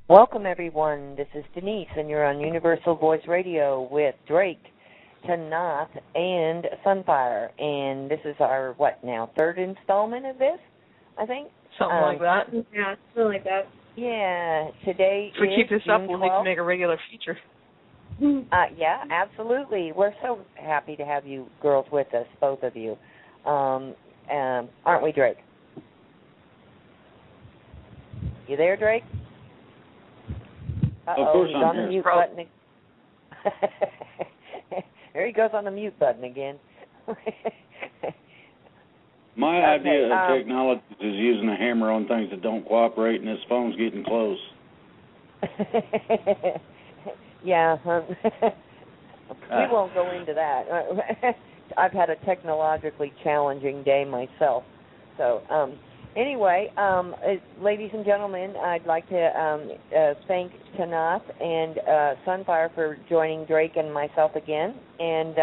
Welcome, everyone. This is Denise, and you're on Universal Voice Radio with Drake, Tanaath, and Sunfire. And this is our, third installment of this, I think? Something like that. Yeah, something like that. Yeah, today if we keep this June up, we'll need to make a regular feature. Yeah, absolutely. We're so happy to have you girls with us, both of you. Aren't we, Drake? You there, Drake? Of course he's I'm on here. the mute button. There he goes on the mute button again. My idea of technology is using a hammer on things that don't cooperate, and this phone's getting close. Yeah, we won't go into that. I've had a technologically challenging day myself. So, anyway, ladies and gentlemen, I'd like to thank Tanaath and Sunfire for joining Drake and myself again. And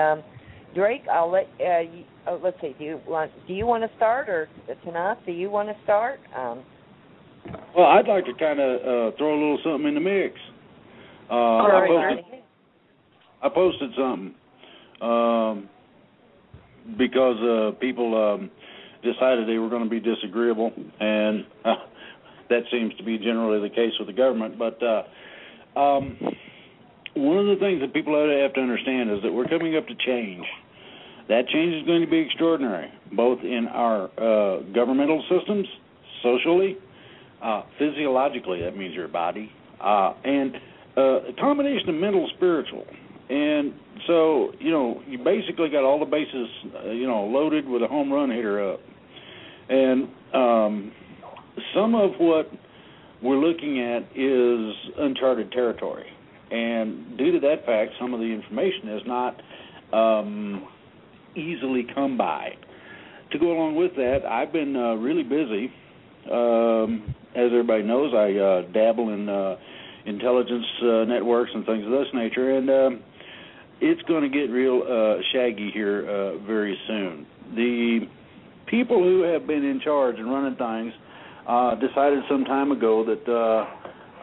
Drake, I'll let you. Let's see. Do you want to start, or Tanaath? Do you want to start? Well, I'd like to kind of throw a little something in the mix. I posted something because people decided they were going to be disagreeable, and that seems to be generally the case with the government. But one of the things that people have to understand is that we're coming up to change. That change is going to be extraordinary, both in our governmental systems, socially, physiologically, that means your body, and a combination of mental, spiritual. And so, you basically got all the bases, loaded with a home run hitter up. And some of what we're looking at is uncharted territory. And due to that fact, some of the information is not easily come by. To go along with that, I've been really busy. As everybody knows, I dabble in intelligence networks and things of this nature, and it's going to get real shaggy here very soon. The people who have been in charge and running things decided some time ago that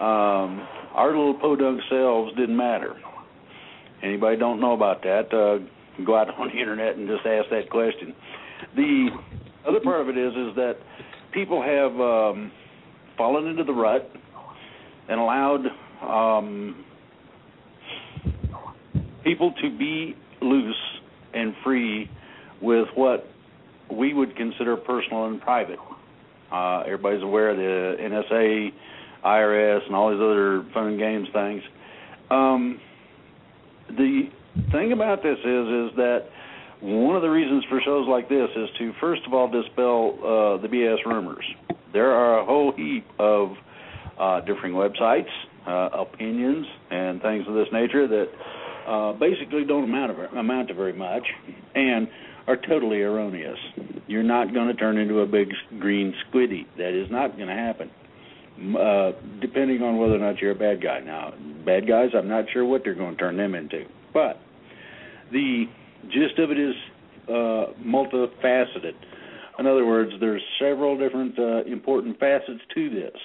our little podunk selves didn't matter. Anybody don't know about that, go out on the internet and just ask that question. The other part of it is that people have fallen into the rut and allowed people to be loose and free with what we would consider personal and private. Everybody's aware of the NSA, IRS, and all these other fun and games things. The thing about this is that one of the reasons for shows like this is to, first of all, dispel the BS rumors. There are a whole heap of differing websites, opinions, and things of this nature that basically don't amount to very much and are totally erroneous. You're not going to turn into a big green squiddy. That is not going to happen, depending on whether or not you're a bad guy. Now, bad guys, I'm not sure what they're going to turn them into. But the gist of it is multifaceted. In other words, there's several different important facets to this.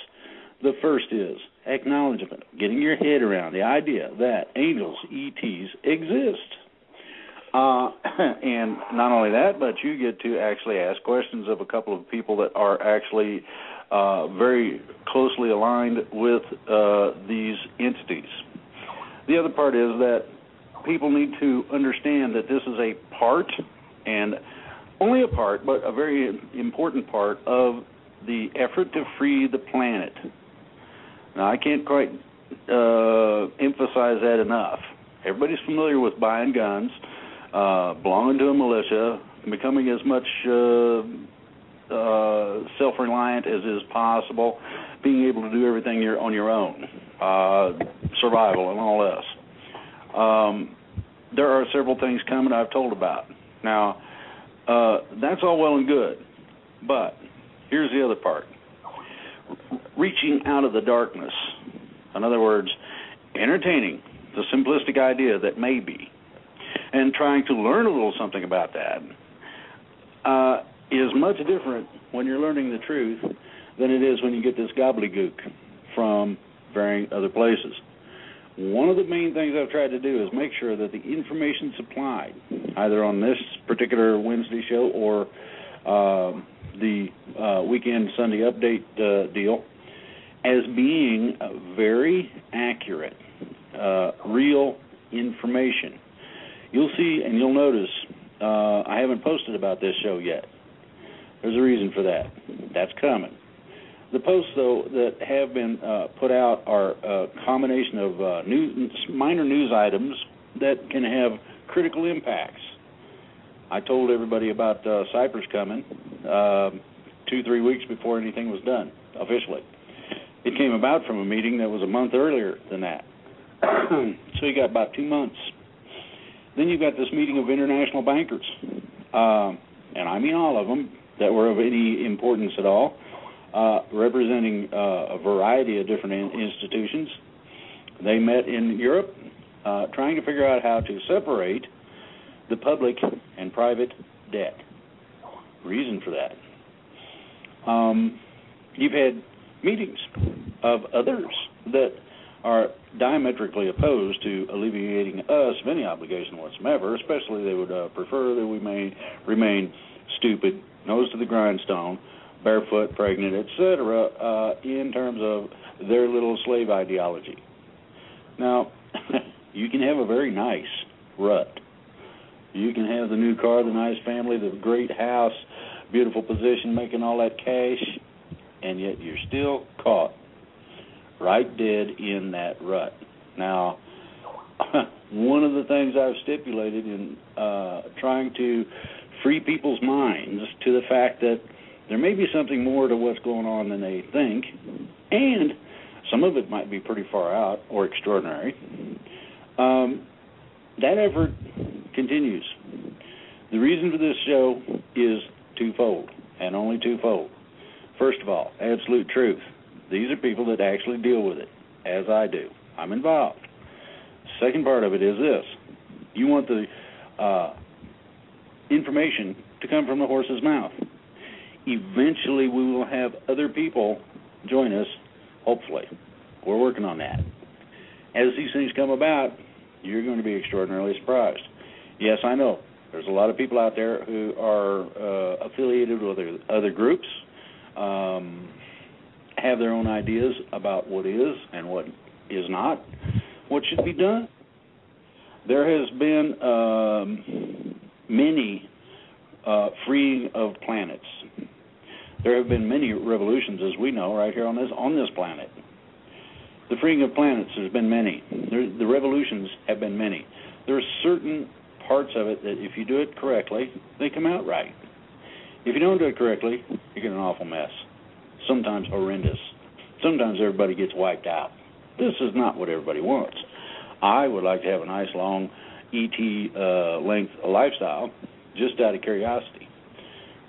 The first is acknowledgement, getting your head around the idea that angels, ETs, exist. And not only that, but you get to actually ask questions of a couple of people that are actually very closely aligned with these entities. The other part is that people need to understand that this is a part, and only a part, but a very important part of the effort to free the planet. Now, I can't quite emphasize that enough. Everybody's familiar with buying guns, belonging to a militia, becoming as much self-reliant as is possible, being able to do everything on your own, survival and all this. There are several things coming I've told about. Now, that's all well and good, but here's the other part. Reaching out of the darkness, in other words, entertaining the simplistic idea that may be, and trying to learn a little something about that, is much different when you're learning the truth than it is when you get this gobbledygook from transferring other places. One of the main things I've tried to do is make sure that the information supplied, either on this particular Wednesday show or the weekend Sunday update deal, as being very accurate, real information. You'll see and you'll notice I haven't posted about this show yet. There's a reason for that. That's coming. The posts, though, that have been put out are a combination of minor news items that can have critical impacts. I told everybody about Cyprus coming 2-3 weeks before anything was done officially. It came about from a meeting that was a month earlier than that. So you got about 2 months. Then you've got this meeting of international bankers, and I mean all of them that were of any importance at all, representing a variety of different institutions. They met in Europe trying to figure out how to separate the public and private debt. Reason for that. You've had meetings of others that are diametrically opposed to alleviating us of any obligation whatsoever, especially they would prefer that we may remain stupid, nose to the grindstone, barefoot, pregnant, etc., in terms of their little slave ideology. Now, you can have a very nice rut. You can have the new car, the nice family, the great house, beautiful position, making all that cash, and yet you're still caught right dead in that rut. Now, one of the things I've stipulated in trying to free people's minds to the fact that there may be something more to what's going on than they think, and some of it might be pretty far out or extraordinary. That effort continues. The reason for this show is twofold, and only twofold. First of all, absolute truth. These are people that actually deal with it, as I do. I'm involved. Second part of it is this. You want the information to come from the horse's mouth. Eventually we will have other people join us, hopefully. We're working on that. As these things come about, you're going to be extraordinarily surprised. Yes, I know. There's a lot of people out there who are affiliated with other groups, have their own ideas about what is and what is not, what should be done. There has been many freeing of planets. There have been many revolutions, as we know, right here on this planet. The freeing of planets, there's been many. The revolutions have been many. There are certain parts of it that if you do it correctly, they come out right. If you don't do it correctly, you get an awful mess, sometimes horrendous. Sometimes everybody gets wiped out. This is not what everybody wants. I would like to have a nice, long, ET-length lifestyle just out of curiosity.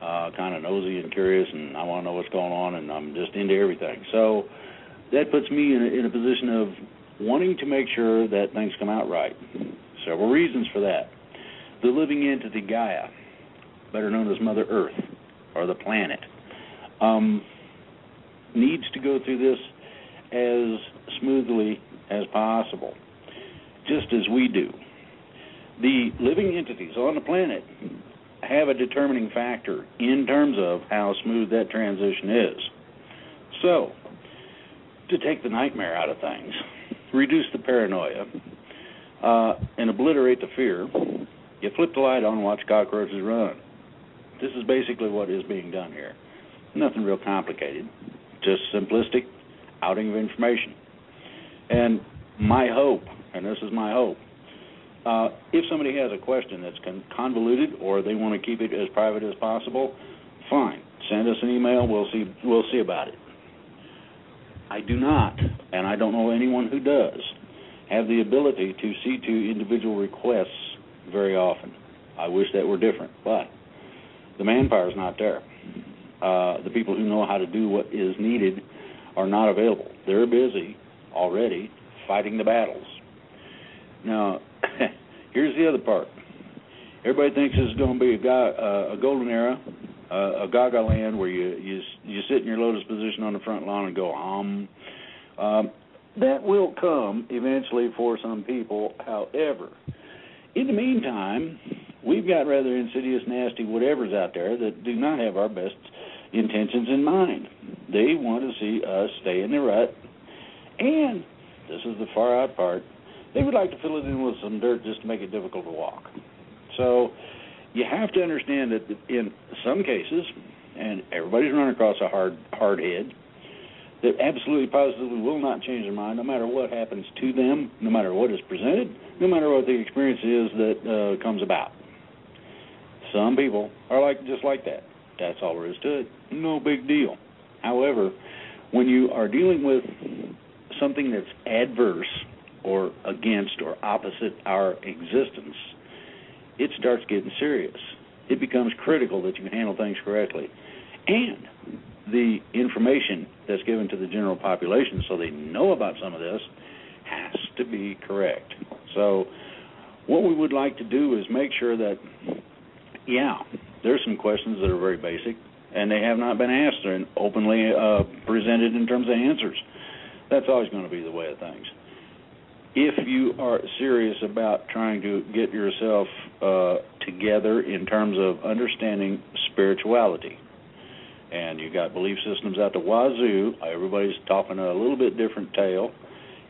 Kind of nosy and curious, and I want to know what's going on, and I'm just into everything. So that puts me in a position of wanting to make sure that things come out right. Several reasons for that. The living entity Gaia, better known as Mother Earth, or the planet, needs to go through this as smoothly as possible, just as we do. The living entities on the planet have a determining factor in terms of how smooth that transition is. So, to take the nightmare out of things, reduce the paranoia, and obliterate the fear, you flip the light on and watch cockroaches run. This is basically what is being done here. Nothing real complicated, just simplistic outing of information. And my hope, and this is my hope, if somebody has a question that's convoluted or they want to keep it as private as possible, fine. Send us an email. We'll see about it. I do not, and I don't know anyone who does, have the ability to see to individual requests very often. I wish that were different, but the manpower is not there. The people who know how to do what is needed are not available. They're busy already fighting the battles. Now, here's the other part. Everybody thinks this is going to be a golden era, a gaga land where you sit in your lotus position on the front lawn and go, that will come eventually for some people. However, in the meantime, we've got rather insidious, nasty whatevers out there that do not have our best intentions in mind. They want to see us stay in the rut, and this is the far out part, they would like to fill it in with some dirt just to make it difficult to walk. So you have to understand that in some cases, and everybody's run across a hard head, that absolutely positively will not change their mind no matter what happens to them, no matter what is presented, no matter what the experience is that comes about. Some people are just like that. That's all there is to it. No big deal. However, when you are dealing with something that's adverse or against or opposite our existence, it starts getting serious. It becomes critical that you handle things correctly. And the information that's given to the general population so they know about some of this has to be correct. So what we would like to do is make sure that, there's some questions that are very basic, and they have not been asked and openly presented in terms of answers. That's always going to be the way of things. If you are serious about trying to get yourself together in terms of understanding spirituality, and you got belief systems out the wazoo, everybody's talking a little bit different tale.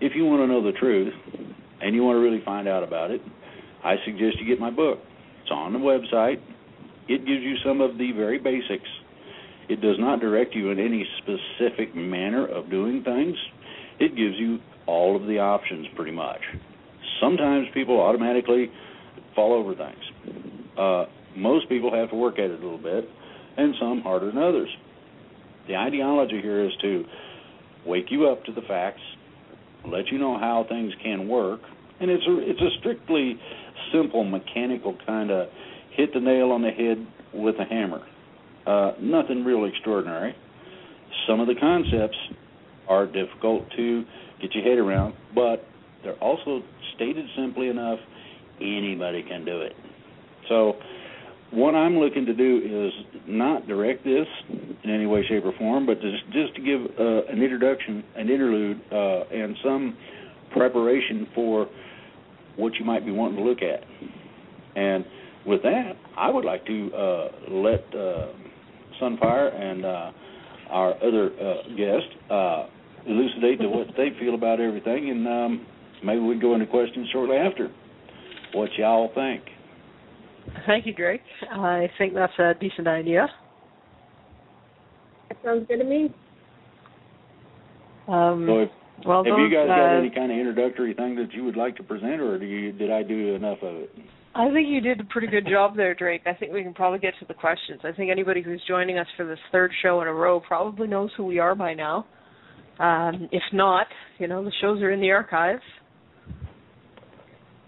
If you want to know the truth and you want to really find out about it, I suggest you get my book. It's on the website. It gives you some of the very basics. It does not direct you in any specific manner of doing things. It gives you all of the options pretty much. Sometimes people automatically fall over things. Most people have to work at it a little bit, and some harder than others. The ideology here is to wake you up to the facts, let you know how things can work, and it's a strictly simple mechanical kind of hit the nail on the head with a hammer. Nothing real extraordinary. Some of the concepts are difficult to get your head around, but they're also stated simply enough, anybody can do it. So what I'm looking to do is not direct this in any way, shape, or form, but just to give an introduction, an interlude, and some preparation for what you might be wanting to look at. And with that, I would like to let Sunfire and our other guest elucidate to what they feel about everything, and maybe we can go into questions shortly after. What y'all think? Thank you, Drake. I think that's a decent idea. That sounds good to me. So have you guys got any kind of introductory thing that you would like to present, or did I do enough of it? I think you did a pretty good job there, Drake. I think we can probably get to the questions. I think anybody who's joining us for this third show in a row probably knows who we are by now. If not, the shows are in the archives.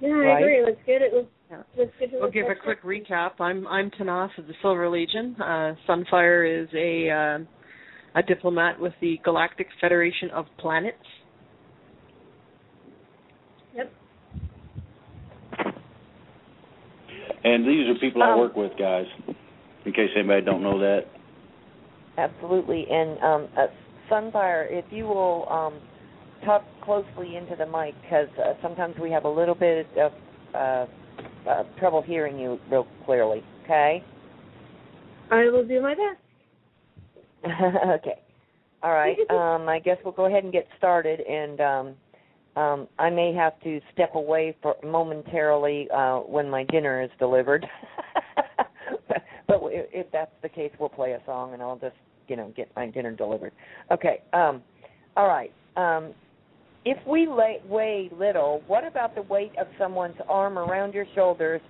Yeah, I agree. Let's get it. We'll give a quick recap. I'm Tanaath of the Silver Legion. Sunfire is a diplomat with the Galactic Federation of Planets. Yep. And these are people I work with, guys, in case anybody don't know that. Absolutely. And Sunfire, if you will talk closely into the mic, because sometimes we have a little bit of trouble hearing you real clearly, okay? I will do my best. Okay. All right. I guess we'll go ahead and get started, and I may have to step away for momentarily when my dinner is delivered. But if that's the case, we'll play a song, and I'll just, get my dinner delivered. Okay. All right. If we weigh little, what about the weight of someone's arm around your shoulders,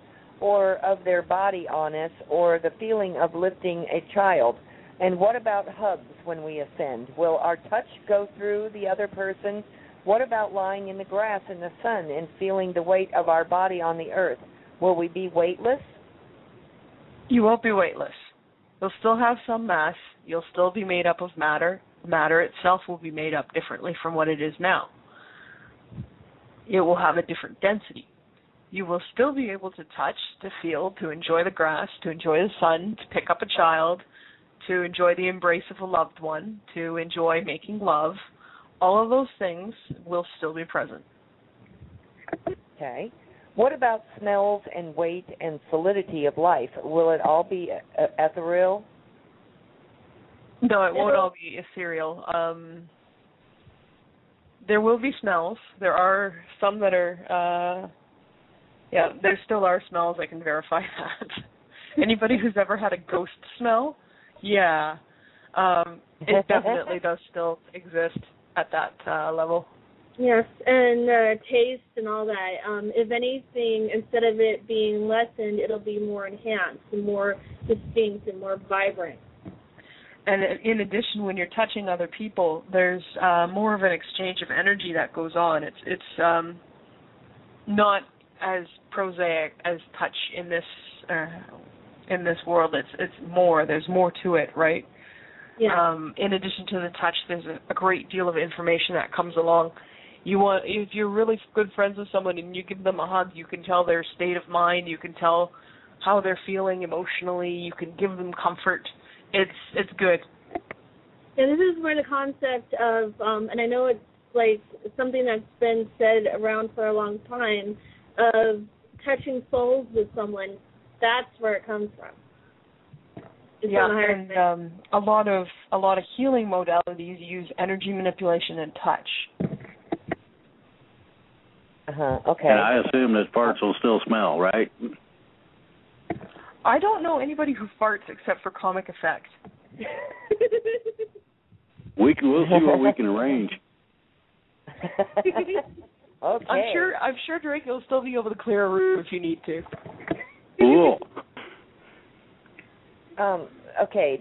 or of their body on us, or the feeling of lifting a child? And what about hugs when we ascend? Will our touch go through the other person? What about lying in the grass in the sun and feeling the weight of our body on the earth? Will we be weightless? You won't be weightless. You'll still have some mass. You'll still be made up of matter. Matter itself will be made up differently from what it is now. It will have a different density. You will still be able to touch, to feel, to enjoy the grass, to enjoy the sun, to pick up a child, to enjoy the embrace of a loved one, to enjoy making love. all of those things will still be present. Okay. What about smells and weight and solidity of life? Will it all be ethereal? No, it won't all be ethereal. There will be smells. There are some that are, there still are smells. I can verify that. Anybody who's ever had a ghost smell, it definitely does still exist at that level. Yes, and taste and all that. If anything, instead of it being lessened, it'll be more enhanced and more distinct and more vibrant. And in addition, when you're touching other people, there's more of an exchange of energy that goes on. It's not as prosaic as touch in this world. It's more. There's more to it, right? Yeah. In addition to the touch, there's a great deal of information that comes along. If you're really good friends with someone and you give them a hug, you can tell their state of mind. You can tell how they're feeling emotionally. You can give them comfort. It's good. And this is where the concept of, and I know it's like something that's been said around for a long time, of touching souls with someone. That's where it comes from. It's and a lot of healing modalities use energy manipulation and touch. Okay. And I assume that farts will still smell, right? I don't know anybody who farts except for comic effect. We'll see what we can arrange. Okay. I'm sure Drake will still be able to clear a room if you need to. Cool. Okay,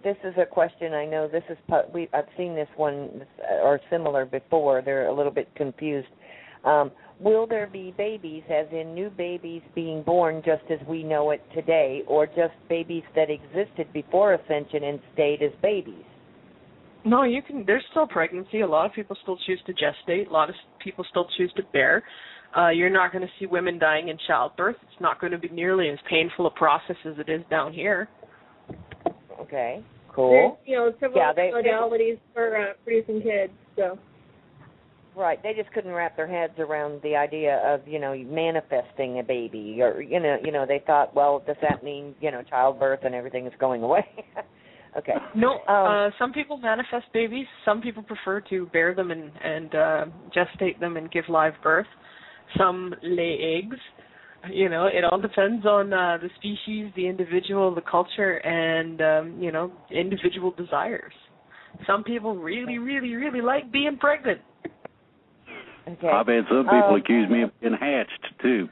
this is a question. I know this is I've seen this one or similar before. They're a little bit confused. Will there be babies, as in new babies being born just as we know it today, or just babies that existed before Ascension and stayed as babies? No, you can. There's still pregnancy. A lot of people still choose to gestate. A lot of people still choose to bear. You're not going to see women dying in childbirth. It's not going to be nearly as painful a process as it is down here. Okay, cool. There's, several modalities for producing kids, so. Right, they just couldn't wrap their heads around the idea of, manifesting a baby, or, they thought, well, does that mean, childbirth and everything is going away? Okay. No, some people manifest babies. Some people prefer to bear them and gestate them and give live birth. Some lay eggs. It all depends on the species, the individual, the culture, and, individual desires. Some people really, really, really like being pregnant. Okay. I've had some people accuse me of being hatched, too.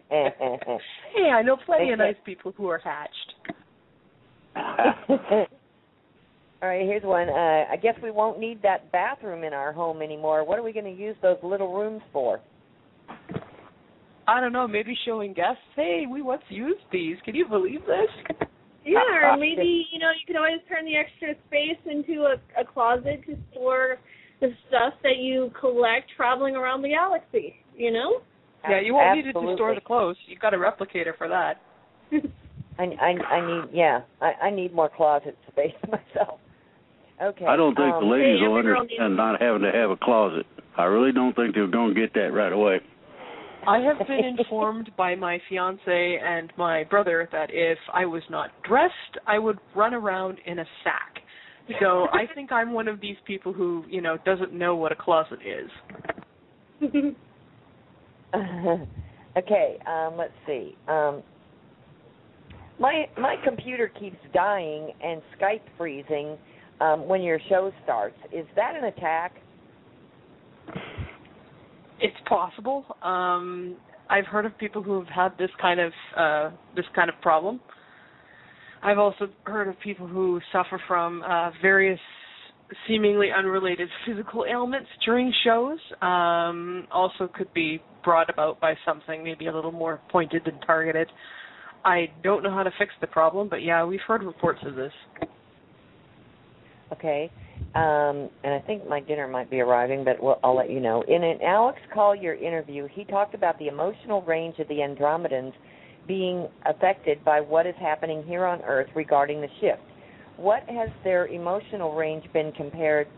Hey, I know plenty of nice people who are hatched. All right, here's one. I guess we won't need that bathroom in our home anymore. What are we going to use those little rooms for? I don't know, maybe showing guests, hey, we once used these. Can you believe this? Yeah, or maybe, you can always turn the extra space into a closet to store the stuff that you collect traveling around the galaxy, Yeah, you won't need it to store the clothes. You've got a replicator for that. I need more closet space myself. Okay. I don't think the ladies will understand not having to have a closet. I really don't think they're going to get that right away. I have been informed by my fiancé and my brother that if I was not dressed, I would run around in a sack. So I think I'm one of these people who, doesn't know what a closet is. Okay, let's see. My computer keeps dying and Skype freezing when your show starts. Is that an attack? It's possible. I've heard of people who have had this kind of problem. I've also heard of people who suffer from various seemingly unrelated physical ailments during shows. Also could be brought about by something maybe a little more pointed and targeted. I don't know how to fix the problem, but yeah, we've heard reports of this. Okay. And I think my dinner might be arriving, but I'll let you know. In an Alex Collier interview, he talked about the emotional range of the Andromedans being affected by what is happening here on Earth regarding the shift. what has their emotional range been compared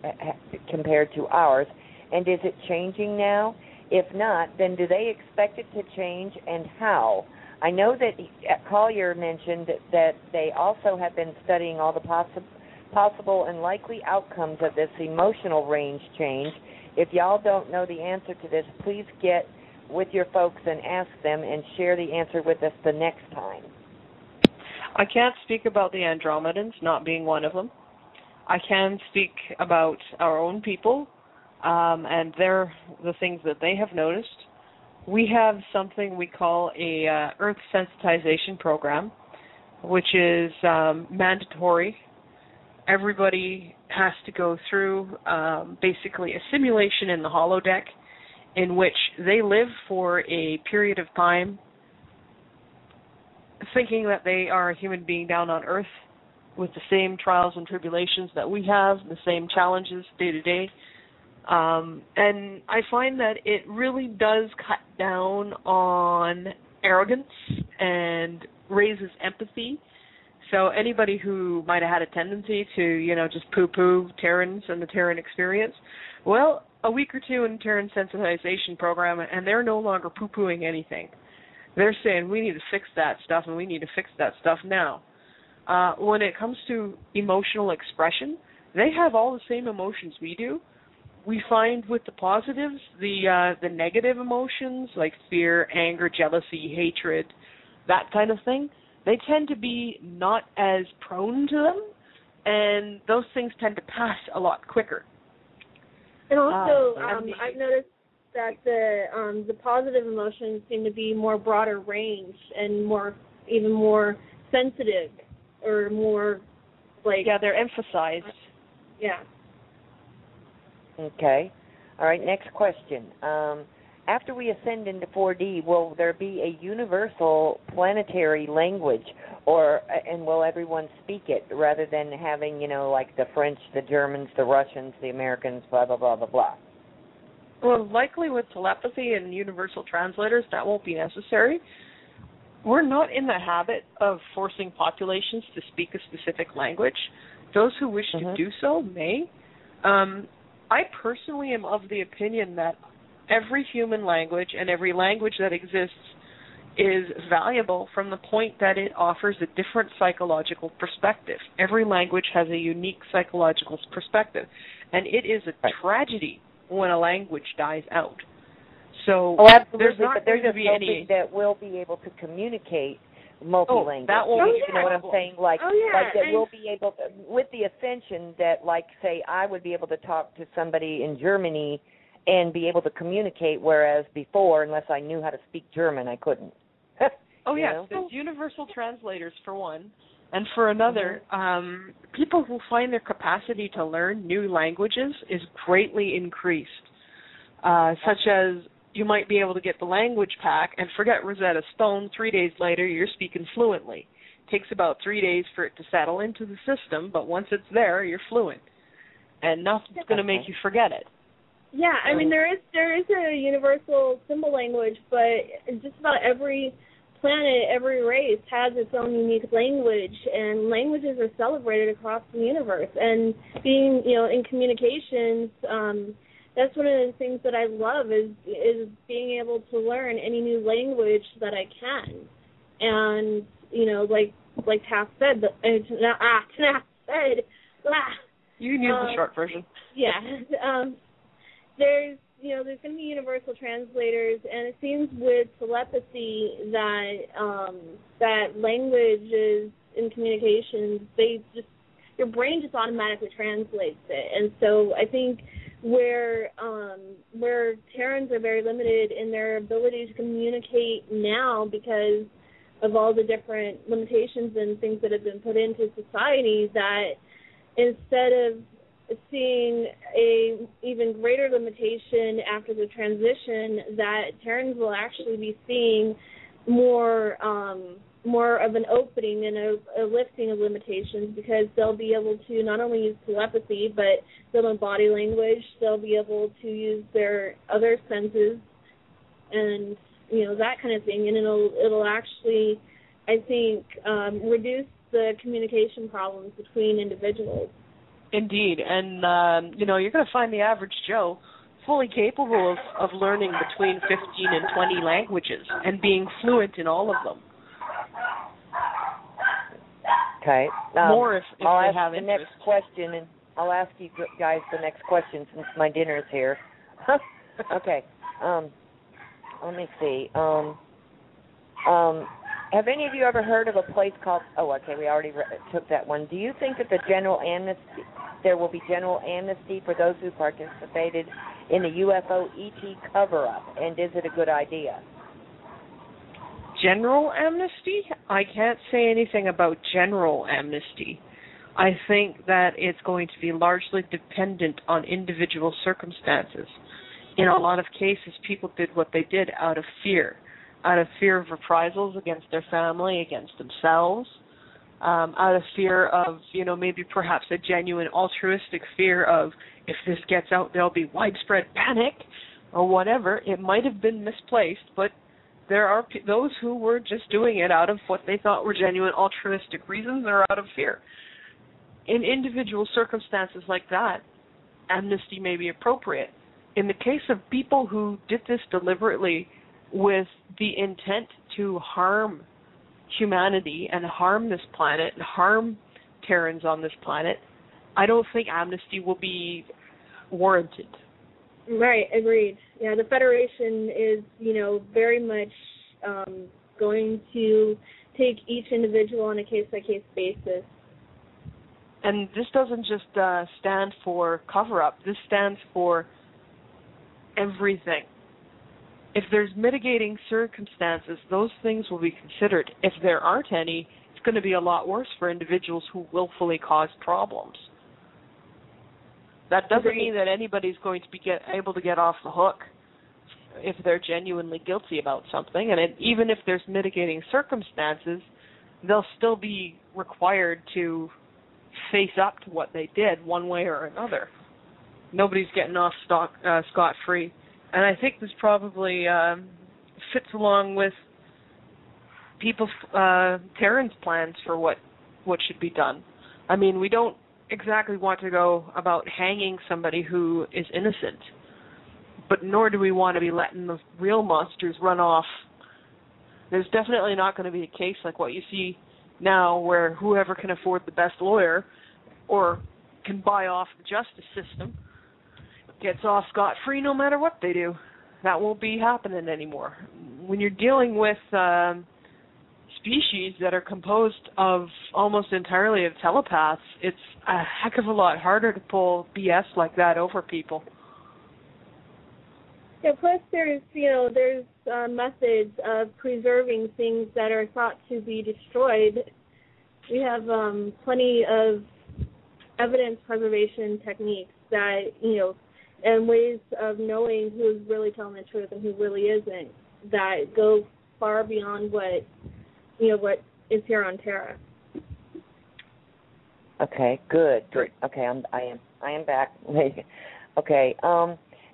to ours, and is it changing now? If not, then do they expect it to change, and how? I know that Collier mentioned that they also have been studying all the possible and likely outcomes of this emotional range change. If y'all don't know the answer to this, please get with your folks and ask them and share the answer with us the next time. I can't speak about the Andromedans, not being one of them. I can speak about our own people and the things that they have noticed. We have something we call a Earth sensitization program, which is mandatory. Everybody has to go through basically a simulation in the holodeck in which they live for a period of time thinking that they are a human being down on Earth with the same trials and tribulations that we have, the same challenges day to day. And I find that it really does cut down on arrogance and raises empathy. So anybody who might have had a tendency to, just poo-poo Terrans and the Terran experience, well, a week or two in the Terran sensitization program, and they're no longer poo-pooing anything. They're saying, we need to fix that stuff, and we need to fix that stuff now. When it comes to emotional expression, they have all the same emotions we do. We find with the positives, the negative emotions like fear, anger, jealousy, hatred, that kind of thing, they tend to be not as prone to them, and those things tend to pass a lot quicker. And also, I've noticed that the positive emotions seem to be more broader range and even more sensitive, or more like... Yeah, they're emphasized. Yeah. Okay. All right, next question. After we ascend into 4D, will there be a universal planetary language, and will everyone speak it rather than having, like the French, the Germans, the Russians, the Americans, blah, blah, blah, blah, blah? Well, likely with telepathy and universal translators, that won't be necessary. We're not in the habit of forcing populations to speak a specific language. Those who wish to do so may. I personally am of the opinion that every human language and every language that exists is valuable from the point that it offers a different psychological perspective. Every language has a unique psychological perspective, and it is a tragedy when a language dies out. So there's not going to be any that will be able to communicate multi-language. That will you know what I'm saying? Like that we'll be able to, with the ascension, that say I would be able to talk to somebody in Germany and be able to communicate, whereas before, unless I knew how to speak German, I couldn't. There's universal translators for one, and for another, people who find their capacity to learn new languages is greatly increased, such as you might be able to get the language pack and forget Rosetta Stone. 3 days later, you're speaking fluently. It takes about 3 days for it to settle into the system, but once it's there, you're fluent, and nothing's going to make you forget it. Yeah, I mean, there is a universal symbol language, but just about every planet, every race has its own unique language, and languages are celebrated across the universe. And being, in communications, that's one of the things that I love is being able to learn any new language that I can. And, like Taff said, Taff said, you can use the short version. Yeah. There's going to be universal translators, and it seems with telepathy that languages in communications, your brain just automatically translates it. And so I think where Terrans are very limited in their ability to communicate now because of all the different limitations and things that have been put into society, that instead of seeing a even greater limitation after the transition, that Terrans will actually be seeing more of an opening and a lifting of limitations, because they'll be able to not only use telepathy, but they'll know body language, they'll be able to use their other senses and that kind of thing, and it'll actually, I think, reduce the communication problems between individuals. Indeed, and you're going to find the average Joe fully capable of learning between 15 and 20 languages and being fluent in all of them. Okay. More if I'll they ask have the interest. next question, and I'll ask you guys the next question since my dinner's here. Okay. Let me see. Have any of you ever heard of a place called? Oh, okay. We already took that one. Do you think that there will be general amnesty for those who participated in the UFO ET cover-up, and is it a good idea? General amnesty? I can't say anything about general amnesty. I think that it's going to be largely dependent on individual circumstances. In a lot of cases, people did what they did out of fear of reprisals against their family, against themselves, out of fear of, maybe perhaps a genuine altruistic fear of if this gets out, there'll be widespread panic or whatever. It might have been misplaced, but there are those who were just doing it out of what they thought were genuine altruistic reasons or out of fear. In individual circumstances like that, amnesty may be appropriate. In the case of people who did this deliberately with the intent to harm humanity and harm this planet and harm Terrans on this planet, I don't think amnesty will be warranted. Right, agreed. Yeah, the Federation is, very much going to take each individual on a case-by-case basis. And this doesn't just stand for cover-up. This stands for everything. If there's mitigating circumstances, those things will be considered. If there aren't any, it's going to be a lot worse for individuals who willfully cause problems. That doesn't mean that anybody's going to be able to get off the hook if they're genuinely guilty about something. And even if there's mitigating circumstances, they'll still be required to face up to what they did one way or another. Nobody's getting off scot-free. And I think this probably fits along with people's Terran's plans for what should be done. I mean, we don't exactly want to go about hanging somebody who is innocent, but nor do we want to be letting the real monsters run off. There's definitely not going to be a case like what you see now where whoever can afford the best lawyer or can buy off the justice system gets off scot-free no matter what they do. That won't be happening anymore. When you're dealing with species that are composed of almost entirely of telepaths, it's a heck of a lot harder to pull BS like that over people. Yeah, plus there's methods of preserving things that are thought to be destroyed. We have plenty of evidence preservation techniques that, and ways of knowing who's really telling the truth and who really isn't, that go far beyond what is here on Terra. Okay, good. Okay, I am back. Okay,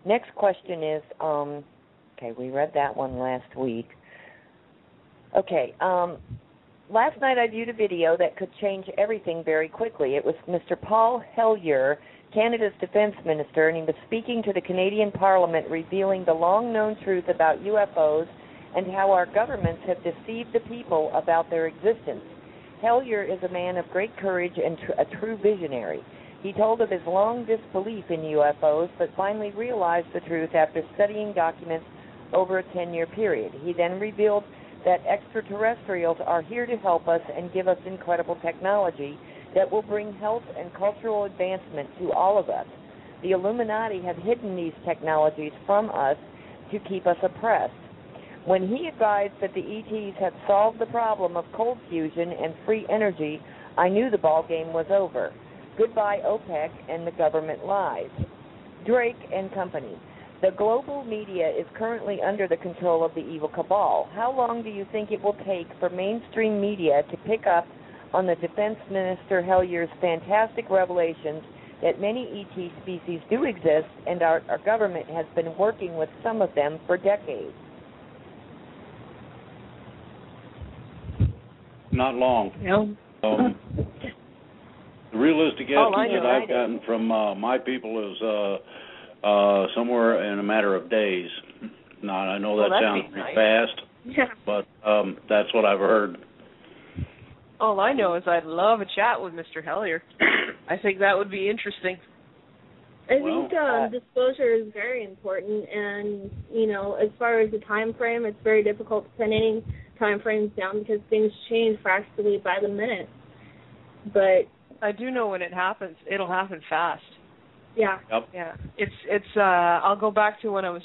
next question is, okay, we read that one last week. Okay, last night I viewed a video that could change everything very quickly. It was Mr. Paul Hellyer, Canada's defense minister, and he was speaking to the Canadian Parliament, revealing the long-known truth about UFOs and how our governments have deceived the people about their existence. Hellyer is a man of great courage and a true visionary. He told of his long disbelief in UFOs, but finally realized the truth after studying documents over a 10-year period. He then revealed that extraterrestrials are here to help us and give us incredible technology that will bring health and cultural advancement to all of us. The Illuminati have hidden these technologies from us to keep us oppressed. When he advised that the ETs had solved the problem of cold fusion and free energy, I knew the ball game was over. Goodbye OPEC and the government lies. Drake and Company. The global media is currently under the control of the evil cabal. How long do you think it will take for mainstream media to pick up on the Defense Minister Hellyer's fantastic revelations that many ET species do exist, and our government has been working with some of them for decades? Not long. The realistic estimate that I've gotten from my people is somewhere in a matter of days. Now, I know that sounds pretty fast, but that's what I've heard. All I know is I'd love a chat with Mr. Hellier. I think that would be interesting. I think disclosure is very important, and, as far as the time frame, it's very difficult to pin any time frames down because things change practically by the minute. But I do know when it happens, it'll happen fast. Yeah. Yep. Yeah. It's I'll go back to when I was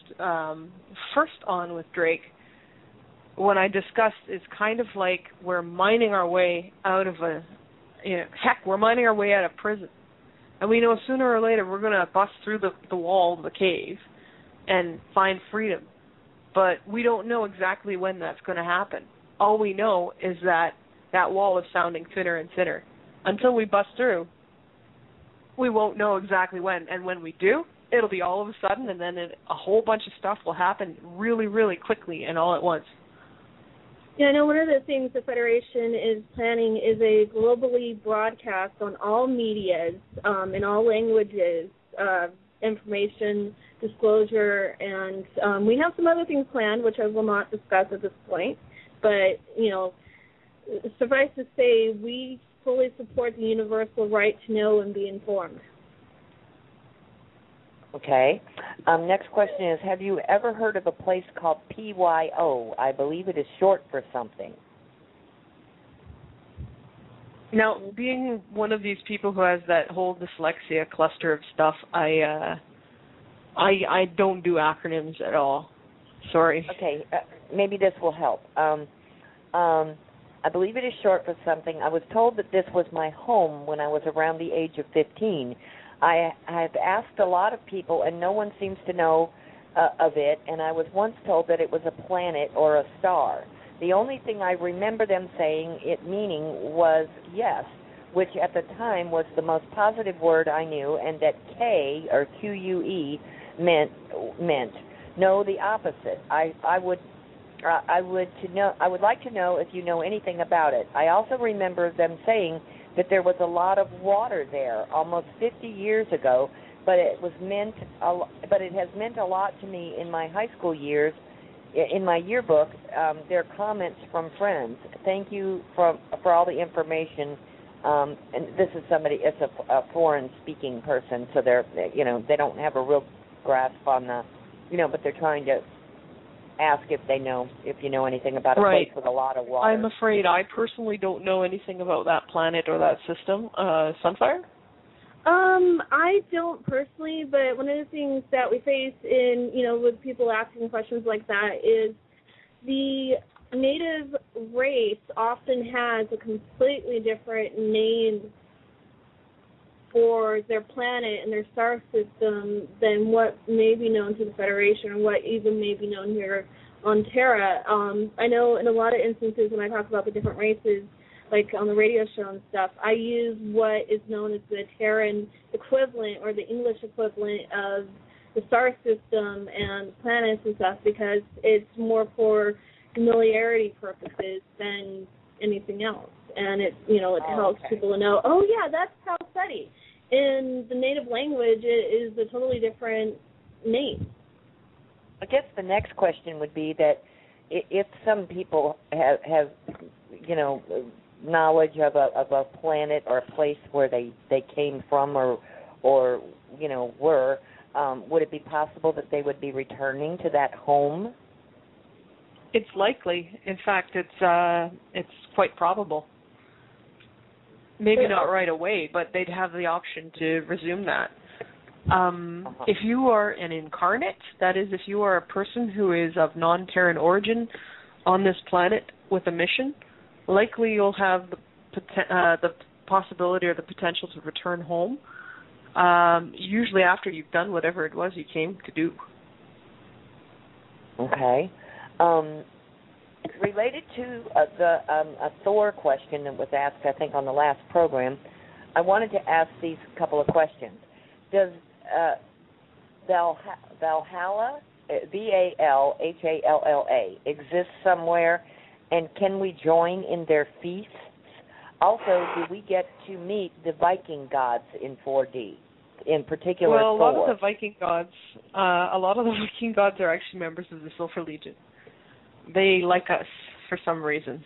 first on with Drake. When I discussed, it's kind of like we're mining our way out of we're mining our way out of prison. And we know sooner or later we're going to bust through the wall of the cave and find freedom. But we don't know exactly when that's going to happen. All we know is that wall is sounding thinner and thinner. Until we bust through, we won't know exactly when. And when we do, it'll be all of a sudden, and then a whole bunch of stuff will happen really, really quickly and all at once. Yeah, I know one of the things the Federation is planning is a globally broadcast on all medias, in all languages, information, disclosure, and we have some other things planned, which I will not discuss at this point. But, suffice to say, we fully support the universal right to know and be informed. Okay. Next question is, have you ever heard of a place called PYO? I believe it is short for something. Now, being one of these people who has that whole dyslexia cluster of stuff, I don't do acronyms at all. Sorry. Okay. Maybe this will help. I believe it is short for something. I was told that this was my home when I was around the age of 15. I have asked a lot of people, and no one seems to know of it, and I was once told that it was a planet or a star. The only thing I remember them saying it meaning was yes, which at the time was the most positive word I knew, and that K, or Q-U-E, meant no, the opposite. I would like to know if you know anything about it. I also remember them saying that there was a lot of water there almost 50 years ago, but it has meant a lot to me in my high school years. In my yearbook, there are comments from friends. Thank you for all the information. And this is somebody. It's a foreign-speaking person, so they don't have a real grasp on but they're trying to ask if you know anything about a place with a lot of water. I'm afraid I personally don't know anything about that planet or that system. Sunfire? I don't personally, but one of the things that we face in, with people asking questions like that is the native race often has a completely different name for their planet and their star system than what may be known to the Federation or what even may be known here on Terra. I know in a lot of instances when I talk about the different races, like on the radio show and stuff, I use what is known as the Terran equivalent or the English equivalent of the star system and planets and stuff because it's more for familiarity purposes than anything else. And it helps people to know, oh yeah, that's Palsetti. In the native language, it is a totally different name. I guess the next question would be that if some people have knowledge of a planet or a place where they came from or were, would it be possible that they would be returning to that home? It's likely. In fact, it's quite probable. Maybe not right away, but they'd have the option to resume that. If you are an incarnate, that is, if you are a person who is of non-Terran origin on this planet with a mission, likely you'll have the possibility or the potential to return home, usually after you've done whatever it was you came to do. Okay. Related to a Thor question that was asked, I think, on the last program, I wanted to ask these couple of questions. Does Valhalla, Valhalla, exist somewhere, and can we join in their feasts? Also, do we get to meet the Viking gods in 4D, in particular? Well, a lot Thor? of the Viking gods are actually members of the Silver Legion. They like us for some reason.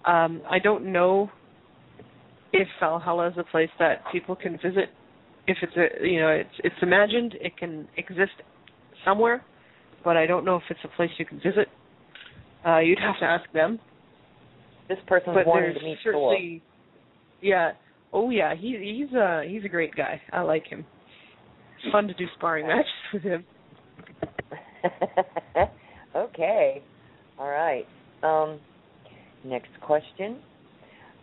I don't know if Valhalla is a place that people can visit. If it's imagined, it can exist somewhere, but I don't know if it's a place you can visit. You'd have to ask them. This person's wanting to meet Thor. Yeah. Oh yeah, he's a great guy. I like him. It's fun to do sparring matches with him. Okay. All right. Next question.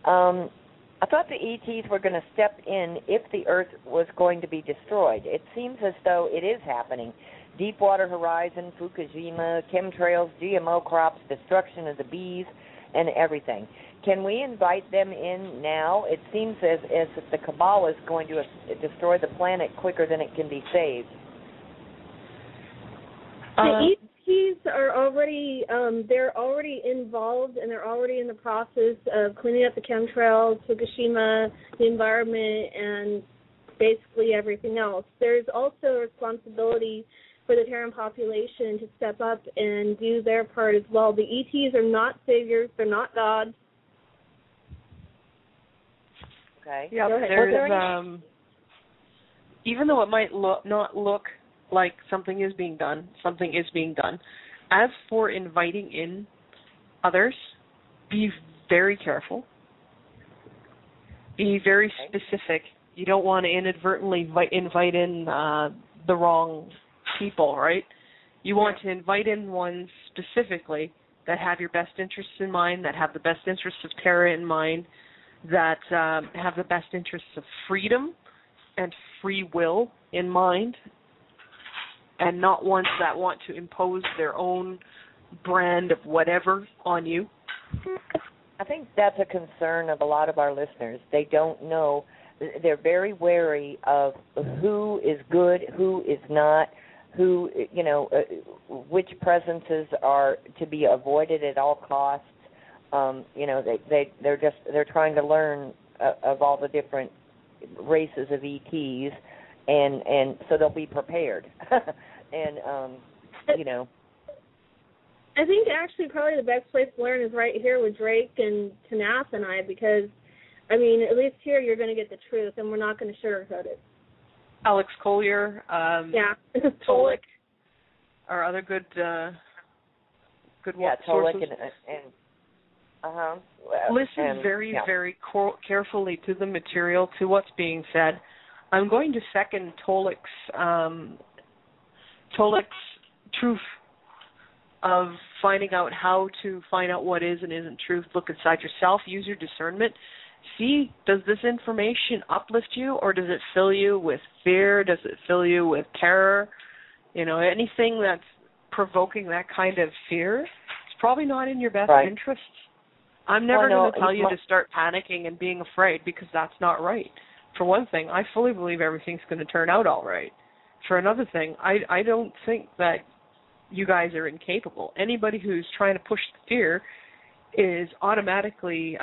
I thought the ETs were going to step in if the Earth was going to be destroyed. It seems as though it is happening. Deepwater Horizon, Fukushima, chemtrails, GMO crops, destruction of the bees, and everything. Can we invite them in now? It seems as if the cabal is going to destroy the planet quicker than it can be saved. The ETs are already, they're already involved, and they're already in the process of cleaning up the chemtrails, Fukushima, the environment, and basically everything else. There's also a responsibility for the Terran population to step up and do their part as well. The ETs are not saviors. They're not gods. Okay. Yeah, there's, even though it might not look like something is being done. As for inviting in others, be very careful. Be very specific. You don't want to inadvertently invite in the wrong people, right? You want to invite in ones specifically that have your best interests in mind, that have the best interests of Terra in mind, that have the best interests of freedom and free will in mind, and not ones that want to impose their own brand of whatever on you. I think that's a concern of a lot of our listeners. They don't know. They're very wary of who is good, who is not, who, which presences are to be avoided at all costs. They're trying to learn of all the different races of ETs, and so they'll be prepared. And I think actually probably the best place to learn is right here with Drake and Tanaath and I, because I mean, at least here you're going to get the truth, and we're not going to sugarcoat it. Alex Collier, Tolik, are other good sources. Listen very carefully to the material, to what's being said. I'm going to second Tolik's truth of finding out how to find out what is and isn't truth. Look inside yourself. Use your discernment. See, does this information uplift you, or does it fill you with fear? Does it fill you with terror? Anything that's provoking that kind of fear, it's probably not in your best interests. I'm never going to tell you to start panicking and being afraid, because that's not right. For one thing, I fully believe everything's going to turn out all right. For another thing, I don't think that you guys are incapable. Anybody who's trying to push the fear is automatically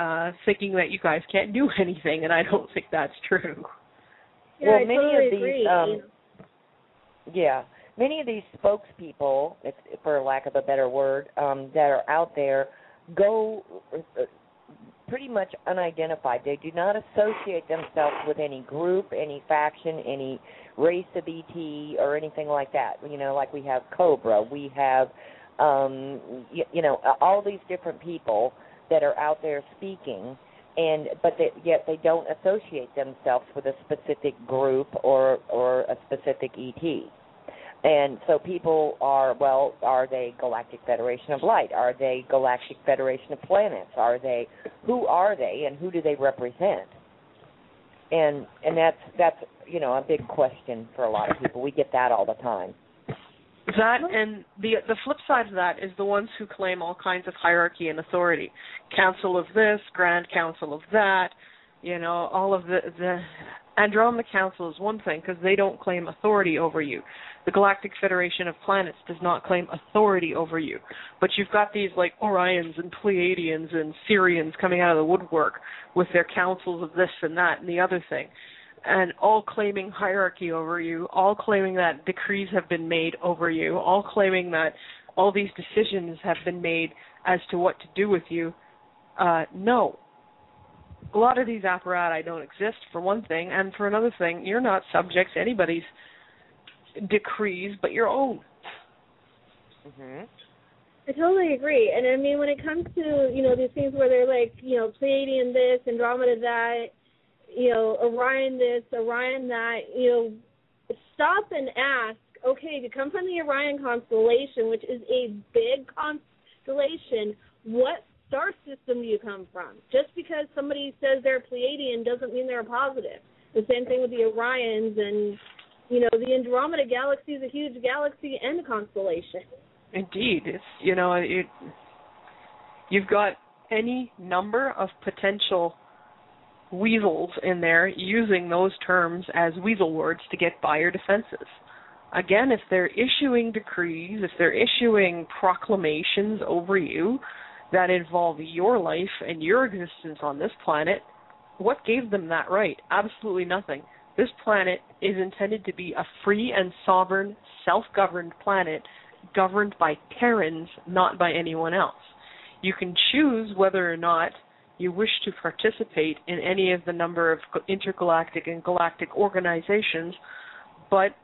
thinking that you guys can't do anything, and I don't think that's true. Yeah, well, many of these spokespeople, for lack of a better word, that are out there go pretty much unidentified. They do not associate themselves with any group, any faction, any race of ET or anything like that. Like we have Cobra, we have, all these different people that are out there speaking, but yet they don't associate themselves with a specific group or a specific ET. And so people are they Galactic Federation of Light? Are they Galactic Federation of Planets? Who are they, and who do they represent? And that's a big question for a lot of people. We get that all the time. That, and the flip side of that is the ones who claim all kinds of hierarchy and authority. Council of this, Grand Council of that, all of the Andromeda Council is one thing, because they don't claim authority over you. The Galactic Federation of Planets does not claim authority over you. But you've got these like Orions and Pleiadians and Sirians coming out of the woodwork with their councils of this and that and the other thing, and all claiming hierarchy over you, all claiming that decrees have been made over you, all claiming that all these decisions have been made as to what to do with you. No. A lot of these apparati don't exist, for one thing, and for another thing, you're not subject to anybody's decrees but your own. Mhm. I totally agree. And I mean, when it comes to, these things where they're like, Pleiadian this, Andromeda that, Orion this, Orion that, stop and ask, okay, to come from the Orion constellation, which is a big constellation, what star system do you come from? Just because somebody says they're Pleiadian doesn't mean they're a positive. The same thing with the Orions, and, the Andromeda galaxy is a huge galaxy and a constellation. Indeed. It's, you've got any number of potential weasels in there using those terms as weasel words to get by your defenses. Again, if they're issuing decrees, if they're issuing proclamations over you that involve your life and your existence on this planet, what gave them that right? Absolutely nothing. This planet is intended to be a free and sovereign, self-governed planet governed by Terrans, not by anyone else. You can choose whether or not you wish to participate in any of the number of intergalactic and galactic organizations, but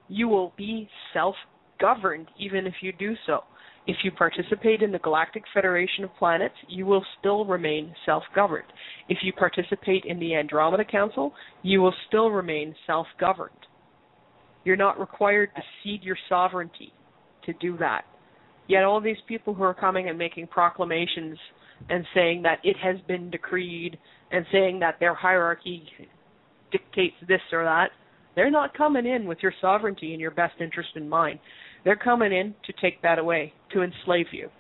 you will be self-governed even if you do so. If you participate in the Galactic Federation of Planets, you will still remain self-governed. If you participate in the Andromeda Council, you will still remain self-governed. You're not required to cede your sovereignty to do that. Yet all these people who are coming and making proclamations and saying that it has been decreed and saying that their hierarchy dictates this or that, they're not coming in with your sovereignty and your best interest in mind. They're coming in to take that away, to enslave you.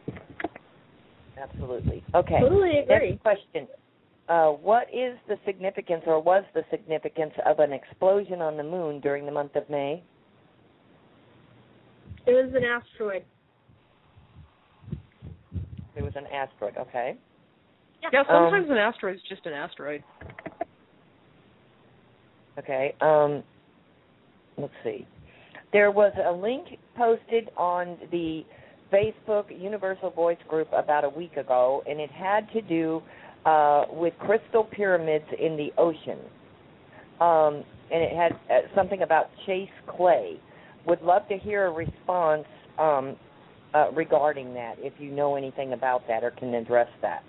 Absolutely. Okay. Totally agree. Next question. What is the significance, or was the significance, of an explosion on the moon during the month of May? It was an asteroid. It was an asteroid, okay. Yeah, sometimes an asteroid is just an asteroid. Okay. Let's see. There was a link posted on the Facebook Universal Voice group about a week ago, and it had to do with crystal pyramids in the ocean. And it had something about Chase Clay. Would love to hear a response regarding that, if you know anything about that or can address that.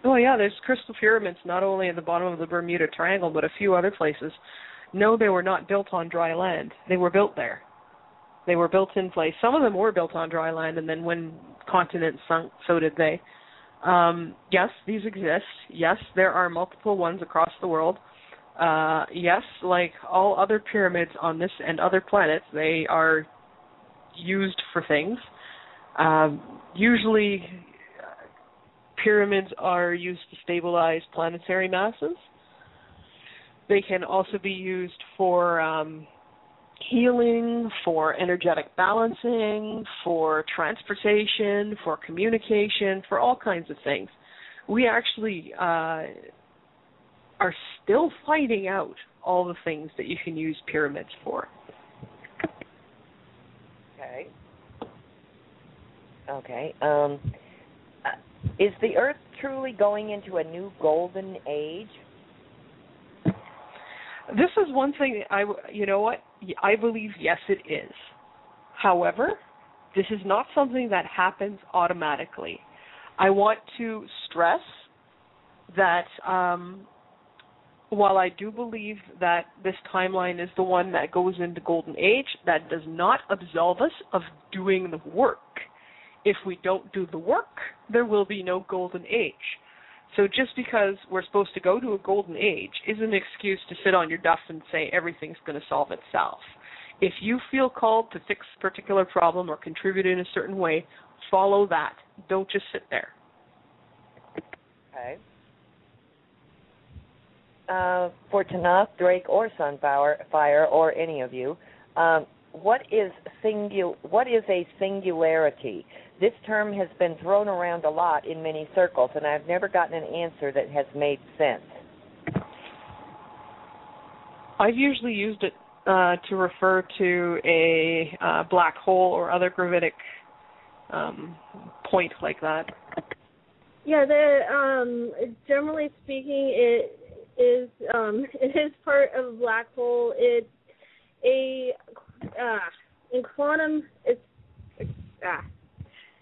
Oh, yeah, there's crystal pyramids not only at the bottom of the Bermuda Triangle, but a few other places. No, they were not built on dry land. They were built there. They were built in place. Some of them were built on dry land, and then when continents sunk, so did they. Yes, these exist. Yes, there are multiple ones across the world. Yes, like all other pyramids on this and other planets, they are used for things. Usually, pyramids are used to stabilize planetary masses. They can also be used for healing, for energetic balancing, for transportation, for communication, for all kinds of things. We actually are still finding out all the things that you can use pyramids for. Okay. Okay. Is the Earth truly going into a new golden age? This is one thing, you know what? I believe yes, it is. However, this is not something that happens automatically. I want to stress that while I do believe that this timeline is the one that goes into Golden Age, that does not absolve us of doing the work. If we don't do the work, there will be no Golden Age. So just because we're supposed to go to a Golden Age isn't an excuse to sit on your duff and say everything's going to solve itself. If you feel called to fix a particular problem or contribute in a certain way, follow that. Don't just sit there. Okay. For Tanaath, Drake, or Sunfire, or any of you, what is a singularity? This term has been thrown around a lot in many circles, and I've never gotten an answer that has made sense. I've usually used it to refer to a black hole or other gravitic point like that. Yeah, generally speaking, it is part of a black hole. It's in quantum.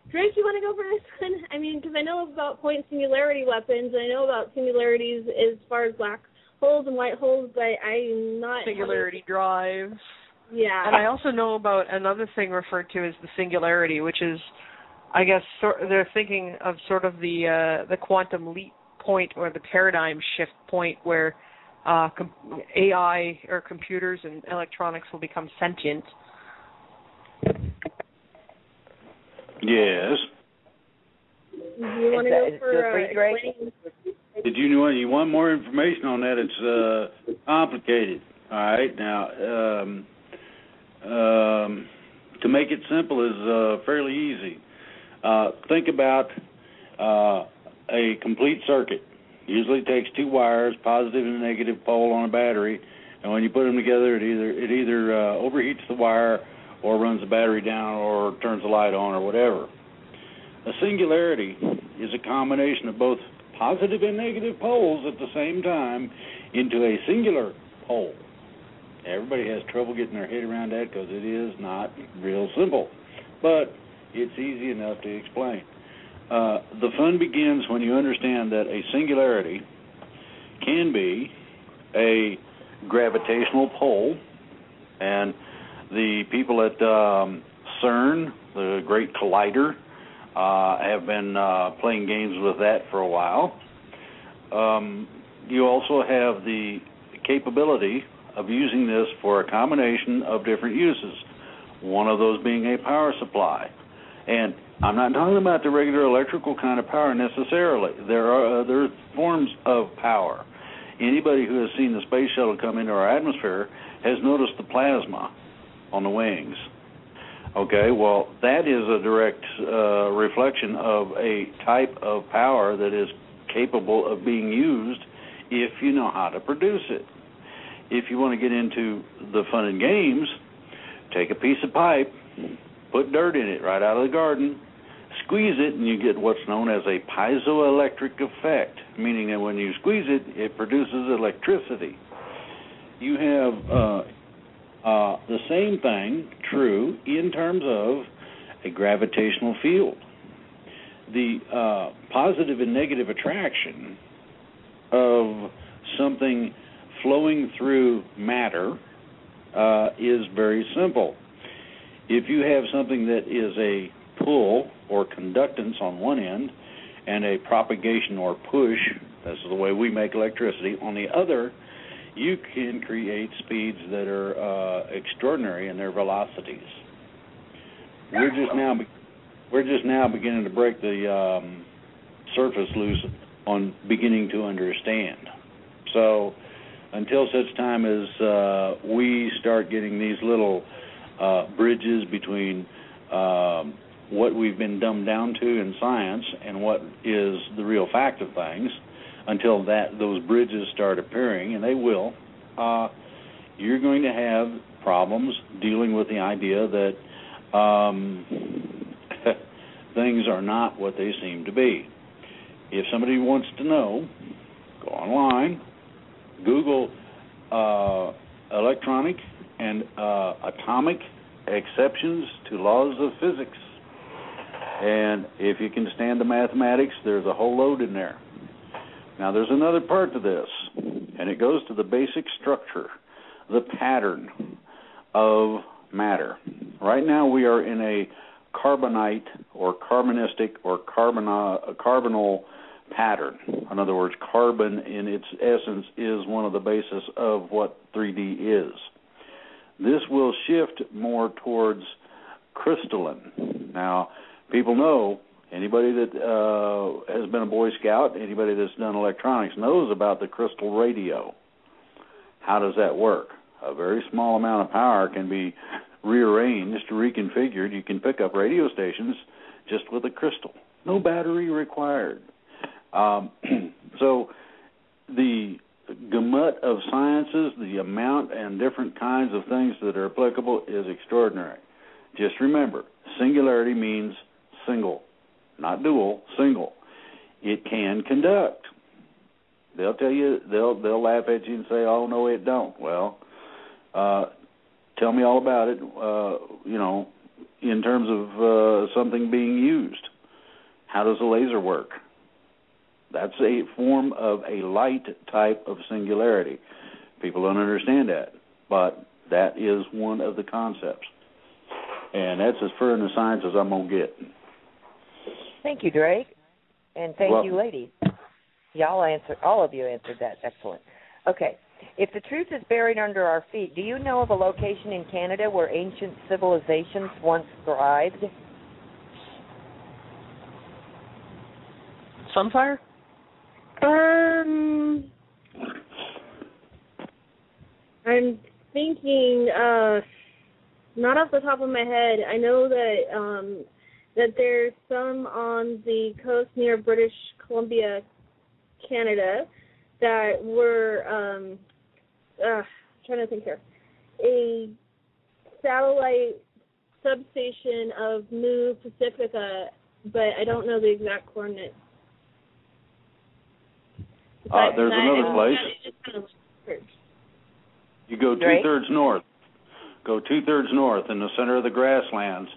Drake, you want to go for this one? I mean, because I know about point singularity weapons. I know about singularities as far as black holes and white holes, but I'm not... Singularity drives. Yeah. And I also know about another thing referred to as the singularity, which is, I guess, they're thinking of sort of the quantum leap point or the paradigm shift point where AI or computers and electronics will become sentient. Yes. Do you want to go for explaining? Did you want more information on that? It's complicated. All right. Now, to make it simple is fairly easy. Think about a complete circuit. Usually takes two wires, positive and negative pole on a battery, and when you put them together, it either overheats the wire or runs the battery down or turns the light on or whatever. A singularity is a combination of both positive and negative poles at the same time into a singular pole. Everybody has trouble getting their head around that because it is not real simple, but it's easy enough to explain. The fun begins when you understand that a singularity can be a gravitational pole, and the people at CERN, the Great Collider, have been playing games with that for a while. You also have the capability of using this for a combination of different uses, one of those being a power supply. And I'm not talking about the regular electrical kind of power necessarily. There are other forms of power. Anybody who has seen the space shuttle come into our atmosphere has noticed the plasma on the wings. Okay, well, that is a direct reflection of a type of power that is capable of being used if you know how to produce it. If you want to get into the fun and games, take a piece of pipe, put dirt in it right out of the garden, squeeze it, and you get what's known as a piezoelectric effect, meaning that when you squeeze it, it produces electricity. You have the same thing true in terms of a gravitational field. The positive and negative attraction of something flowing through matter is very simple. If you have something that is a pull or conductance on one end and a propagation or push, that's the way we make electricity, on the other, you can create speeds that are extraordinary in their velocities. We're just now beginning to break the surface loose on beginning to understand. So until such time as we start getting these little bridges between what we've been dumbed down to in science and what is the real fact of things, until those bridges start appearing, and they will, you're going to have problems dealing with the idea that things are not what they seem to be. If somebody wants to know, go online, Google electronic and atomic exceptions to laws of physics. And if you can stand the mathematics, there's a whole load in there. Now, there's another part to this, and it goes to the basic structure, the pattern of matter. Right now, we are in a carbonite or carbonistic or carbonal pattern. In other words, carbon in its essence is one of the bases of what 3D is. This will shift more towards crystalline. Now, people know, anybody that has been a Boy Scout, anybody that's done electronics knows about the crystal radio. How does that work? A very small amount of power can be rearranged, reconfigured. You can pick up radio stations just with a crystal. No battery required. So the gamut of sciences, the amount and different kinds of things that are applicable is extraordinary. Just remember, singularity means single, not dual, single. It can conduct. They'll tell you, they'll laugh at you and say, "Oh no, it don't." Well, tell me all about it. In terms of something being used. How does a laser work? That's a form of a light type of singularity. People don't understand that, but that is one of the concepts. And that's as far in the science as I'm going to get. Thank you, Drake. And thank you, ladies. All of you answered that. Excellent. Okay. If the truth is buried under our feet, do you know of a location in Canada where ancient civilizations once thrived? Sunfire? I'm thinking, not off the top of my head. I know that that there's some on the coast near British Columbia, Canada, that were, trying to think here, a satellite substation of New Pacifica, but I don't know the exact coordinates. There's another place. You go two-thirds north. Go two-thirds north in the center of the grasslands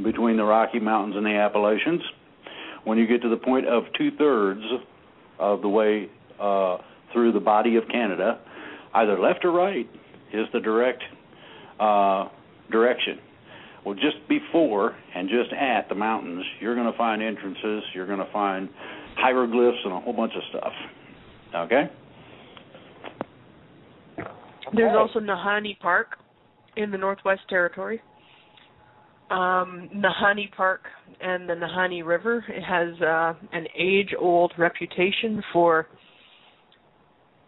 between the Rocky Mountains and the Appalachians. When you get to the point of two-thirds of the way through the body of Canada, either left or right is the direct direction. Well, just before and just at the mountains, you're going to find entrances, you're going to find hieroglyphs and a whole bunch of stuff. Okay? There's also Nahanni Park in the Northwest Territory. Nahanni Park and the Nahanni River, it has an age-old reputation for,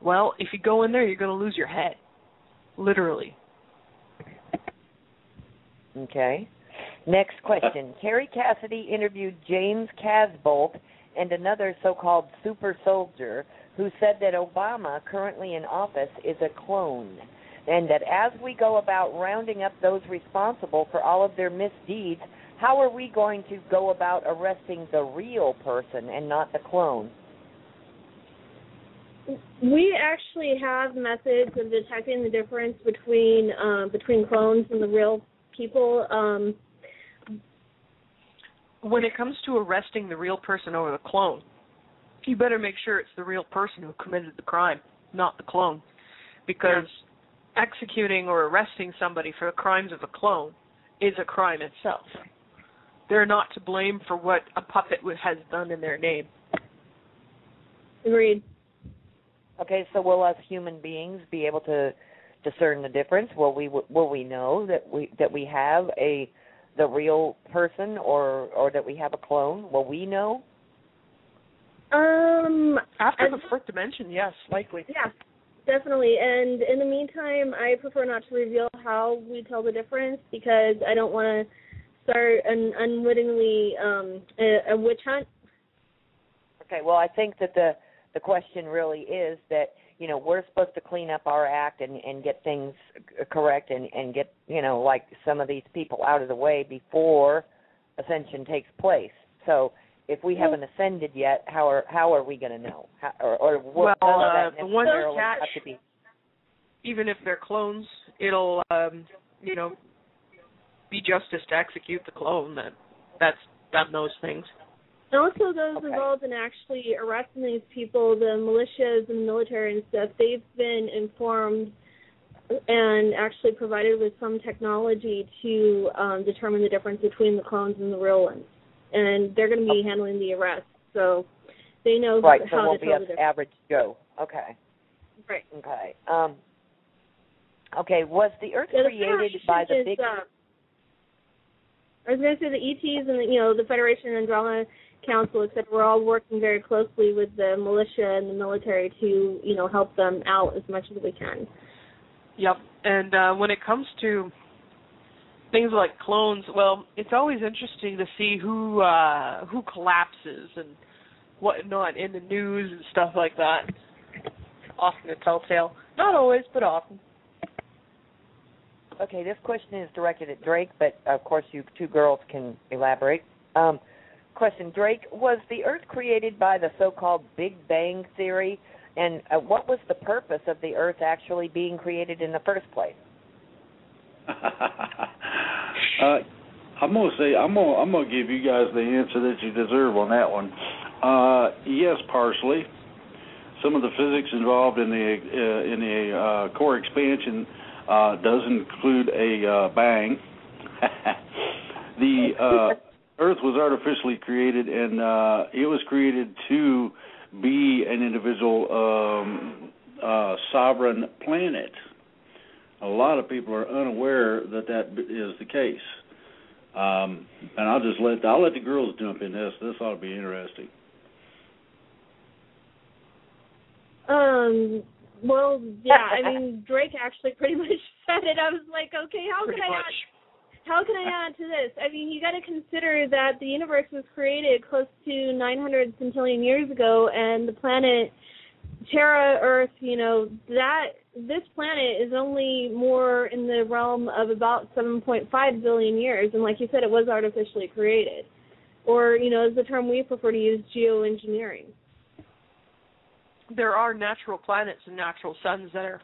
well, if you go in there, you're going to lose your head, literally. Okay. Next question. Terry Cassidy interviewed James Casbolt and another so-called super soldier who said that Obama, currently in office, is a clone, and that as we go about rounding up those responsible for all of their misdeeds, how are we going to go about arresting the real person and not the clone? We actually have methods of detecting the difference between clones and the real people. When it comes to arresting the real person over the clone, you better make sure it's the real person who committed the crime, not the clone, because executing or arresting somebody for the crimes of a clone is a crime itself. They're not to blame for what a puppet has done in their name. Agreed. Okay, so will us human beings be able to discern the difference? Will we know that we have the real person or that we have a clone? Will we know? After the fourth dimension, yes, likely. Yeah, definitely. And in the meantime, I prefer not to reveal how we tell the difference because I don't want to start unwittingly a witch hunt. Okay, well, I think that the question really is that, we're supposed to clean up our act and get things correct and get, like some of these people out of the way before ascension takes place. So if we haven't ascended yet, how are we going to know? Or what does that necessarily have to be? Even if they're clones, it'll, be justice to execute the clone that knows things. And also those involved in actually arresting these people, the militias and military and stuff, they've been informed and actually provided with some technology to determine the difference between the clones and the real ones. And they're going to be handling the arrest, so they know how to tell the difference. Average Joe. Okay. Right. Okay. Okay, was the Earth created by the big... I was going to say the ETs and the Federation and Andromeda Council, etc. We're all working very closely with the militia and the military to help them out as much as we can. Yep, and when it comes to things like clones, well, it's always interesting to see who collapses and whatnot in the news and stuff like that. Often a telltale. Not always, but often. Okay, this question is directed at Drake, but of course you two girls can elaborate. Question, Drake, was the Earth created by the so-called Big Bang Theory, and what was the purpose of the Earth actually being created in the first place? I'm gonna give you guys the answer that you deserve on that one. Yes, partially. Some of the physics involved in the core expansion does include a bang. The Earth was artificially created, and it was created to be an individual sovereign planet. A lot of people are unaware that is the case. And I'll let the girls jump in this. This ought to be interesting. Well, yeah, I mean, Drake actually pretty much said it. I was like, okay, how can I add to this? I mean, you got to consider that the universe was created close to 900 centillion years ago, and the planet Terra, Earth, this planet is only more in the realm of about 7.5 billion years, and like you said, it was artificially created. Or, as the term we prefer to use, geoengineering. There are natural planets and natural suns that are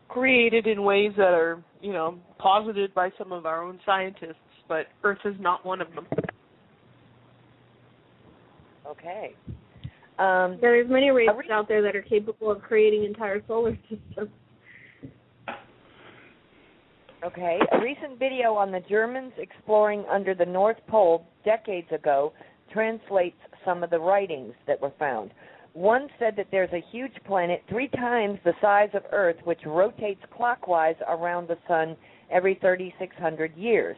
created in ways that are, posited by some of our own scientists, but Earth is not one of them. Okay. There's many races out there that are capable of creating entire solar systems. Okay. A recent video on the Germans exploring under the North Pole decades ago translates some of the writings that were found. One said that there's a huge planet 3 times the size of Earth which rotates clockwise around the sun every 3,600 years.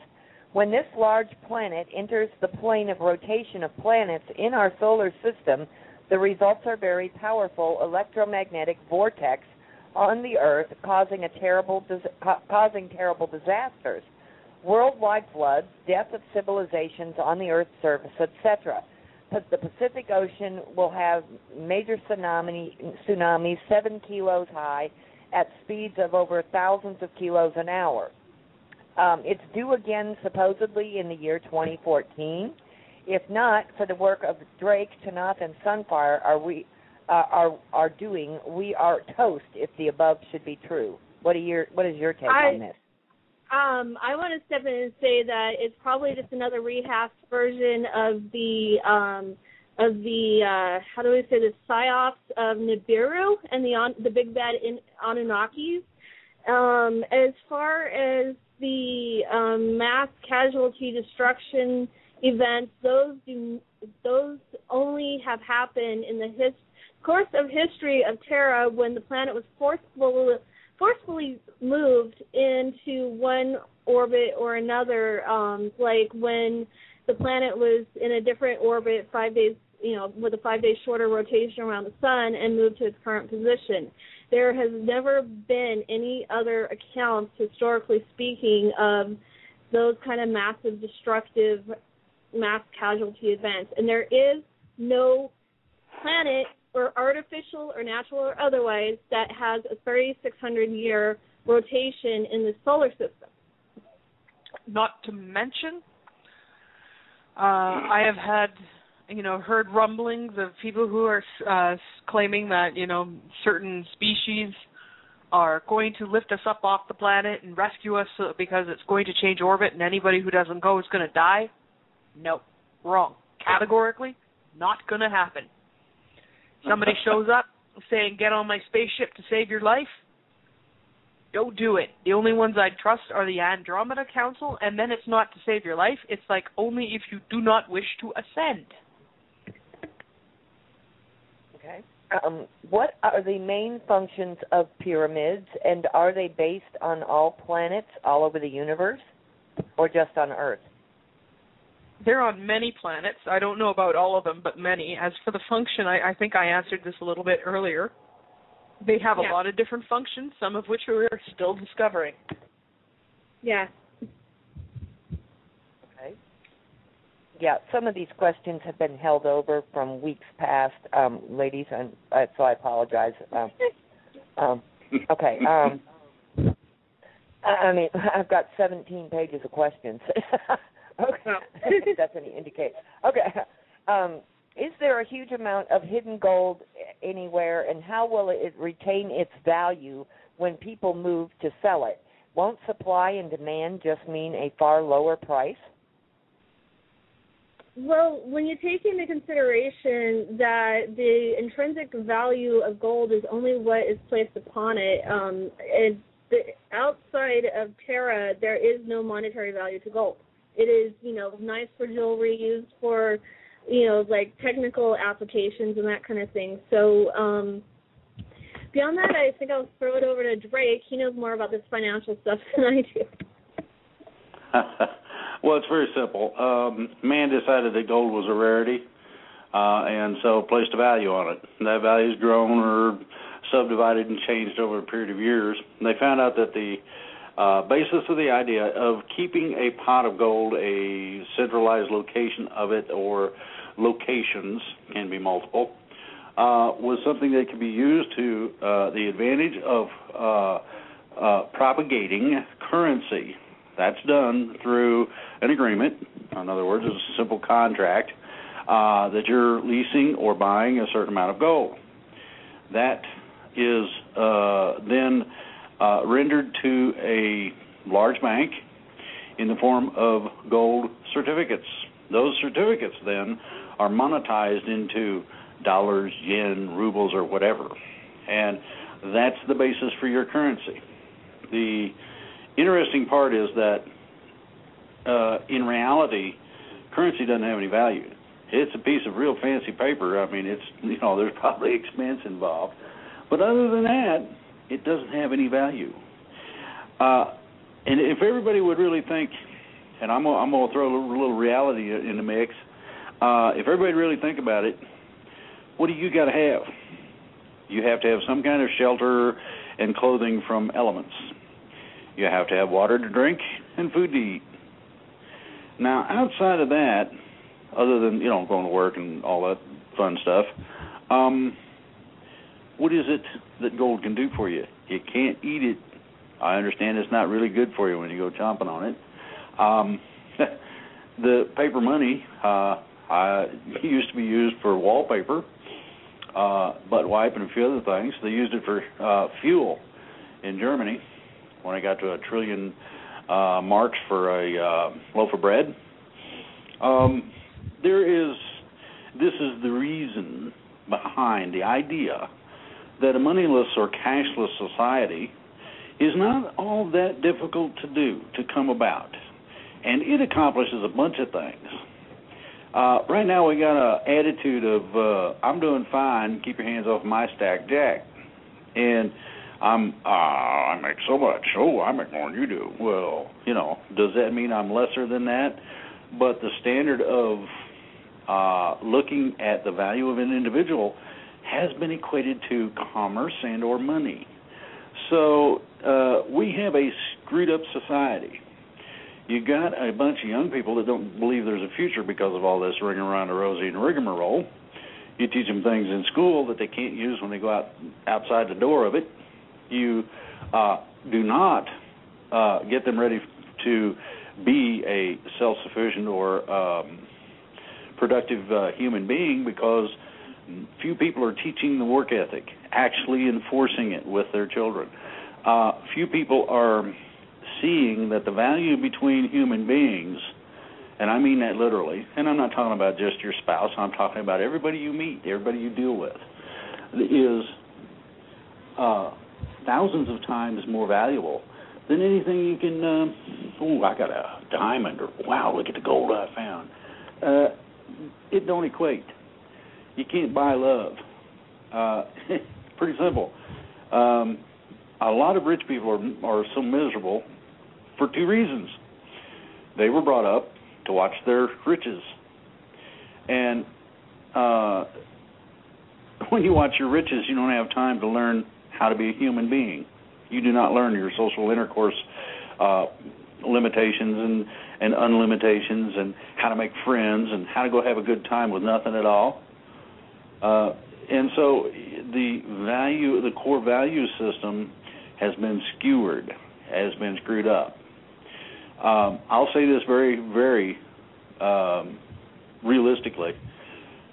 When this large planet enters the plane of rotation of planets in our solar system, the results are very powerful electromagnetic vortex on the Earth, causing terrible disasters, worldwide floods, death of civilizations on the Earth's surface, etc. The Pacific Ocean will have major tsunamis 7 kilos high at speeds of over thousands of kilos an hour. It's due again supposedly in the year 2014. If not, for the work of Drake, Tanaath, and Sunfire are doing, we are toast if the above should be true. What is your take on this? I want to step in and say that it's probably just another rehashed version of the how do we say, the psyops of Nibiru and the big bad Anunnakis. As far as the mass casualty destruction events, those only have happened in the course of history of Terra when the planet was forcefully moved into one orbit or another, like when the planet was in a different orbit 5 days, with a 5 day shorter rotation around the sun and moved to its current position. There has never been any other accounts, historically speaking, of those kind of massive destructive mass casualty events. And there is no planet, or artificial or natural or otherwise, that has a 3,600-year rotation in the solar system. Not to mention, I have had, heard rumblings of people who are claiming that, certain species are going to lift us up off the planet and rescue us because it's going to change orbit, and anybody who doesn't go is going to die. No, wrong. Categorically, not going to happen. Somebody shows up saying, get on my spaceship to save your life, don't do it. The only ones I'd trust are the Andromeda Council, and then it's not to save your life. It's like only if you do not wish to ascend. Okay. What are the main functions of pyramids, and are they based on all planets all over the universe, or just on Earth? They're on many planets. I don't know about all of them, but many. As for the function, I think I answered this a little bit earlier. They have a lot of different functions, some of which we're still discovering. Yeah. Yeah, some of these questions have been held over from weeks past, ladies, and so I apologize. Okay. I mean, I've got 17 pages of questions. Okay, if that's any indicator. Okay. Is there a huge amount of hidden gold anywhere, and how will it retain its value when people move to sell it? Won't supply and demand just mean a far lower price? Well, when you take into consideration that the intrinsic value of gold is only what is placed upon it, outside of Terra, there is no monetary value to gold. It is, nice for jewelry, used for, like technical applications and that kind of thing. So beyond that, I think I'll throw it over to Drake. He knows more about this financial stuff than I do. Well, it's very simple. Man decided that gold was a rarity, and so placed a value on it. And that value's grown or subdivided and changed over a period of years. And they found out that the basis of the idea of keeping a pot of gold, a centralized location of it, or locations, can be multiple, was something that could be used to the advantage of propagating currency. That's done through an agreement. In other words, it's a simple contract that you're leasing or buying a certain amount of gold. That is then rendered to a large bank in the form of gold certificates. Those certificates then are monetized into dollars, yen, rubles, or whatever. And that's the basis for your currency. The interesting part is that in reality, currency doesn't have any value. It's a piece of real fancy paper. I mean, it's there's probably expense involved, but other than that, it doesn't have any value. And if everybody would really think, and I'm going to throw a little reality in the mix, if everybody really think about it, what do you got to have? You have to have some kind of shelter and clothing from elements. You have to have water to drink and food to eat. Now, outside of that, other than, going to work and all that fun stuff, what is it that gold can do for you? You can't eat it. I understand it's not really good for you when you go chomping on it. The paper money used to be used for wallpaper, butt wipe, and a few other things. They used it for fuel in Germany when I got to 1 trillion marks for a loaf of bread. This is the reason behind the idea that a moneyless or cashless society is not all that difficult to do, to come about. And it accomplishes a bunch of things. Right now we got an attitude of, I'm doing fine, keep your hands off my stack, Jack. And I make so much. Oh, I make more than you do. Well, does that mean I'm lesser than that? But the standard of looking at the value of an individual has been equated to commerce and or money. So we have a screwed up society. You got a bunch of young people that don't believe there's a future because of all this ring around the rosy and rigmarole. You teach them things in school that they can't use when they go outside the door of it. You do not get them ready to be a self-sufficient or productive human being because few people are teaching the work ethic, actually enforcing it with their children. Few people are seeing that the value between human beings, and I mean that literally, and I'm not talking about just your spouse, I'm talking about everybody you meet, everybody you deal with, is thousands of times more valuable than anything you can, I got a diamond, or wow, look at the gold I found. It don't equate. You can't buy love. Pretty simple. A lot of rich people are so miserable for two reasons. They were brought up to watch their riches. And when you watch your riches, you don't have time to learn how to be a human being. You do not learn your social intercourse limitations and unlimitations and how to make friends and how to go have a good time with nothing at all. And so the core value system has been skewered, has been screwed up. I'll say this very, very realistically.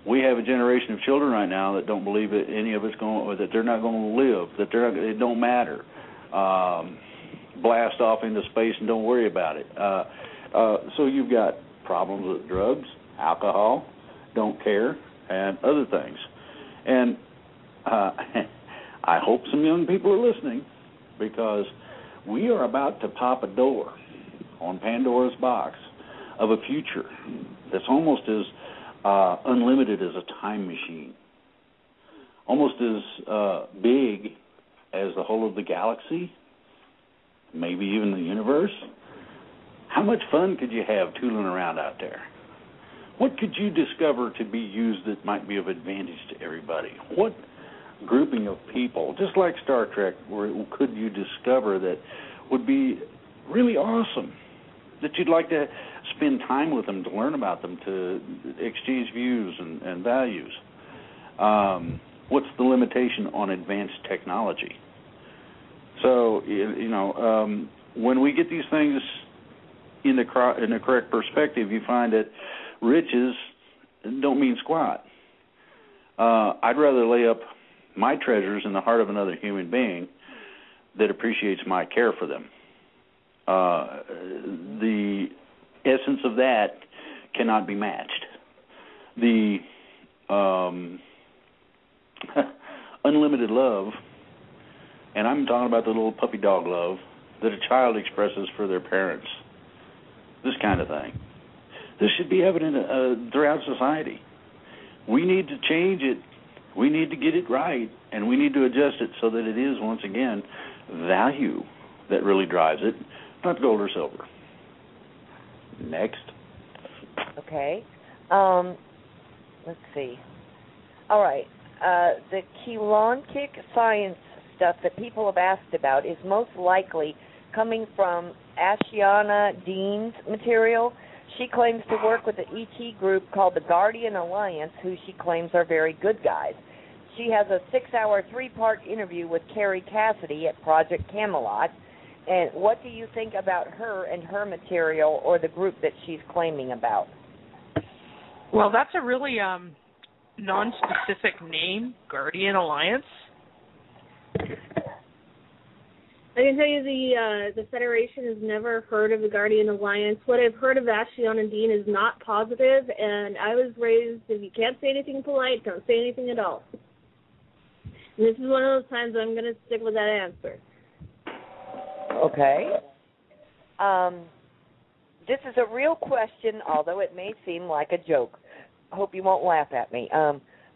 We have a generation of children right now that don't believe that any of it's going, that they're not going to live, that it don't matter. Blast off into space and don't worry about it. So you've got problems with drugs, alcohol, don't care, and other things. And I hope some young people are listening, because we are about to pop a door on Pandora's box of a future that's almost as unlimited as a time machine, almost as big as the whole of the galaxy, maybe even the universe. How much fun could you have tooling around out there? What could you discover to be used that might be of advantage to everybody? What grouping of people, just like Star Trek, could you discover that would be really awesome, that you'd like to spend time with them, to learn about them, to exchange views and values? What's the limitation on advanced technology? So, when we get these things in the correct perspective, you find that riches don't mean squat. I'd rather lay up my treasures in the heart of another human being that appreciates my care for them. The essence of that cannot be matched. The unlimited love, and I'm talking about the little puppy dog love that a child expresses for their parents, this kind of thing. This should be evident throughout society. We need to change it. We need to get it right, and we need to adjust it so that it is, once again, value that really drives it, not gold or silver. Next. Okay. Let's see. All right. The Galactic science stuff that people have asked about is most likely coming from Ashiana Dean's material. She claims to work with an ET group called the Guardian Alliance, who she claims are very good guys. She has a 6-hour, 3-part interview with Carrie Cassidy at Project Camelot. And what do you think about her and her material, or the group that she's claiming about? Well, that's a really non-specific name, Guardian Alliance. I can tell you the Federation has never heard of the Guardian Alliance. What I've heard of Ashiana Dean is not positive, and I was raised, if you can't say anything polite, don't say anything at all. And this is one of those times I'm going to stick with that answer. Okay. This is a real question, although it may seem like a joke. I hope you won't laugh at me.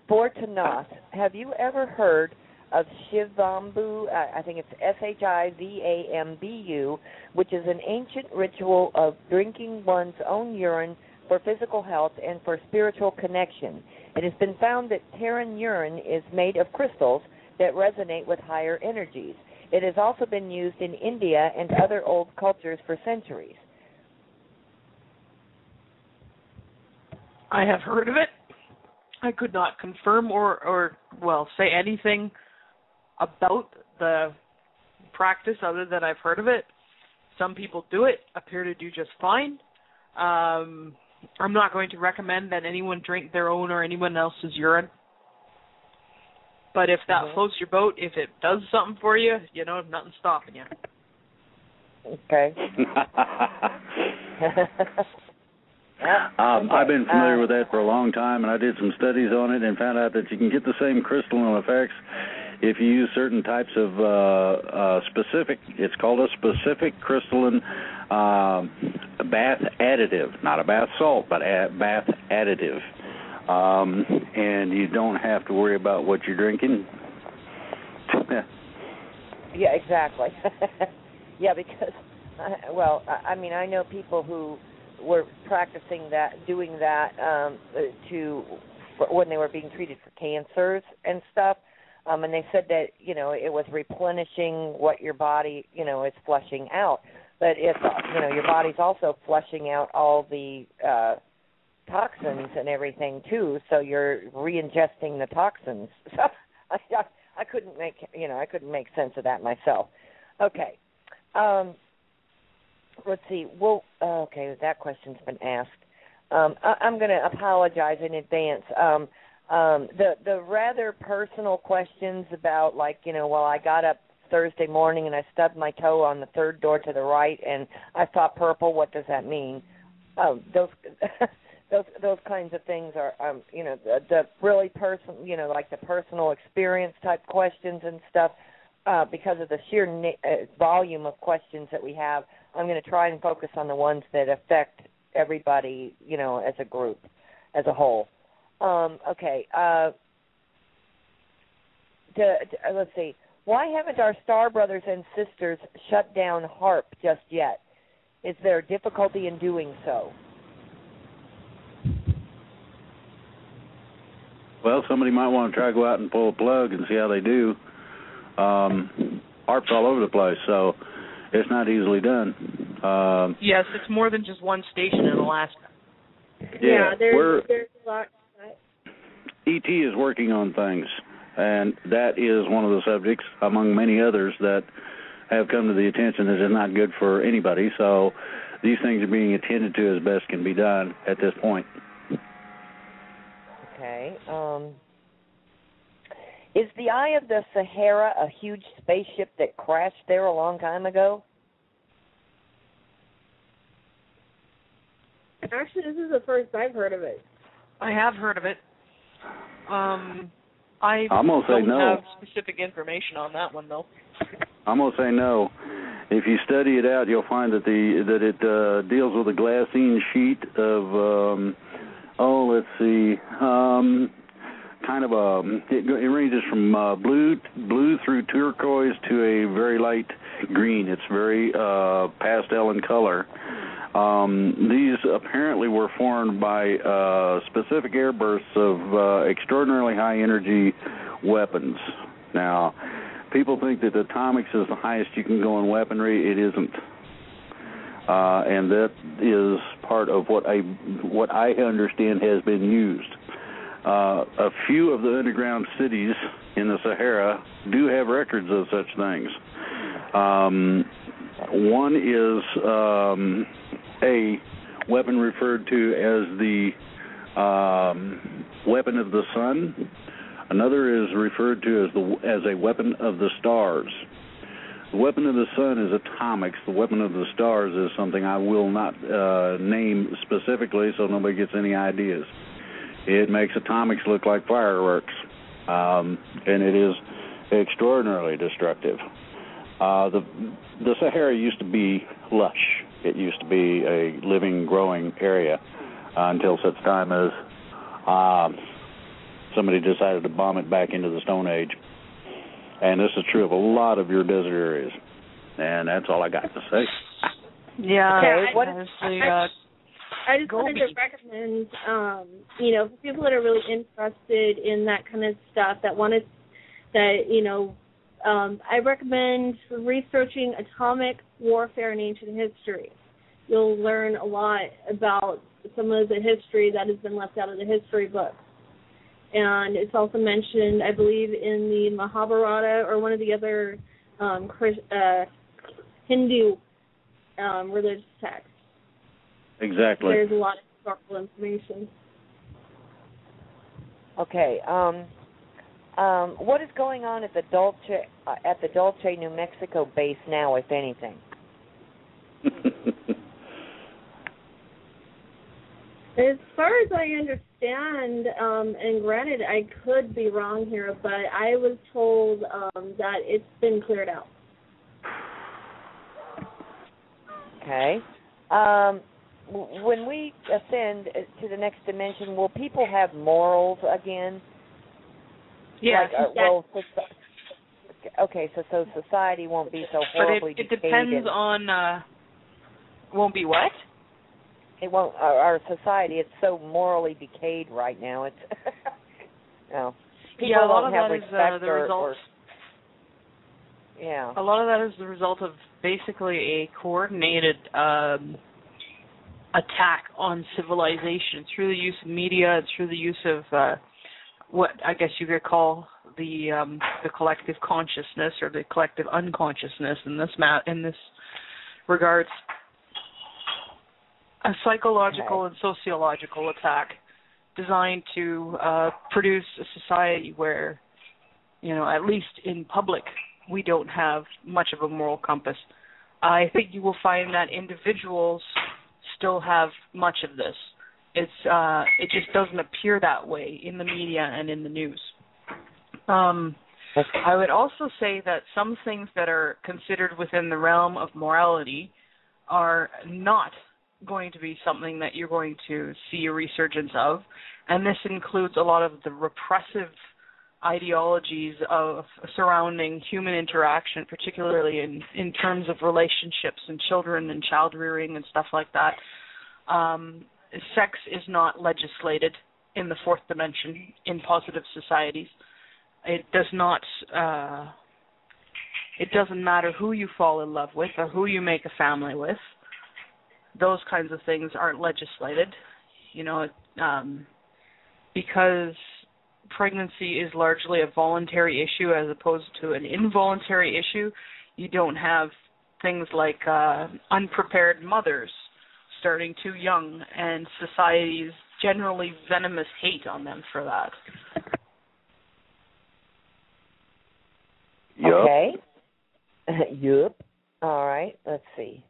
For Tanaath, have you ever heard of Shivambu? I think it's Shivambu, which is an ancient ritual of drinking one's own urine for physical health and for spiritual connection. It has been found that Terran urine is made of crystals that resonate with higher energies. It has also been used in India and other old cultures for centuries. I have heard of it. I could not confirm or say anything about the practice other than I've heard of it. Some people do it, appear to do just fine. I'm not going to recommend that anyone drink their own or anyone else's urine. But if that floats your boat, if it does something for you, nothing's stopping you. Okay. I've been familiar with that for a long time, and I did some studies on it and found out that you can get the same crystalline effects if you use certain types of specific, it's called a specific crystalline bath additive, not a bath salt, but a bath additive. And you don't have to worry about what you're drinking. Yeah, exactly. Yeah, because, I know people who were practicing that, doing that when they were being treated for cancers and stuff. And they said that, it was replenishing what your body, is flushing out. but it's your body's also flushing out all the toxins and everything too, so you're re-ingesting the toxins. So I couldn't make sense of that myself. Okay. Let's see. Well, okay, that question's been asked. I'm going to apologize in advance. The rather personal questions about, like, well, I got up Thursday morning and I stubbed my toe on the third door to the right and I saw purple. What does that mean? Those kinds of things are, the really like the personal experience type questions and stuff. Because of the sheer volume of questions that we have, I'm going to try and focus on the ones that affect everybody, as a group, as a whole. Okay. Let's see. Why haven't our star brothers and sisters shut down HARP just yet? Is there difficulty in doing so? Well, somebody might want to try to go out and pull a plug and see how they do. HARP's all over the place, so it's not easily done. Yes, it's more than just one station in Alaska. Yeah, there's a lot. ET is working on things, and that is one of the subjects, among many others, that have come to the attention that is not good for anybody. So these things are being attended to as best can be done at this point. Okay. Is the Eye of the Sahara a huge spaceship that crashed there a long time ago? Actually, this is the first I've heard of it. I have heard of it. I'm don't say no. have specific information on that one, though. I'm going to say no. If you study it out, you'll find that it deals with a glassine sheet of, kind of it ranges from blue through turquoise to a very light green. It's very pastel in color. These apparently were formed by specific airbursts of extraordinarily high energy weapons. Now, people think that atomics is the highest you can go in weaponry. It isn't. And that is part of what I understand has been used. A few of the underground cities in the Sahara do have records of such things. One is a weapon referred to as the weapon of the sun. Another is referred to as a weapon of the stars. The weapon of the sun is atomics. The weapon of the stars is something I will not name specifically so nobody gets any ideas. It makes atomics look like fireworks, and it is extraordinarily destructive. The Sahara used to be lush. It used to be a living, growing area until such time as somebody decided to bomb it back into the Stone Age. And this is true of a lot of your desert areas. And that's all I got to say. Yeah, okay, I just wanted to recommend, for people that are really interested in that kind of stuff, I recommend researching atomic warfare in ancient history. You'll learn a lot about some of the history that has been left out of the history books. And it's also mentioned, I believe, in the Mahabharata or one of the other Hindu religious texts. Exactly. There's a lot of historical information. Okay. What is going on at the Dulce, New Mexico base now, if anything? As far as I understand, and granted, I could be wrong here, but I was told that it's been cleared out. Okay. When we ascend to the next dimension, will people have morals again? Yes. Okay, so society won't be so horribly decayed. But it depends on... won't be what? It won't. Our society, it's so morally decayed right now. It's no. People a lot don't of have that is respect the result. yeah. A lot of that is the result of basically a coordinated attack on civilization through the use of media, through the use of what I guess you could call the collective consciousness or the collective unconsciousness in this regards. A psychological and sociological attack designed to produce a society where, at least in public, we don't have much of a moral compass. I think you will find that individuals still have much of this. It just doesn't appear that way in the media and in the news. I would also say that some things that are considered within the realm of morality are not going to be something that you're going to see a resurgence of, and this includes a lot of the repressive ideologies of surrounding human interaction, particularly in terms of relationships and children and child rearing and stuff like that. Sex is not legislated in the fourth dimension in positive societies. It doesn't matter who you fall in love with or who you make a family with. Those kinds of things aren't legislated, because pregnancy is largely a voluntary issue as opposed to an involuntary issue. You don't have things like unprepared mothers starting too young, and society's generally venomous hate on them for that. Yep. Okay. Yup. All right. Let's see.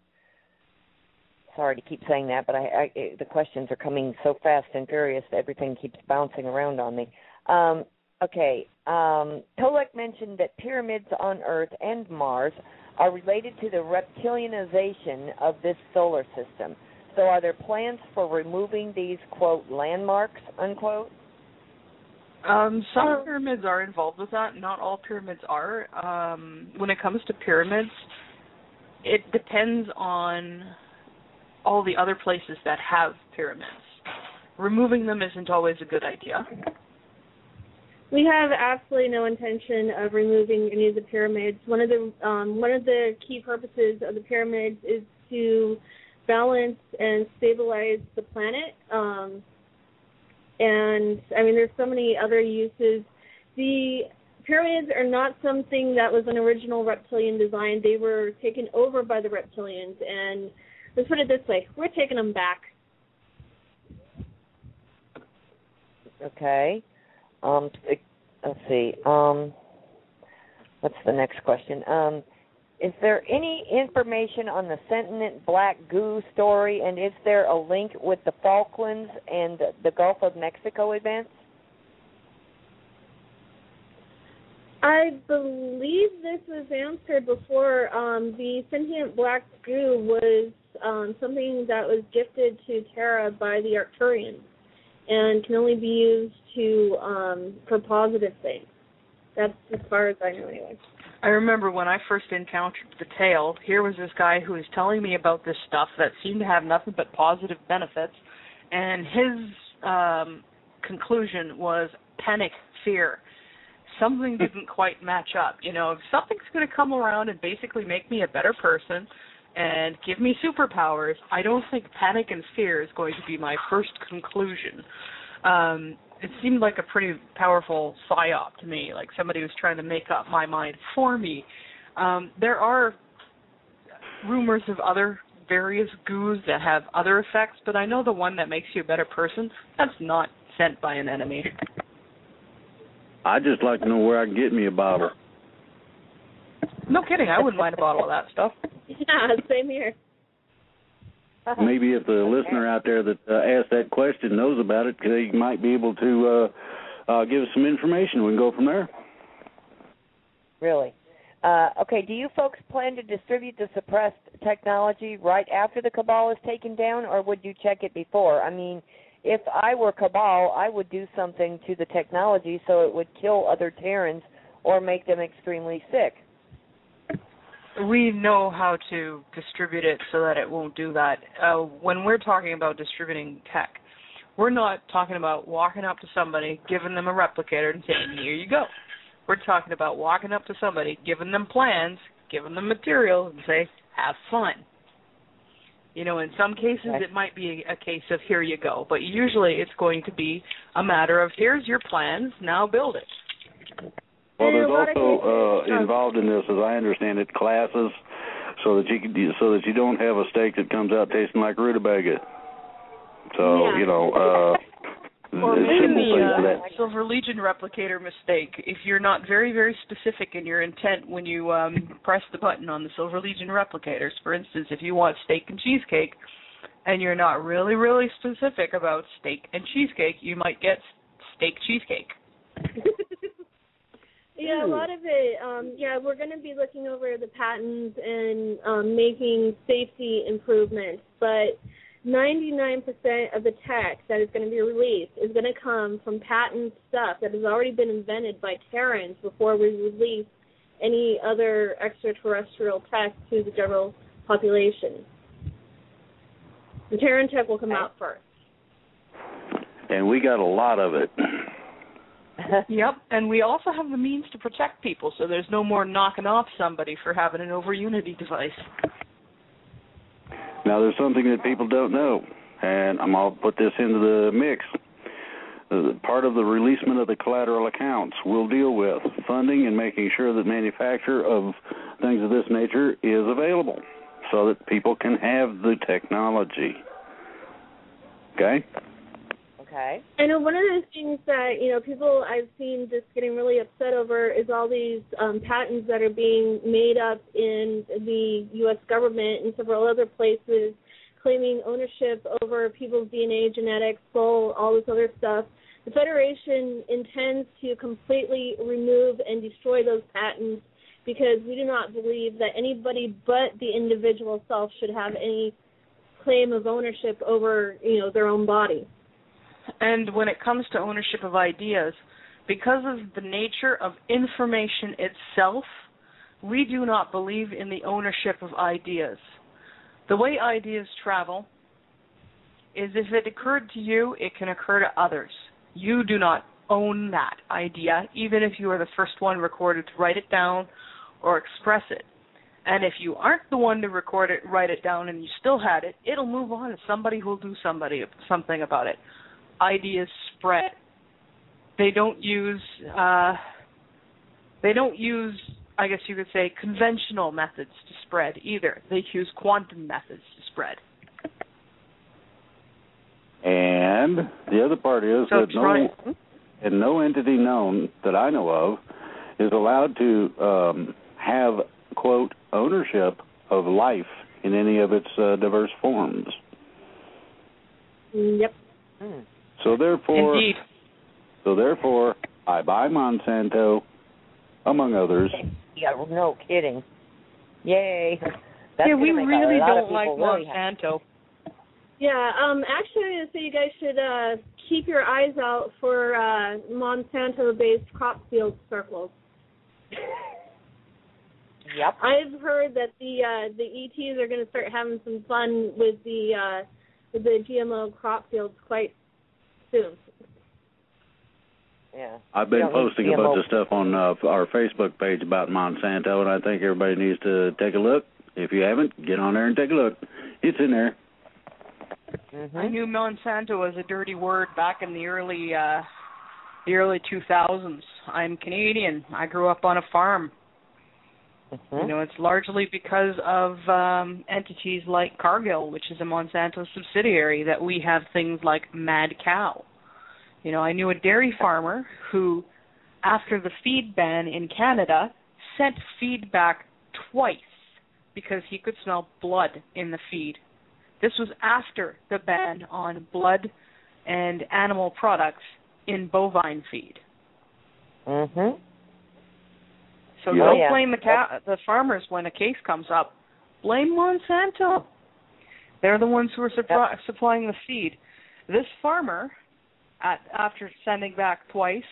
Sorry to keep saying that, but the questions are coming so fast and furious that everything keeps bouncing around on me. Okay. Tolek mentioned that pyramids on Earth and Mars are related to the reptilianization of this solar system. So are there plans for removing these, quote, landmarks, unquote? Some pyramids are involved with that. Not all pyramids are. When it comes to pyramids, it depends on all the other places that have pyramids. Removing them isn't always a good idea. We have absolutely no intention of removing any of the pyramids. One of the key purposes of the pyramids is to balance and stabilize the planet. And there's so many other uses. The pyramids are not something that was an original reptilian design. They were taken over by the reptilians, and let's put it this way: we're taking them back. Okay. Let's see. What's the next question? Is there any information on the sentient black goo story, and is there a link with the Falklands and the Gulf of Mexico events? I believe this was answered before. The sentient black goo was something that was gifted to Terra by the Arcturians and can only be used for positive things. That's as far as I know anyway. I remember when I first encountered the tale, here was this guy who was telling me about this stuff that seemed to have nothing but positive benefits, and his conclusion was panic, fear. Something didn't quite match up. If something's going to come around and basically make me a better person and give me superpowers, I don't think panic and fear is going to be my first conclusion. It seemed like a pretty powerful psyop to me, like somebody was trying to make up my mind for me. There are rumors of other various goos that have other effects, but I know the one that makes you a better person, that's not sent by an enemy. I'd just like to know where I can get me a bottle. No kidding, I wouldn't mind a bottle of that stuff. Yeah, same here. Maybe if the listener out there that asked that question knows about it, they might be able to give us some information. We can go from there. Really? Okay, do you folks plan to distribute the suppressed technology right after the Cabal is taken down, or would you check it before? I mean, if I were Cabal, I would do something to the technology so it would kill other Terrans or make them extremely sick. We know how to distribute it so that it won't do that. When we're talking about distributing tech, we're not talking about walking up to somebody, giving them a replicator and saying, here you go. We're talking about walking up to somebody, giving them plans, give them the material and say, have fun. You know, in some cases it might be a case of here you go, but usually it's going to be a matter of here's your plans, now build it. Well, there's also involved in this, as I understand it, classes, so that you don't have a steak that comes out tasting like rutabaga. So you know, or maybe the Silver Legion replicator mistake. If you're not very, very specific in your intent when you press the button on the Silver Legion replicators, for instance, if you want steak and cheesecake, and you're not really, really specific about steak and cheesecake, you might get steak cheesecake. Yeah, a lot of it, we're going to be looking over the patents and making safety improvements, but 99% of the tech that is going to be released is going to come from patent stuff that has already been invented by Terrans before we release any other extraterrestrial tech to the general population. The Terran tech will come out first. And we got a lot of it. Yep, and we also have the means to protect people, so there's no more knocking off somebody for having an over-Unity device. Now, there's something that people don't know, and I'll put this into the mix. Part of the releasement of the collateral accounts will deal with funding and making sure that manufacture of things of this nature is available so that people can have the technology. Okay? Okay. I know one of the things that, people I've seen just getting really upset over is all these patents that are being made up in the U.S. government and several other places claiming ownership over people's DNA, genetics, soul, all this other stuff. The Federation intends to completely remove and destroy those patents because we do not believe that anybody but the individual self should have any claim of ownership over, their own body. And when it comes to ownership of ideas, because of the nature of information itself, we do not believe in the ownership of ideas. The way ideas travel is if it occurred to you, it can occur to others. You do not own that idea, even if you are the first one recorded to write it down or express it. And if you aren't the one to record it, write it down, and you still had it, it'll move on to somebody who will do something about it. Ideas spread. They don't use, I guess you could say, conventional methods to spread either. They use quantum methods to spread. And the other part is that no entity known that I know of is allowed to have, quote, ownership of life in any of its diverse forms. Yep. So therefore, indeed. I buy Monsanto, among others. Yeah, no kidding. Yay. We really don't like Monsanto. Yeah, actually, so you guys should keep your eyes out for Monsanto-based crop field circles. Yep. I've heard that the ETs are going to start having some fun with the GMO crop fields quite soon. Yeah. I've been posting a bunch of stuff on our Facebook page about Monsanto, and I think everybody needs to take a look. If you haven't, get on there and take a look. It's in there. Mm-hmm. I knew Monsanto was a dirty word back in the early 2000s. I'm Canadian. I grew up on a farm. Mm-hmm. It's largely because of entities like Cargill, which is a Monsanto subsidiary, that we have things like Mad Cow. I knew a dairy farmer who, after the feed ban in Canada, sent feed back twice because he could smell blood in the feed. This was after the ban on blood and animal products in bovine feed. Mm-hmm. So don't blame the farmers when a case comes up. Blame Monsanto. They're the ones who are supplying the feed. This farmer, after sending back twice,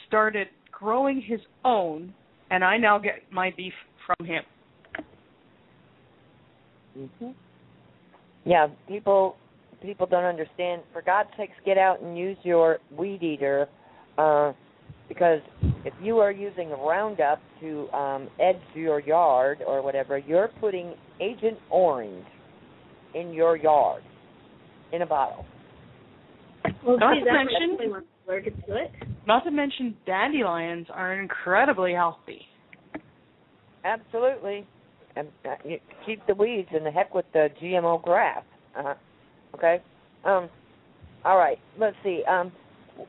started growing his own, and I now get my beef from him. Mm-hmm. Yeah, people don't understand. For God's sakes, get out and use your weed eater Because if you are using Roundup to edge your yard or whatever, you're putting Agent Orange in your yard in a bottle. Well, Not see, to that's mention- allergic to it. Not to mention dandelions are incredibly healthy. Absolutely. And you keep the weeds and the heck with the GMO grass. Okay? All right. Let's see.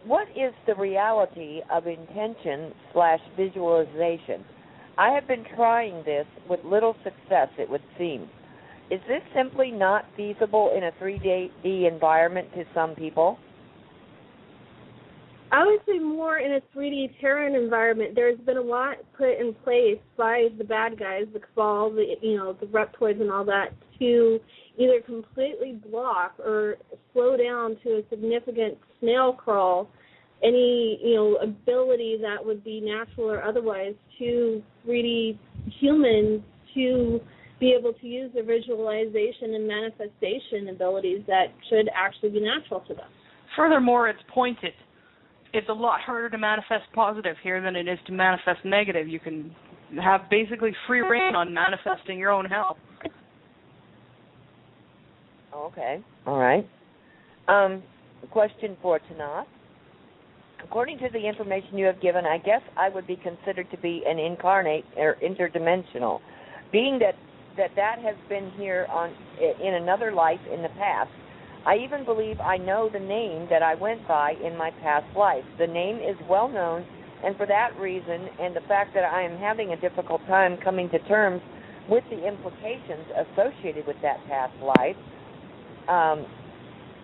What is the reality of intention/visualization? I have been trying this with little success, it would seem. Is this simply not feasible in a 3D environment to some people? I would say more in a 3D Terran environment. There's been a lot put in place by the bad guys, the Cabal, the Reptoids and all that, to either completely block or slow down to a significant snail crawl any, ability that would be natural or otherwise to 3D humans to be able to use their visualization and manifestation abilities that should actually be natural to them. Furthermore, it's pointed. It's a lot harder to manifest positive here than it is to manifest negative. You can have basically free reign on manifesting your own hell. Okay. All right. Question for Tanaath. According to the information you have given, I guess I would be considered to be an incarnate or interdimensional, being that has been here in another life in the past. I even believe I know the name that I went by in my past life. The name is well known, and for that reason and the fact that I am having a difficult time coming to terms with the implications associated with that past life,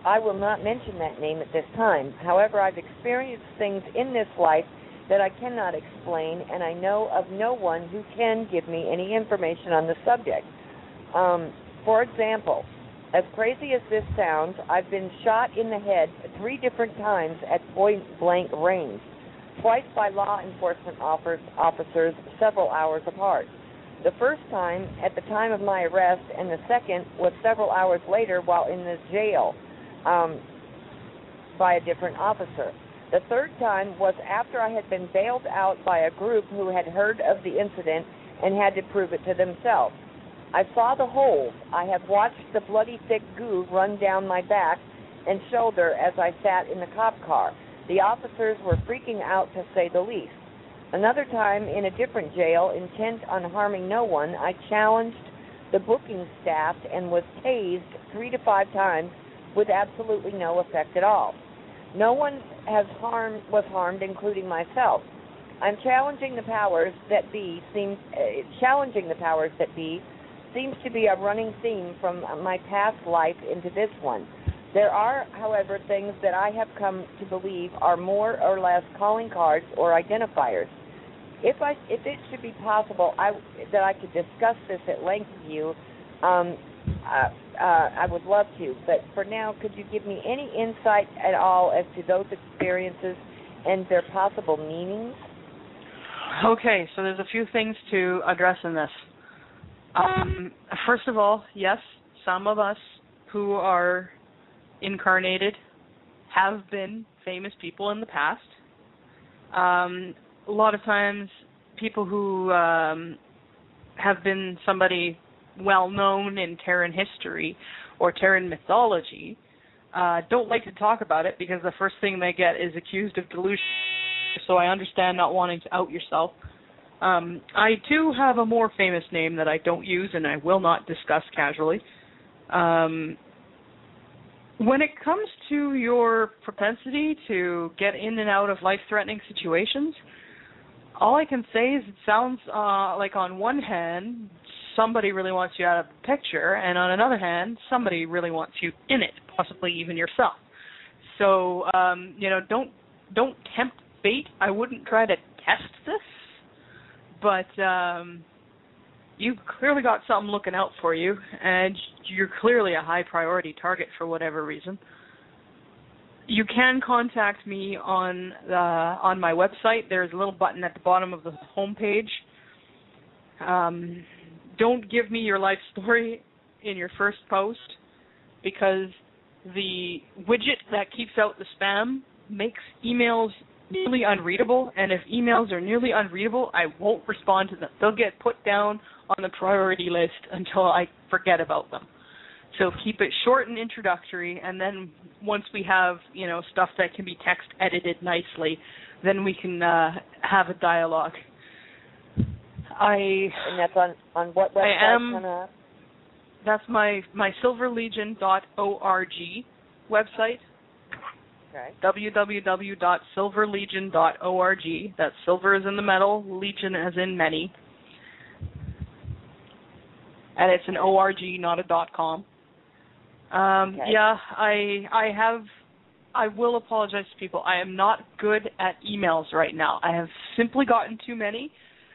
I will not mention that name at this time. However, I've experienced things in this life that I cannot explain, and I know of no one who can give me any information on the subject. For example, as crazy as this sounds, I've been shot in the head 3 different times at point-blank range, twice by law enforcement officers several hours apart. The first time at the time of my arrest, and the second was several hours later while in the jail by a different officer. The third time was after I had been bailed out by a group who had heard of the incident and had to prove it to themselves. I saw the holes. I have watched the bloody thick goo run down my back and shoulder as I sat in the cop car. The officers were freaking out, to say the least. Another time, in a different jail, intent on harming no one, I challenged the booking staff and was tased 3 to 5 times with absolutely no effect at all. No one was harmed, including myself. I'm challenging the powers that be. Challenging the powers that be seems to be a running theme from my past life into this one. There are, however, things that I have come to believe are more or less calling cards or identifiers. If it should be possible that I could discuss this at length with you, I would love to. But for now, could you give me any insight at all as to those experiences and their possible meanings? Okay, so there's a few things to address in this. First of all, yes, some of us who are incarnated have been famous people in the past. A lot of times people who have been somebody well-known in Terran history or Terran mythology don't like to talk about it because the first thing they get is accused of delusion. So I understand not wanting to out yourself. I too have a more famous name that I don't use and I will not discuss casually. When it comes to your propensity to get in and out of life-threatening situations, all I can say is it sounds like on one hand, somebody really wants you out of the picture, and on another hand, somebody really wants you in it, possibly even yourself. So, don't tempt fate. I wouldn't try to test this, but you've clearly got something looking out for you, and you're clearly a high priority target for whatever reason. You can contact me on my website. There's a little button at the bottom of the homepage. Don't give me your life story in your first post because the widget that keeps out the spam makes emails nearly unreadable, and if emails are nearly unreadable, I won't respond to them. They'll get put down on the priority list until I forget about them. So keep it short and introductory, and then once we have, stuff that can be text edited nicely, then we can have a dialogue. And that's on what website? That's my silverlegion.org website. Okay. www.silverlegion.org. That's silver as in the metal, legion as in many. And it's an .org, not a .com. Okay. Yeah, I will apologize to people. I am not good at emails right now. I have simply gotten too many,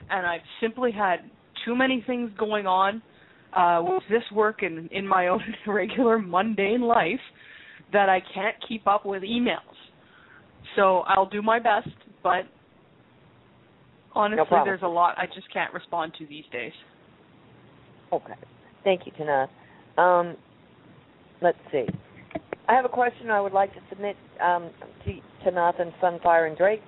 and I've simply had too many things going on with this work and in my own regular mundane life that I can't keep up with emails. So I'll do my best, but honestly, there's a lot I just can't respond to these days. Okay. Thank you, Tanaath. Let's see. I have a question I would like to submit to Tanaath and Sunfire and Drake.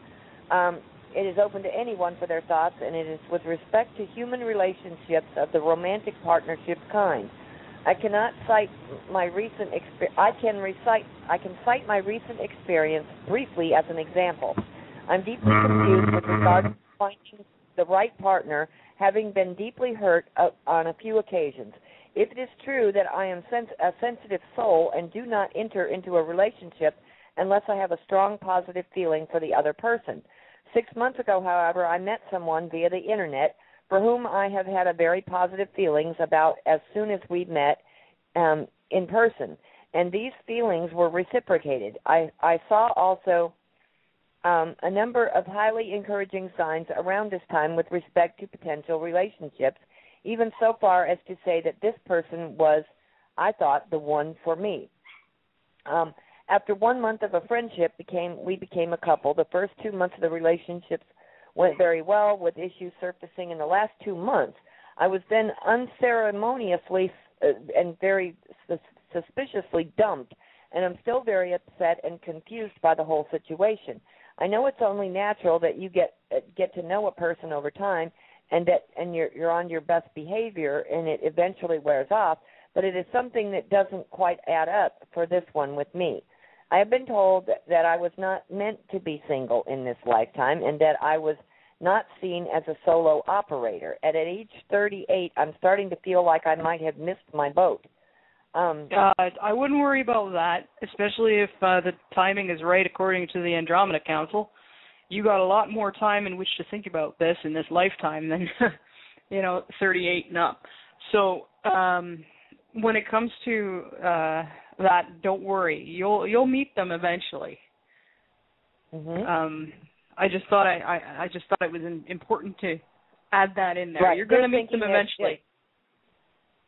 It is open to anyone for their thoughts, and it is with respect to human relationships of the romantic partnership kind. I cannot cite my recent I can cite my recent experience briefly as an example. I'm deeply confused with regard to finding the right partner, having been deeply hurt on a few occasions. If it is true that I am a sensitive soul and do not enter into a relationship unless I have a strong positive feeling for the other person. 6 months ago, however, I met someone via the Internet for whom I have had a very positive feelings about as soon as we met in person, and these feelings were reciprocated. I saw also a number of highly encouraging signs around this time with respect to potential relationships, even so far as to say that this person was, I thought, the one for me. After 1 month of a friendship, we became a couple. The first 2 months of the relationships went very well, with issues surfacing in the last 2 months. I was then unceremoniously and very suspiciously dumped, and I'm still very upset and confused by the whole situation. I know it's only natural that you get to know a person over time, and you're on your best behavior, and it eventually wears off. But it is something that doesn't quite add up for this one with me. I have been told that I was not meant to be single in this lifetime, and that I was not seen as a solo operator. At age 38, I'm starting to feel like I might have missed my boat. I wouldn't worry about that, especially if the timing is right according to the Andromeda Council. You got a lot more time in which to think about this in this lifetime than, 38 and up. So when it comes to that, don't worry. You'll meet them eventually. Mm-hmm. I just thought it was important to add that in there. Right. You're going to meet them eventually.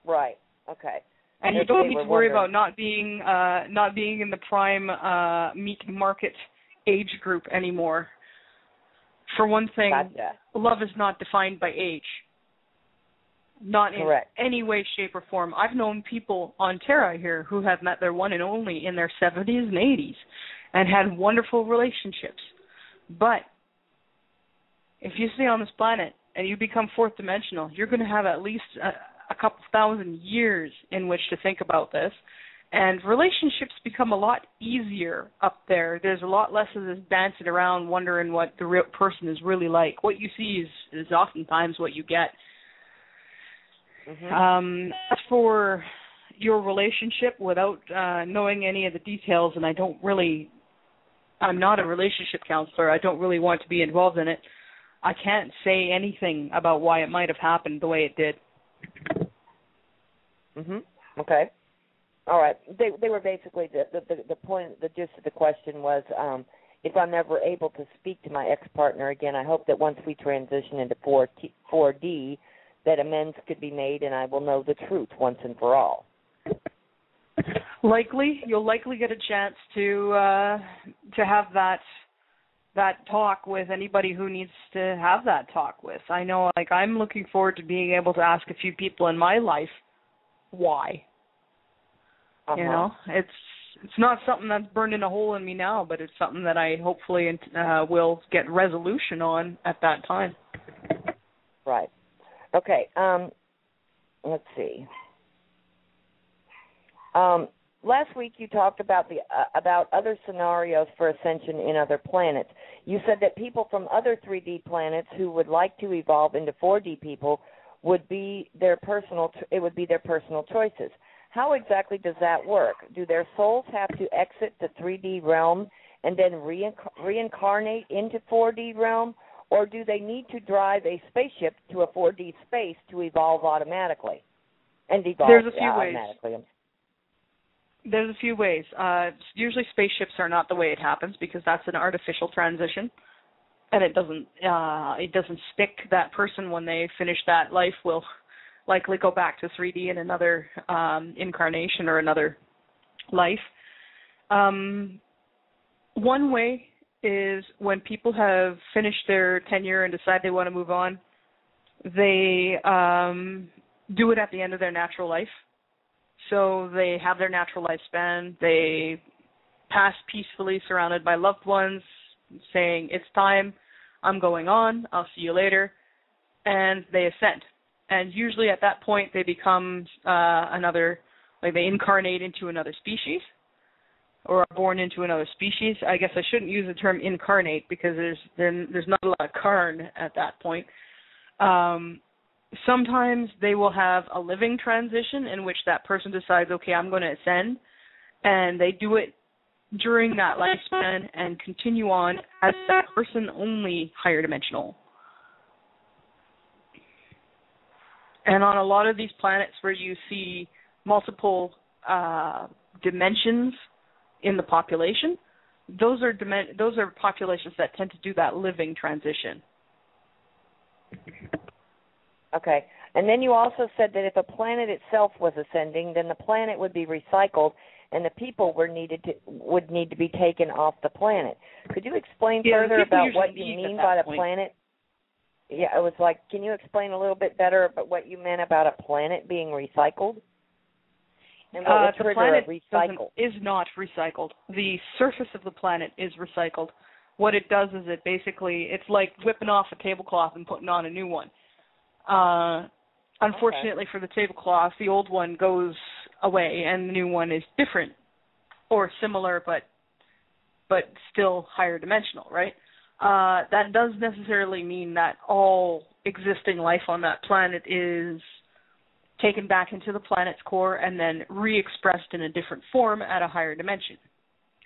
Right. Okay. And you don't need to worry about not being in the prime meat market age group anymore. For one thing, Gotcha. Love is not defined by age. Not Correct. In any way, shape, or form. I've known people on Terra here who have met their one and only in their 70s and 80s and had wonderful relationships. But if you stay on this planet and you become fourth dimensional, you're going to have at least a couple thousand years in which to think about this. And relationships become a lot easier up there. There's a lot less of this dancing around wondering what the real person is really like. What you see is oftentimes what you get. Mm-hmm. As for your relationship, without knowing any of the details, and I'm not a relationship counselor. I don't really want to be involved in it. I can't say anything about why it might have happened the way it did. Okay. All right. They were basically the point. The gist of the question was, if I'm ever able to speak to my ex-partner again, I hope that once we transition into 4D, that amends could be made, and I will know the truth once and for all. You'll likely get a chance to have that talk with anybody who needs to have that talk with. I know, I'm looking forward to being able to ask a few people in my life why. Uh-huh. it's not something that's burning a hole in me now, but it's something that I hopefully will get resolution on at that time. Right. Okay. Let's see. Last week you talked about other scenarios for ascension in other planets. You said that people from other 3D planets who would like to evolve into 4D people would be their personal choices. How exactly does that work? Do their souls have to exit the 3D realm and then reincarnate into 4D realm, or do they need to drive a spaceship to a 4D space to evolve automatically? There's a few ways. There's a few ways. Usually spaceships are not the way it happens because that's an artificial transition, and it doesn't stick. That person, when they finish that life, will likely go back to 3D in another incarnation or another life. One way is when people have finished their tenure and decide they want to move on, they do it at the end of their natural life. So they have their natural lifespan. They pass peacefully surrounded by loved ones, saying, it's time, I'm going on, I'll see you later, and they ascend. And usually at that point they become they incarnate into another species or are born into another species. I guess I shouldn't use the term incarnate because there's not a lot of carn at that point. Sometimes they will have a living transition in which that person decides, okay, I'm going to ascend, and they do it during that lifespan and continue on as that person, only higher dimensional. And on a lot of these planets where you see multiple dimensions in the population, those are populations that tend to do that living transition. Okay. And then you also said that if a planet itself was ascending, then the planet would be recycled and the people would need to be taken off the planet. Could you explain further about what you mean by the planet? Yeah, it was like, can you explain a little bit better about what you meant about a planet being recycled? And what the planet is not recycled. The surface of the planet is recycled. What it does is it's like whipping off a tablecloth and putting on a new one. Unfortunately for the tablecloth, the old one goes away and the new one is different or similar but still higher dimensional, right? That doesn't necessarily mean that all existing life on that planet is taken back into the planet's core and then re-expressed in a different form at a higher dimension.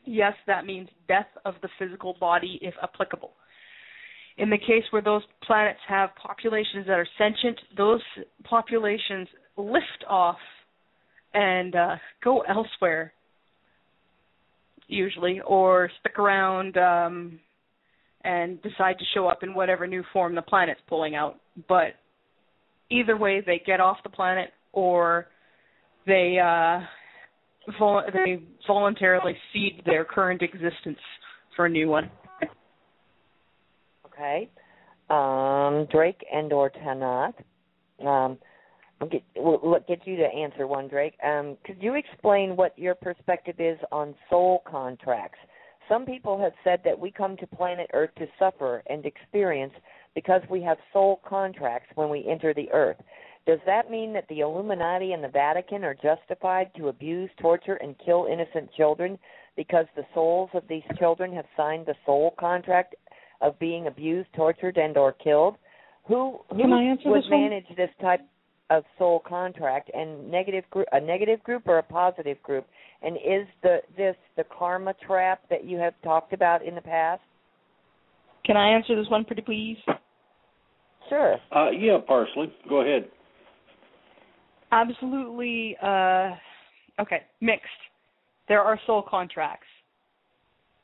Yes, that means death of the physical body if applicable. In the case where those planets have populations that are sentient, those populations lift off and go elsewhere, usually, or stick around and decide to show up in whatever new form the planet's pulling out. But either way, they get off the planet or they voluntarily cede their current existence for a new one. Okay. Drake and or Tanaath. We'll get you to answer one, Drake. Could you explain what your perspective is on soul contracts? Some people have said that we come to planet Earth to suffer and experience because we have soul contracts when we enter the Earth. Does that mean that the Illuminati and the Vatican are justified to abuse, torture, and kill innocent children because the souls of these children have signed the soul contract of being abused, tortured, and or killed? Who would manage this type of soul contract, and a negative group or a positive group? And is this the karma trap that you have talked about in the past? Can I answer this one pretty please? Sure. Yeah, Parsley. Go ahead. Absolutely. Okay, mixed. There are soul contracts.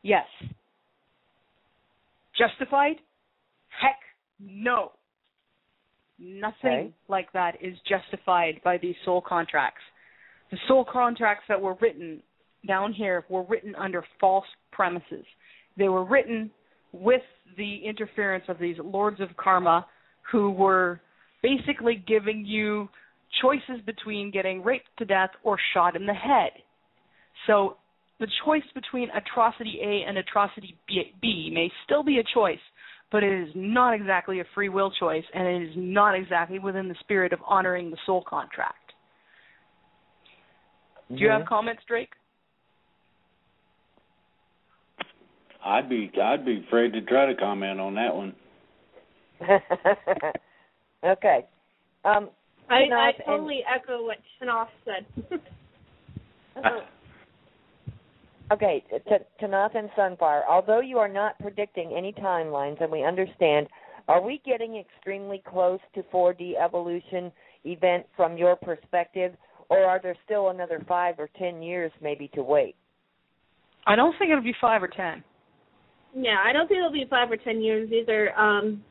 Yes. Justified? Heck no. Nothing like that is justified by these soul contracts. The soul contracts that were written down here were written under false premises. They were written with the interference of these lords of karma who were basically giving you choices between getting raped to death or shot in the head. So The choice between atrocity A and atrocity B may still be a choice, but it is not exactly a free will choice, and it is not exactly within the spirit of honoring the soul contract. Do you have comments, Drake? I'd be afraid to try to comment on that one. Okay. I totally echo what Tanaath said. Okay, Tanaath and Sunfire, although you are not predicting any timelines, and we understand, are we getting extremely close to 4D evolution event from your perspective, or are there still another 5 or 10 years maybe to wait? I don't think it'll be 5 or 10. Yeah, I don't think it'll be 5 or 10 years either.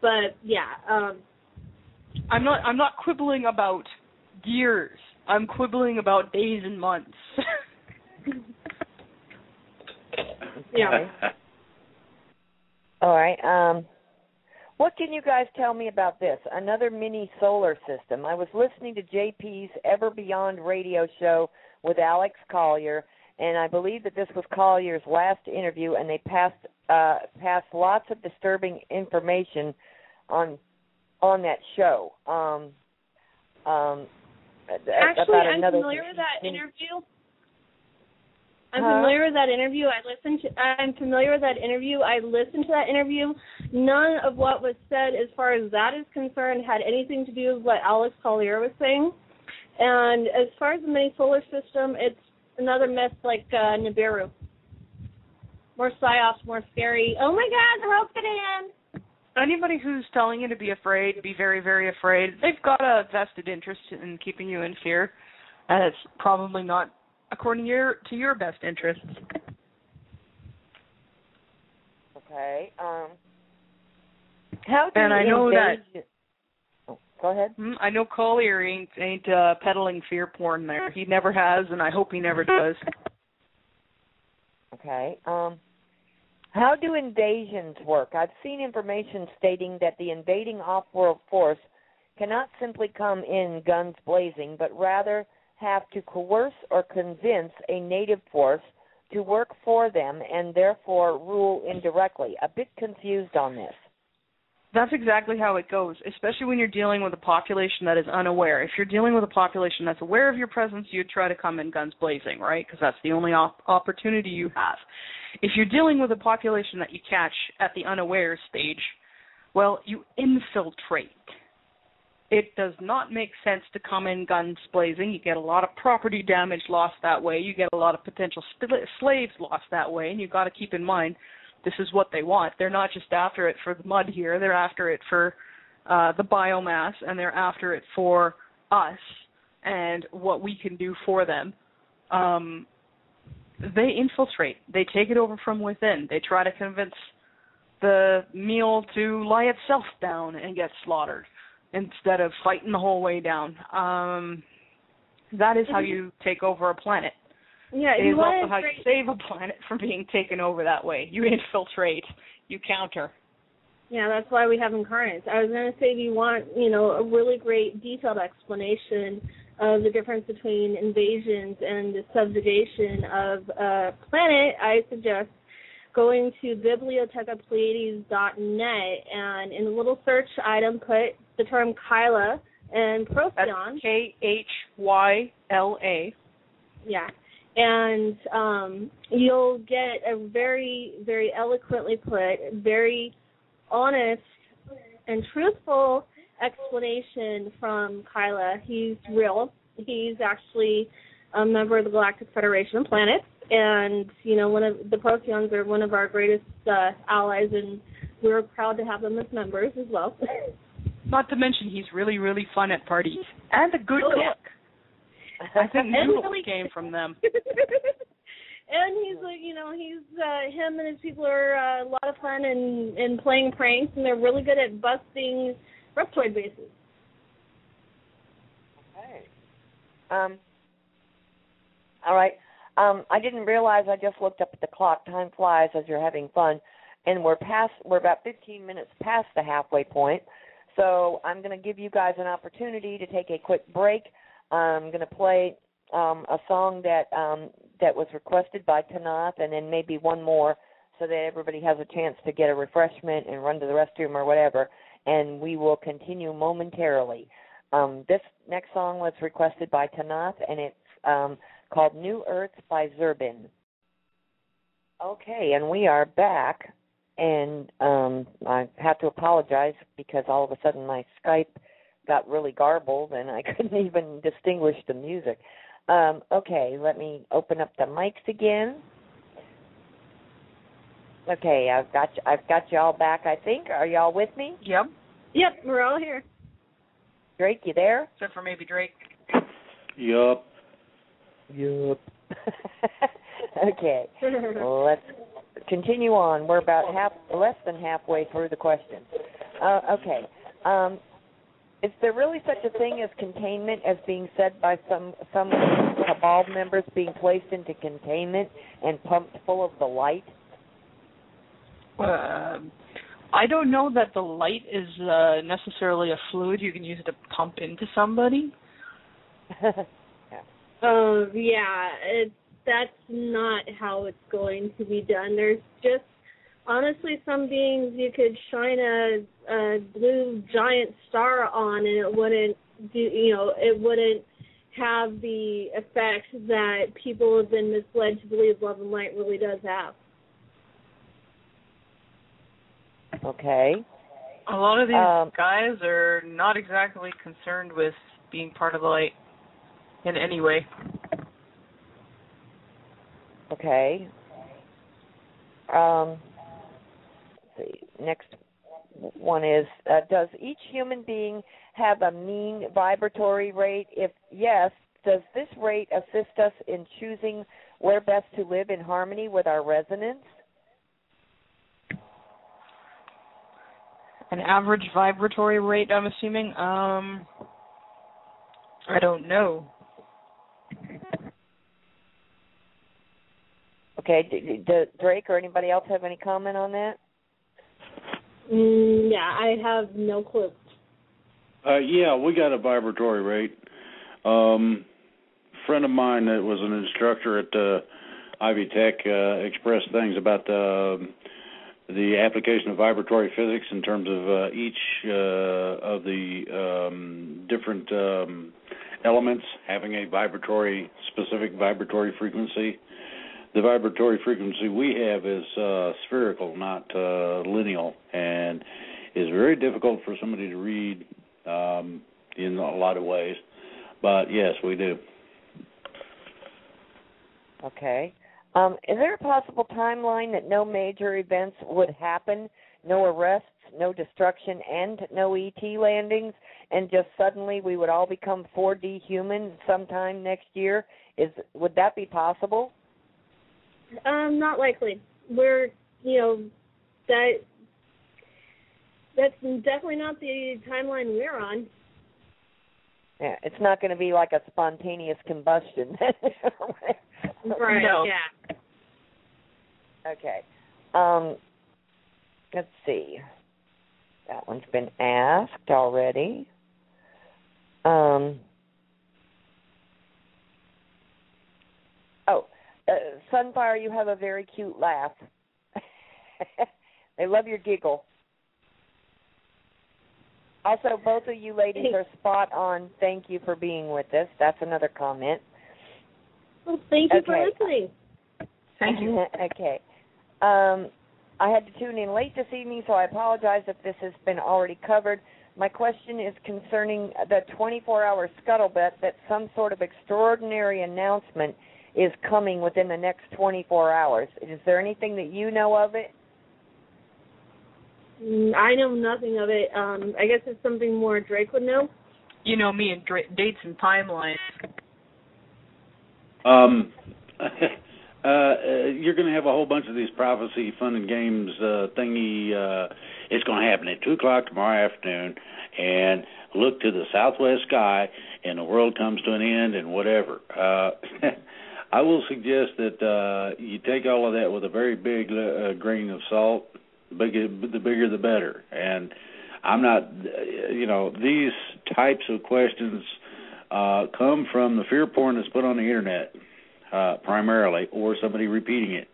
But yeah, I'm not quibbling about years. I'm quibbling about days and months. Yeah. All right. What can you guys tell me about this? Another mini solar system. I was listening to JP's Ever Beyond radio show with Alex Collier, and I believe that this was Collier's last interview, and they passed lots of disturbing information on that show. Actually, I'm familiar with that interview. I'm familiar with that interview. I'm familiar with that interview. I listened to that interview. None of what was said, as far as that is concerned, had anything to do with what Alex Collier was saying. And as far as the mini solar system, it's another myth like Nibiru. More psyops, more scary. Oh my God, the rope get in. Anybody who's telling you to be afraid, be very, very afraid, they've got a vested interest in keeping you in fear, and it's probably not according to your best interests. Okay. How do and I know that. Oh, go ahead. I know Collier ain't peddling fear porn there. He never has, and I hope he never does. Okay. How do invasions work? I've seen information stating that the invading off-world force cannot simply come in guns blazing, but rather have to coerce or convince a native force to work for them and therefore rule indirectly. A bit confused on this. That's exactly how it goes, especially when you're dealing with a population that is unaware. If you're dealing with a population that's aware of your presence, you try to come in guns blazing, right? Because that's the only opportunity you have. If you're dealing with a population that you catch at the unaware stage, well, you infiltrate. It does not make sense to come in guns blazing. You get a lot of property damage lost that way. You get a lot of potential slaves lost that way, and you've got to keep in mind this is what they want. They're not just after it for the mud here. They're after it for the biomass, and they're after it for us and what we can do for them. They infiltrate. They take it over from within. They try to convince the meal to lie itself down and get slaughtered instead of fighting the whole way down. That is how you take over a planet. Yeah, it is also how you save a planet from being taken over that way. You infiltrate. You counter. Yeah, that's why we have incarnates. I was going to say, if you want, a really great detailed explanation of the difference between invasions and the subjugation of a planet, I suggest going to bibliotechapleiades.net, and in the little search item, put the term Kyla and Procyon. That's Kyla. Yeah. And you'll get a very, very eloquently put, very honest and truthful explanation from Kyla. He's real. He's actually a member of the Galactic Federation of Planets, and one of the Procyons are one of our greatest allies, and we're proud to have them as members as well. Not to mention, he's really, really fun at parties and a good cook. Yeah. I think noodles came from them. And he's him and his people are a lot of fun and playing pranks, and they're really good at busting reptoid bases. Okay. All right. I didn't realize, I just looked up at the clock. Time flies as you're having fun, and we're about 15 minutes past the halfway point. So I'm going to give you guys an opportunity to take a quick break. I'm going to play a song that was requested by Tanaath, and then maybe one more, so that everybody has a chance to get a refreshment and run to the restroom or whatever, and we will continue momentarily. This next song was requested by Tanaath, and it's called New Earth by Zerbin. Okay, and we are back, and I have to apologize because all of a sudden my Skype got really garbled, and I couldn't even distinguish the music. Okay, let me open up the mics again. Okay, I've got y'all back, I think. Are y'all with me? Yep. Yep, we're all here. Drake, you there? Except for maybe Drake. Yup. Okay, well, let's continue on. We're about less than halfway through the question. Okay. Is there really such a thing as containment, as being said by some cabal members, being placed into containment and pumped full of the light? I don't know that the light is necessarily a fluid you can use to pump into somebody. That's not how it's going to be done. There's just, honestly, some beings you could shine a blue giant star on, and it wouldn't it wouldn't have the effect that people have been misled to believe love and light really does have. Okay. A lot of these guys are not exactly concerned with being part of the light in any way. Okay. Let's see. Next one is, does each human being have a mean vibratory rate? If yes, does this rate assist us in choosing where best to live in harmony with our resonance? An average vibratory rate, I'm assuming? I don't know. Okay, does Drake or anybody else have any comment on that? Yeah, I have no clue. Yeah, we got a vibratory rate. Friend of mine that was an instructor at Ivy Tech expressed things about the application of vibratory physics in terms of each of the different elements having a specific vibratory frequency. The vibratory frequency we have is spherical, not lineal, and is very difficult for somebody to read in a lot of ways. But, yes, we do. Okay. Is there a possible timeline that no major events would happen, no arrests, no destruction, and no ET landings, and just suddenly we would all become 4D human sometime next year? Would that be possible? Not likely. We're, that's definitely not the timeline we're on. Yeah, it's not going to be like a spontaneous combustion. Right, no. Yeah. Okay. Let's see. That one's been asked already. Sunfire, you have a very cute laugh. I love your giggle. Also, both of you ladies are spot on. Thank you for being with us. That's another comment. Well, thank you for listening. Thank you. Okay. I had to tune in late this evening, so I apologize if this has been already covered. My question is concerning the 24-hour scuttlebutt that some sort of extraordinary announcement is coming within the next 24 hours. Is there anything that you know of it? I know nothing of it. I guess it's something more Drake would know. You know me and dates and timelines. You're going to have a whole bunch of these prophecy, fun and games thingy. It's going to happen at 2 o'clock tomorrow afternoon, and look to the southwest sky, and the world comes to an end, and whatever. I will suggest that you take all of that with a very big grain of salt. The bigger the better. And I'm not, these types of questions come from the fear porn that's put on the internet, primarily, or somebody repeating it.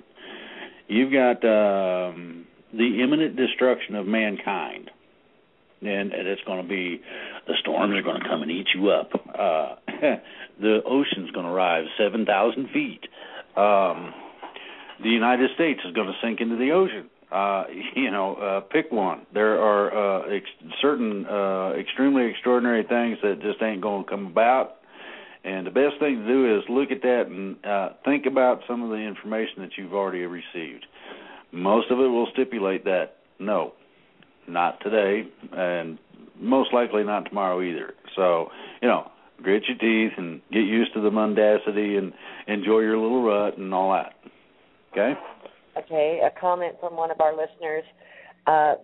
You've got the imminent destruction of mankind, and it's going to be, the storms are going to come and eat you up. The ocean's going to rise 7,000 feet. The United States is going to sink into the ocean. Pick one. There are certain extremely extraordinary things that just ain't going to come about. And the best thing to do is look at that and think about some of the information that you've already received. Most of it will stipulate that, no, not today, and most likely not tomorrow either. So, grit your teeth and get used to the mundacity and enjoy your little rut and all that. Okay? Okay, a comment from one of our listeners.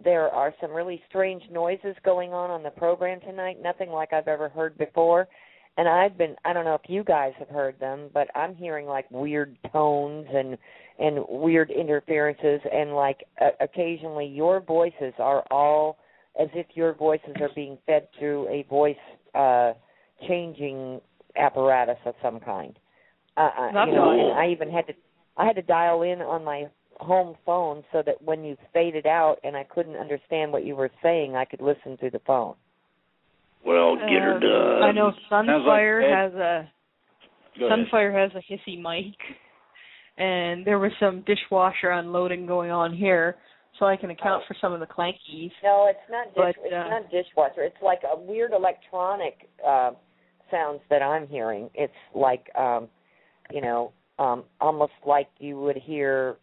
There are some really strange noises going on the program tonight, nothing like I've ever heard before. And I don't know if you guys have heard them, but I'm hearing like weird tones and weird interferences, and like occasionally your voices are all as if your voices are being fed through a voice changing apparatus of some kind. And I even had to dial in on my home phone so that when you faded out and I couldn't understand what you were saying, I could listen through the phone. Well, get her done. I know Sunfire has a hissy mic, and there was some dishwasher unloading going on here, so I can account for some of the clankies. No, it's not. It's not dishwasher. It's like a weird electronic sounds that I'm hearing. It's like almost like you would hear,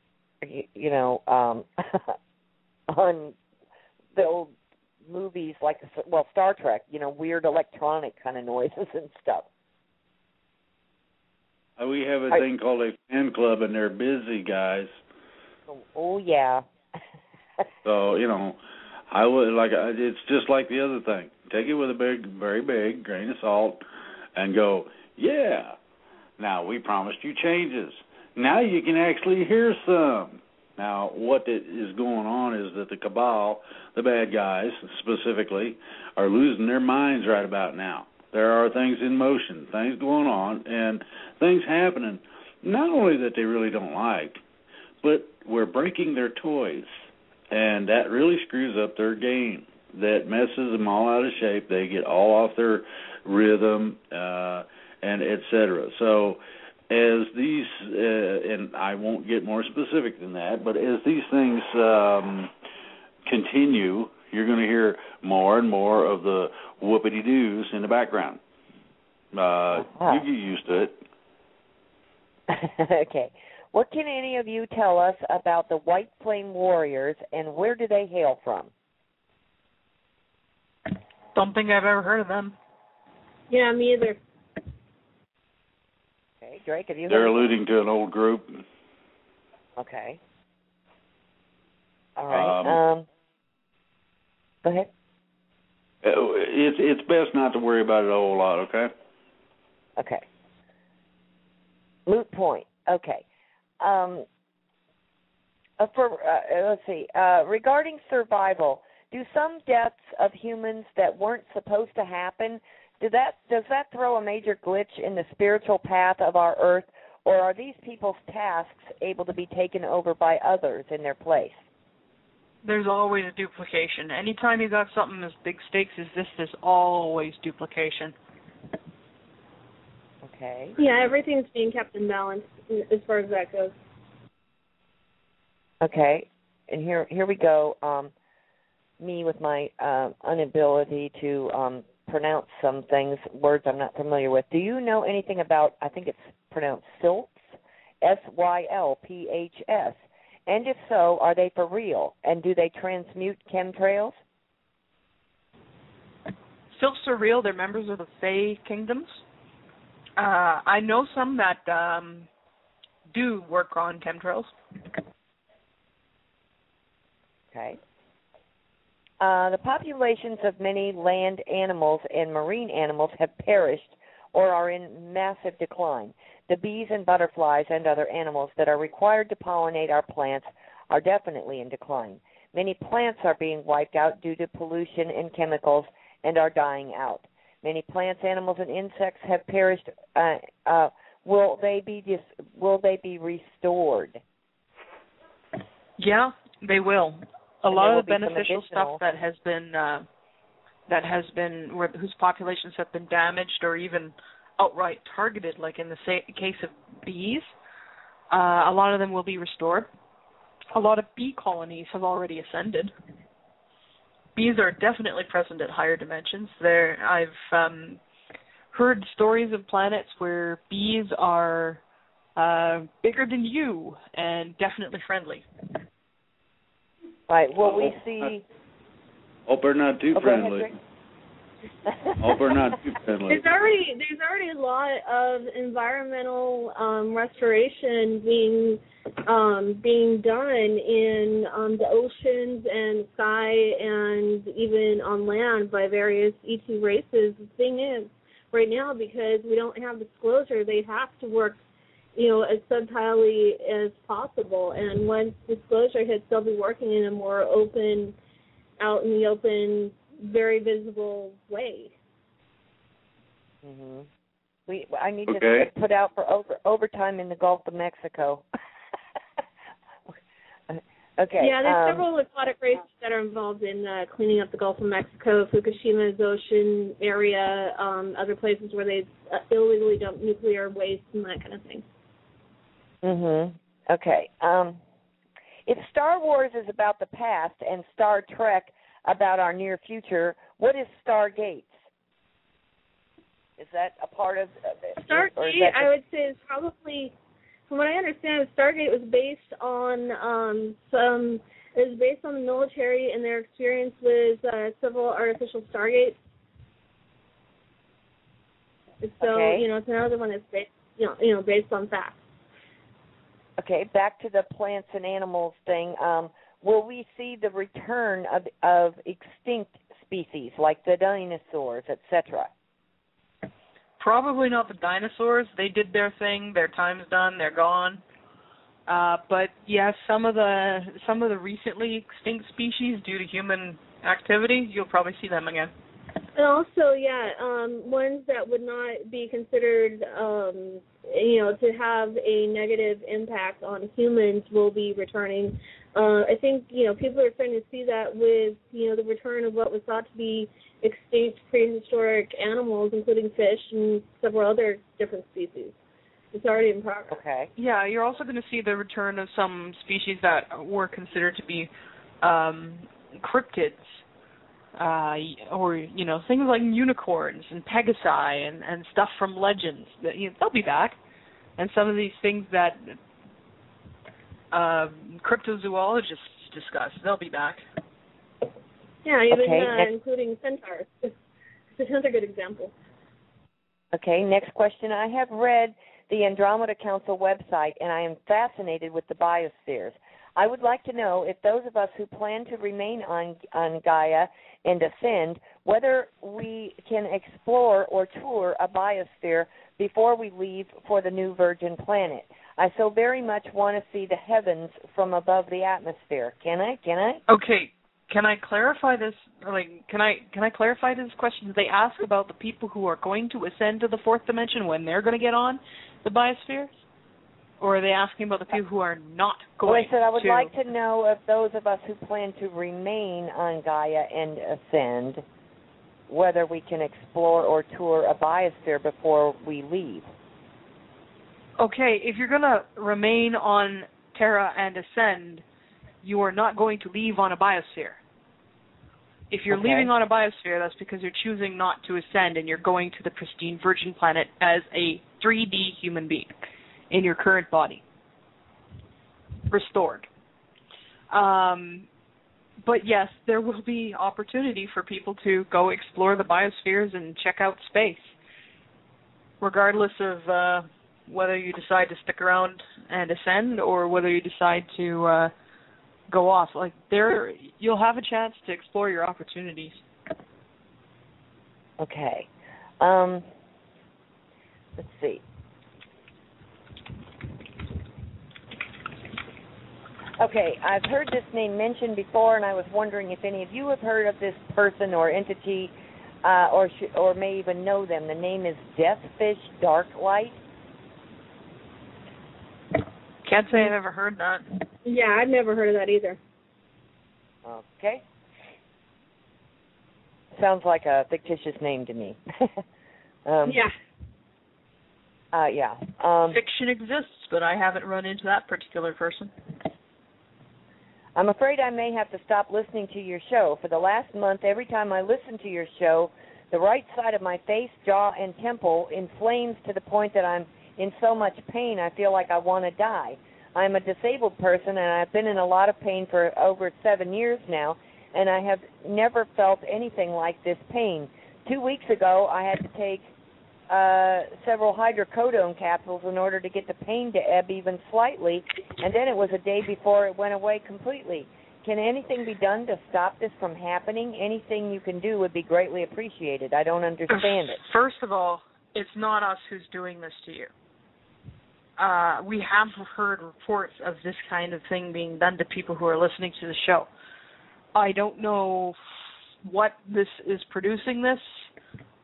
on the old movies like, Star Trek, weird electronic kind of noises and stuff. We have a thing called a fan club, and they're busy, guys. Oh yeah. So, I would it's just like the other thing. Take it with a very big grain of salt and go, yeah, now we promised you changes. Now you can actually hear some. Now, what is going on is that the cabal, the bad guys specifically, are losing their minds right about now. There are things in motion, things going on, and things happening, not only that they really don't like, but we're breaking their toys, and that really screws up their game. That messes them all out of shape. They get all off their rhythm, and et cetera. So, as these, and I won't get more specific than that, but as these things continue, you're going to hear more and more of the whoopity-doos in the background. You get used to it. Okay. What can any of you tell us about the White Flame Warriors, and where do they hail from? Don't think I've ever heard of them. Yeah, me either. Okay, Drake, have you heard? They're alluding to an old group. Okay. All right. Go ahead. It's best not to worry about it a whole lot, okay? Okay. Moot point. Okay. Let's see. Regarding survival, do some deaths of humans that weren't supposed to happen, does that throw a major glitch in the spiritual path of our Earth, or are these people's tasks able to be taken over by others in their place? There's always a duplication. Anytime you got something as big stakes as this, there's always duplication. Okay. Yeah, everything's being kept in balance as far as that goes. Okay, and here we go. Me with my inability to pronounce some things, words I'm not familiar with. Do you know anything about, I think it's pronounced Sylphs, Sylphs, and if so, are they for real? And do they transmute chemtrails? Sylphs are real. They're members of the Fey Kingdoms. I know some that do work on chemtrails. Okay. The populations of many land animals and marine animals have perished or are in massive decline. The bees and butterflies and other animals that are required to pollinate our plants are definitely in decline. Many plants are being wiped out due to pollution and chemicals and are dying out. Many plants, animals, and insects have perished. Will they be restored? Yeah, they will. A lot of the beneficial stuff that has been whose populations have been damaged or even outright targeted, like in the case of bees, a lot of them will be restored. A lot of bee colonies have already ascended. Bees are definitely present at higher dimensions. I've heard stories of planets where bees are bigger than you and definitely friendly. Right. Will we see? Hope they're not too friendly. Hope they're not too friendly. There's already a lot of environmental restoration being done in the oceans and sky and even on land by various ET races. The thing is, right now, because we don't have disclosure, they have to work, as subtilely as possible. And once disclosure hits, they'll be working in a more open, out in the open, very visible way. I need to put out for overtime in the Gulf of Mexico. Okay. Yeah, there's several aquatic races that are involved in cleaning up the Gulf of Mexico, Fukushima's ocean area, other places where they illegally dump nuclear waste and that kind of thing. Okay. If Star Wars is about the past and Star Trek about our near future, what is Stargate? Is that a part of it? Stargate, I would say, is probably, from what I understand, Stargate was based on the military and their experience with several artificial Stargates. So it's another one that's based, based on facts. Okay, back to the plants and animals thing. Will we see the return of extinct species like the dinosaurs, etc.? Probably not the dinosaurs. They did their thing. Their time's done. They're gone. But yes, some of the recently extinct species due to human activity, you'll probably see them again. And also, ones that would not be considered, to have a negative impact on humans will be returning. I think, people are starting to see that with, the return of what was thought to be extinct prehistoric animals, including fish and several other different species. It's already in progress. Okay. Yeah, you're also going to see the return of some species that were considered to be cryptids. Or things like unicorns and pegasi and stuff from legends. They'll be back, and some of these things that cryptozoologists discuss, they'll be back. Yeah, even including centaurs. It's another good example. Okay, next question. I have read the Andromeda Council website, and I am fascinated with the biospheres. I would like to know if those of us who plan to remain on Gaia and ascend, whether we can explore or tour a biosphere before we leave for the new Virgin Planet. I so very much want to see the heavens from above the atmosphere. Can I? Okay. Can I clarify this? Can I clarify this question? Did they ask about the people who are going to ascend to the fourth dimension when they're going to get on the biospheres? Or are they asking about the people who are not going to? Well, I said I would like to know if those of us who plan to remain on Gaia and ascend, whether we can explore or tour a biosphere before we leave. Okay, if you're going to remain on Terra and ascend, you are not going to leave on a biosphere. If you're leaving on a biosphere, that's because you're choosing not to ascend and you're going to the pristine Virgin Planet as a 3D human being in your current body, restored. But yes, there will be opportunity for people to go explore the biospheres and check out space, regardless of whether you decide to stick around and ascend or whether you decide to go off. You'll have a chance to explore your opportunities. Okay. Let's see. Okay, I've heard this name mentioned before, and I was wondering if any of you have heard of this person or entity. or may even know them. The name is Deathfish Darklight. Can't say I've ever heard that. Yeah, I've never heard of that either. Okay. Sounds like a fictitious name to me. Yeah. Yeah. Fiction exists, but I haven't run into that particular person. I'm afraid I may have to stop listening to your show. For the last month, every time I listen to your show, the right side of my face, jaw, and temple inflames to the point that I'm in so much pain I feel like I want to die. I'm a disabled person, and I've been in a lot of pain for over 7 years now, and I have never felt anything like this pain. 2 weeks ago, I had to take several hydrocodone capsules in order to get the pain to ebb even slightly, and then it was a day before it went away completely. Can anything be done to stop this from happening? Anything you can do would be greatly appreciated. I don't understand it. First of all, it's not us who's doing this to you. We have heard reports of this kind of thing being done to people who are listening to the show. I don't know what this is producing this.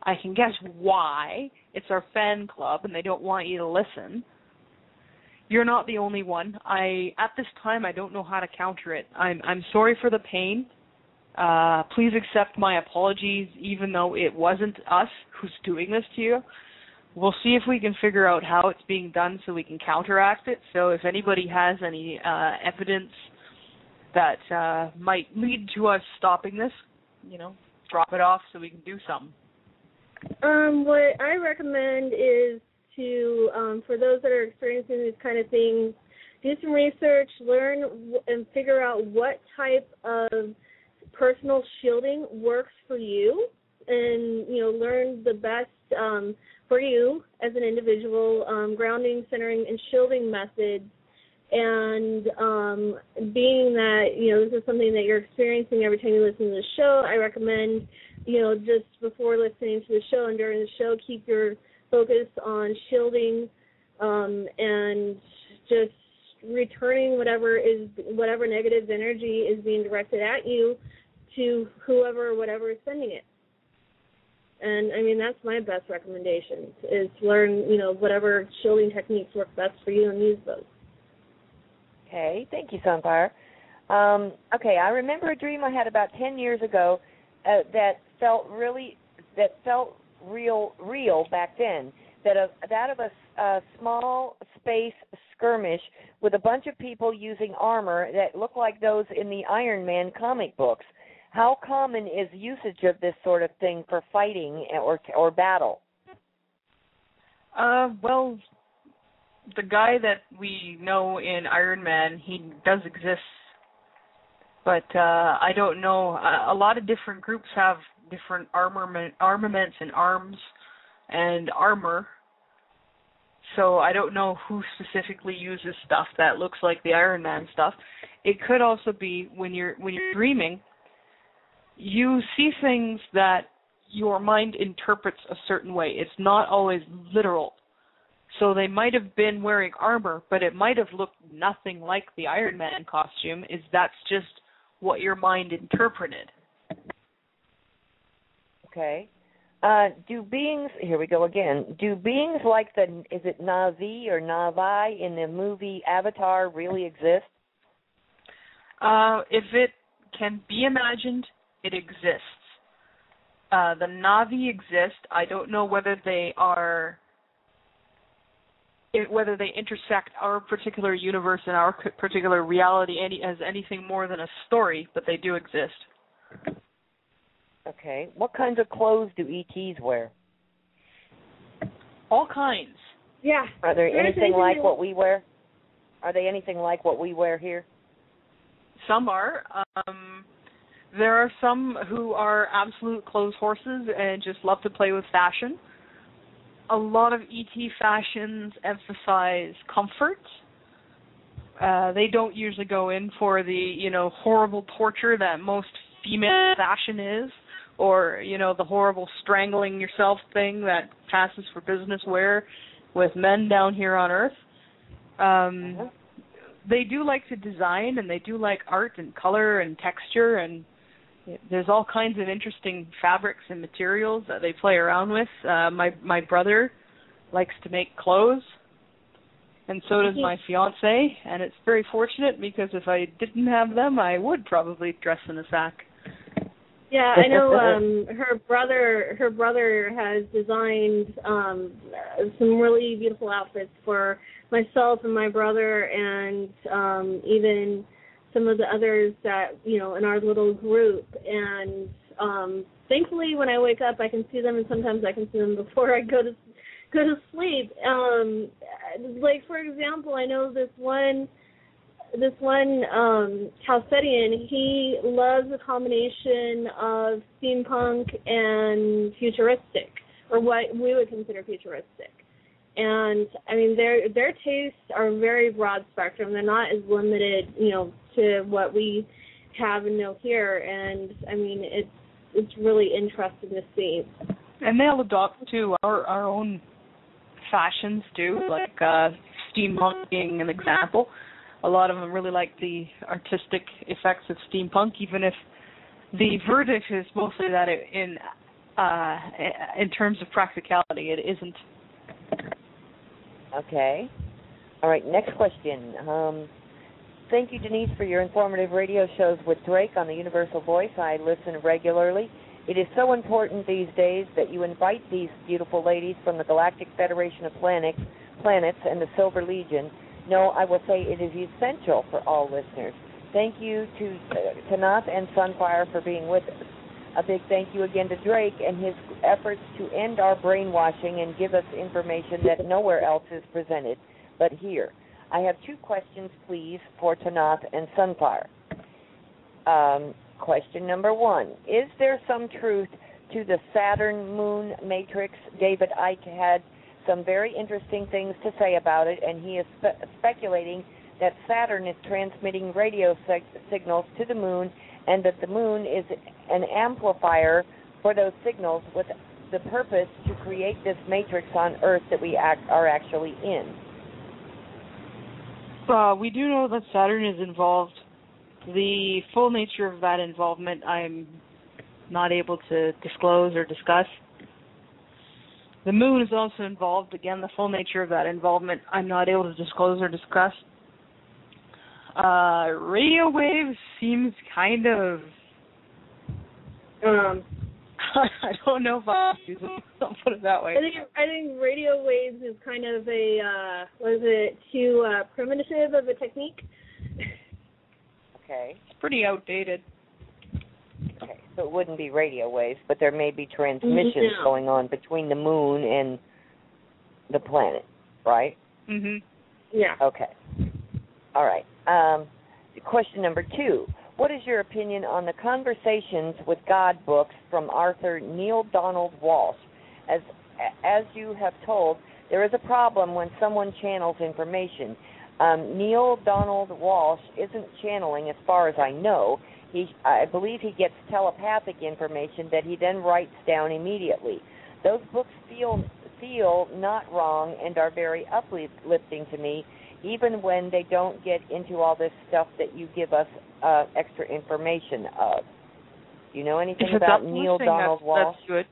I can guess why. It's our fan club, and they don't want you to listen. You're not the only one. At this time, I don't know how to counter it. I'm sorry for the pain. Please accept my apologies, even though it wasn't us who's doing this to you. We'll see if we can figure out how it's being done so we can counteract it. So if anybody has any evidence that might lead to us stopping this, drop it off so we can do something. What I recommend is to, for those that are experiencing these kind of things, do some research, learn and figure out what type of personal shielding works for you, and learn the best for you as an individual, grounding, centering, and shielding methods. And being that this is something that you're experiencing every time you listen to the show, I recommend just before listening to the show and during the show, keep your focus on shielding and just returning whatever negative energy is being directed at you to whoever or whatever is sending it. And that's my best recommendation, is learn whatever shielding techniques work best for you and use those. Okay, thank you, Sunfire. Okay, I remember a dream I had about 10 years ago that felt real back then. That of a small space skirmish with a bunch of people using armor that looked like those in the Iron Man comic books. How common is usage of this sort of thing for fighting or battle? Well, the guy that we know in Iron Man, he does exist. But I don't know. A lot of different groups have different armaments and arms and armor. So I don't know who specifically uses stuff that looks like the Iron Man stuff. It could also be when you're dreaming, you see things that your mind interprets a certain way. It's not always literal. So they might have been wearing armor, but it might have looked nothing like the Iron Man costume. That's just what your mind interpreted. Okay. Do beings, here we go again, do beings like is it Navi or Navi in the movie Avatar really exist? If it can be imagined, it exists. The Navi exist. I don't know whether they intersect our particular universe and our particular reality as anything more than a story, but they do exist. Okay. What kinds of clothes do ETs wear? All kinds. Yeah. Are there anything like what we wear? Are they anything like what we wear here? Some are. There are some who are absolute clothes horses and just love to play with fashion. A lot of ET fashions emphasize comfort. They don't usually go in for the, horrible torture that most female fashion is, or, the horrible strangling yourself thing that passes for business wear with men down here on Earth. They do like to design, and they do like art and color and texture, and There's all kinds of interesting fabrics and materials that they play around with. My brother likes to make clothes, and so does my fiance, and it's very fortunate because if I didn't have them, I would probably dress in a sack. Yeah, I know her brother has designed some really beautiful outfits for myself and my brother, and even some of the others that, in our little group. And thankfully when I wake up I can see them, and sometimes I can see them before I go to sleep. Like, for example, I know this one Chalcedian, he loves a combination of steampunk and futuristic, or what we would consider futuristic. And I mean, their tastes are very broad spectrum. They're not as limited, to what we have and know here. And I mean, it's really interesting to see. And they'll adopt to our own fashions too, like steampunk being an example. A lot of them really like the artistic effects of steampunk, even if the verdict is mostly that in terms of practicality, it isn't. Okay. All right, next question. Thank you, Denise, for your informative radio shows with Drake on the Universal Voice. I listen regularly. It is so important these days that you invite these beautiful ladies from the Galactic Federation of Planets and the Silver Legion. No, I will say it is essential for all listeners. Thank you to Tanaath and Sunfire for being with us. A big thank you again to Drake and his efforts to end our brainwashing and give us information that nowhere else is presented but here. I have two questions, please, for Tanaath and Sunfire. Question number one, is there some truth to the Saturn moon matrix? David Icke had some very interesting things to say about it, and he is speculating that Saturn is transmitting radio signals to the moon, and that the moon is an amplifier for those signals with the purpose to create this matrix on Earth that we are actually in. We do know that Saturn is involved. The full nature of that involvement I'm not able to disclose or discuss. The moon is also involved. Again, the full nature of that involvement I'm not able to disclose or discuss. Radio waves seems kind of... I don't know if I'll use it. I'll put it that way. I think radio waves is kind of too primitive of a technique? Okay. It's pretty outdated. Okay, so it wouldn't be radio waves, but there may be transmissions going on between the moon and the planet, right? Mm-hmm. Yeah. Okay. All right. Question number two. What is your opinion on the Conversations with God books from author Neil Donald Walsh? As you have told, there is a problem when someone channels information. Neil Donald Walsh isn't channeling as far as I know. I believe he gets telepathic information that he then writes down immediately. Those books feel not wrong and are very uplifting to me, even when they don't get into all this stuff that you give us extra information of. Do you know anything about Neil Donald Walsh? That's good.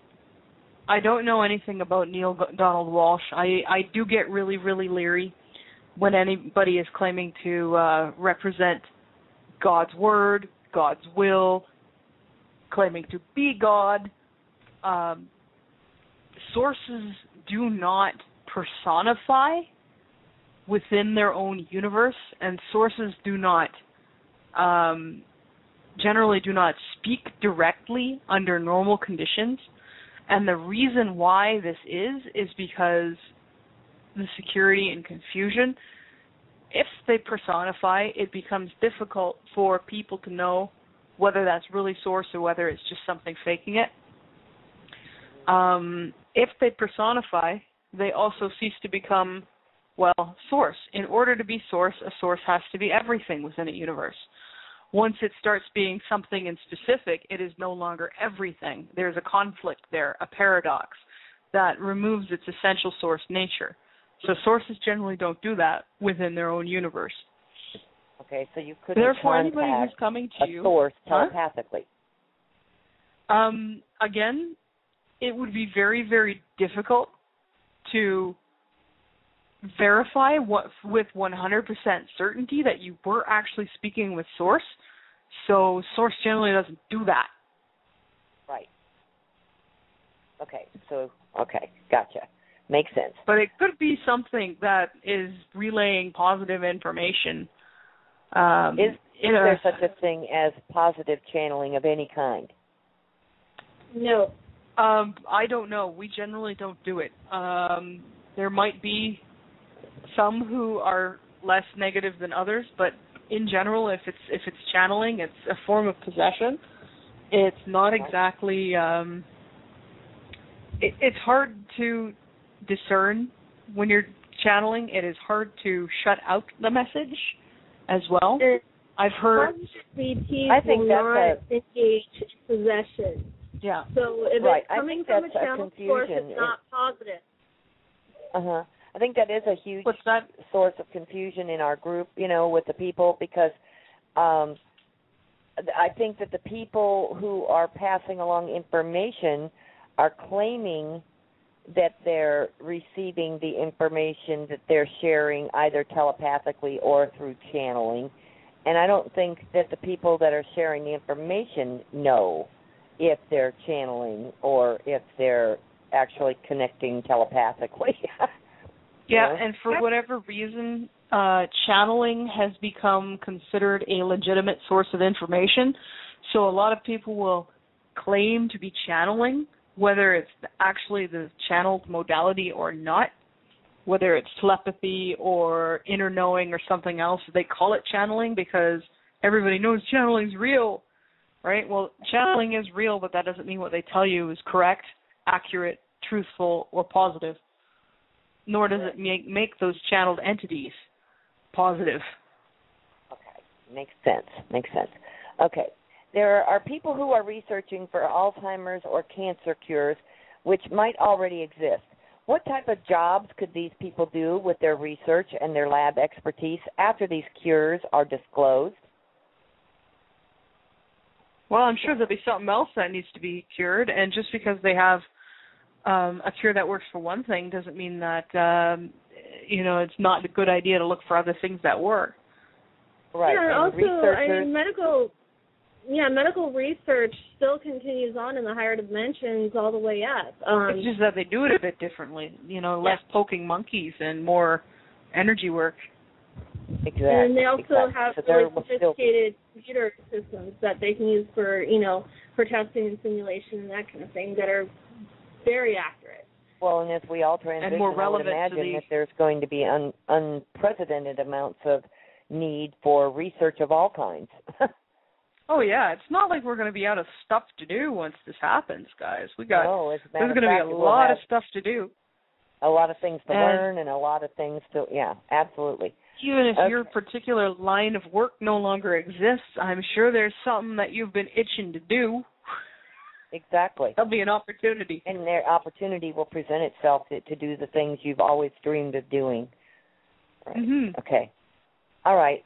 I don't know anything about Neil Donald Walsh. I do get really, really leery when anybody is claiming to represent God's word, God's will, claiming to be God. Sources do not personify within their own universe, and sources do not generally do not speak directly under normal conditions. And the reason why this is because the security and confusion. If they personify, it becomes difficult for people to know whether that's really source or whether it's just something faking it. If they personify, they also cease to become, source. In order to be source, a source has to be everything within a universe. Once it starts being something in specific, it is no longer everything. There's a conflict there, a paradox, that removes its essential source nature. So sources generally don't do that within their own universe. Okay, so you couldn't Therefore, anybody who's coming to a source telepathically. Again, it would be very, very difficult to verify with 100% certainty that you were actually speaking with Source. So Source generally doesn't do that. Right. Okay. Gotcha. Makes sense. But it could be something that is relaying positive information. Is there such a thing as positive channeling of any kind? No. I don't know. We generally don't do it. There might be some who are less negative than others, but in general, if it's channeling, it's a form of possession. It's not exactly. It's hard to discern when you're channeling. It is hard to shut out the message as well. I've heard. I think will not engage in possession. Yeah. So if it's coming from a channel source, it's not positive. I think that is a huge source of confusion in our group, with the people, because I think that the people who are passing along information are claiming that they're receiving the information that they're sharing either telepathically or through channeling. And I don't think that the people that are sharing the information know if they're channeling or if they're actually connecting telepathically. Yeah, and for whatever reason, channeling has become considered a legitimate source of information. So a lot of people will claim to be channeling, whether it's actually the channeled modality or not, whether it's telepathy or inner knowing or something else. They call it channeling because everybody knows channeling's real, right? Well, channeling is real, but that doesn't mean what they tell you is correct, accurate, truthful, or positive. Nor does it make those channeled entities positive. Okay, makes sense. Okay, there are people who are researching for Alzheimer's or cancer cures, which might already exist. What type of jobs could these people do with their research and their lab expertise after these cures are disclosed? Well, I'm sure there'll be something else that needs to be cured, and just because they have a cure that works for one thing doesn't mean that it's not a good idea to look for other things that work. Right. Yeah, and also, medical research still continues on in the higher dimensions all the way up. It's just that they do it a bit differently. Less poking monkeys and more energy work. Exactly. And they also have really sophisticated computer systems that they can use for testing and simulation and that kind of thing that are very accurate. Well, and as we all transition, and more relevant I would imagine that there's going to be unprecedented amounts of need for research of all kinds. Oh, yeah. It's not like we're going to be out of stuff to do once this happens, guys. There's going to be a lot of stuff to do. A lot of things to learn and a lot of things to, absolutely. Even if your particular line of work no longer exists, I'm sure there's something that you've been itching to do. Exactly. There'll be an opportunity. And their opportunity will present itself to do the things you've always dreamed of doing. Right. Mm-hmm. Okay. All right.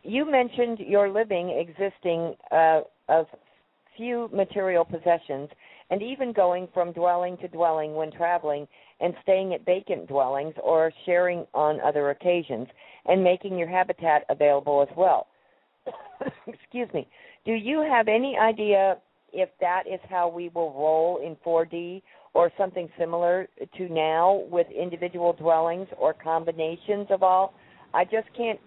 You mentioned your living existing of few material possessions and even going from dwelling to dwelling when traveling and staying at vacant dwellings or sharing on other occasions and making your habitat available as well. Excuse me. Do you have any idea if that is how we will roll in 4D or something similar to now with individual dwellings or combinations of all? I just can't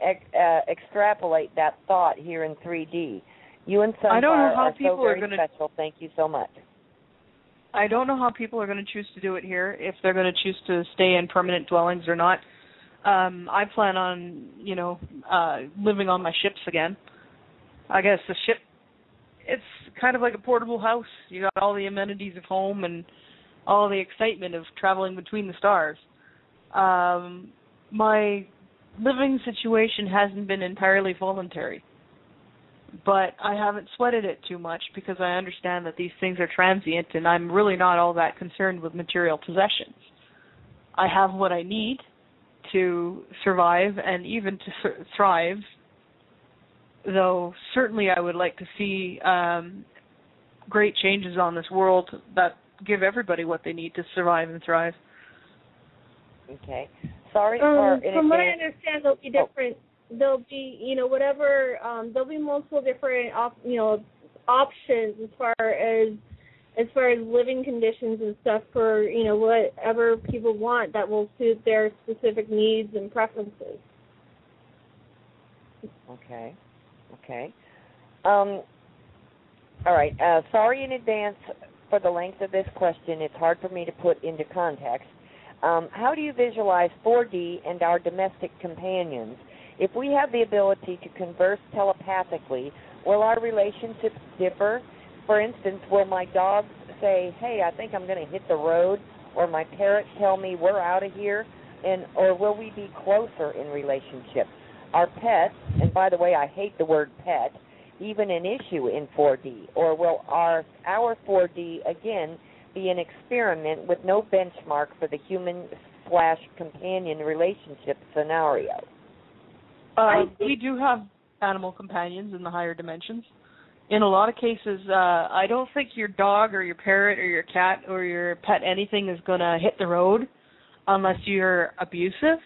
extrapolate that thought here in 3D. You and Sunfire are so very special. Thank you so much. I don't know how people are going to choose to do it here, if they're going to choose to stay in permanent dwellings or not. I plan on, living on my ships again. I guess the ship, it's kind of like a portable house. You got all the amenities of home and all the excitement of traveling between the stars. My living situation hasn't been entirely voluntary, but I haven't sweated it too much because I understand that these things are transient and I'm really not all that concerned with material possessions. I have what I need to survive and even to thrive, though certainly I would like to see great changes on this world that give everybody what they need to survive and thrive. Okay. Sorry for from what I understand, they'll be different. There'll be, whatever. There'll be multiple different, options as far as living conditions and stuff for, whatever people want that will suit their specific needs and preferences. Okay. All right. Sorry in advance for the length of this question. It's hard for me to put into context. How do you visualize 4D and our domestic companions? If we have the ability to converse telepathically, will our relationships differ? For instance, will my dogs say, hey, I think I'm going to hit the road, or my parrot tell me we're out of here, or will we be closer in relationship? Our pets, and by the way, I hate the word pet, even an issue in 4D, or will our 4D, again, be an experiment with no benchmark for the human/companion relationship scenario? We do have animal companions in the higher dimensions. In a lot of cases, I don't think your dog or your parrot or your cat or your pet anything is going to hit the road unless you're abusive.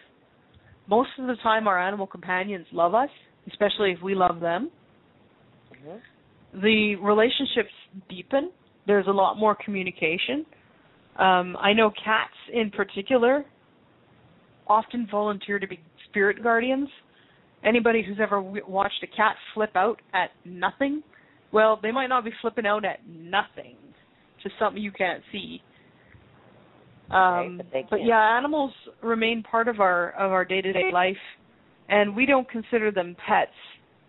Most of the time, our animal companions love us, especially if we love them. Mm-hmm. The relationships deepen. There's a lot more communication. I know cats in particular often volunteer to be spirit guardians. Anybody who's ever watched a cat flip out at nothing, well, they might not be flipping out at nothing, just something you can't see. But yeah, animals remain part of our day-to-day life, and we don't consider them pets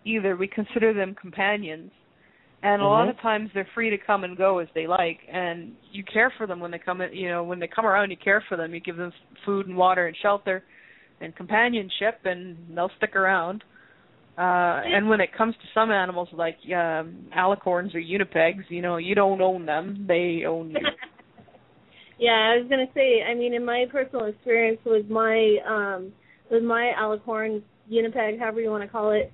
either. We consider them companions. And a lot of times they're free to come and go as they like, and you care for them when they come. When they come around, you care for them. You give them food and water and shelter and companionship, and they'll stick around. And when it comes to some animals like alicorns or unipegs, you don't own them; they own you. Yeah, I was gonna say. I mean, in my personal experience with my alicorn, unipeg, however you want to call it.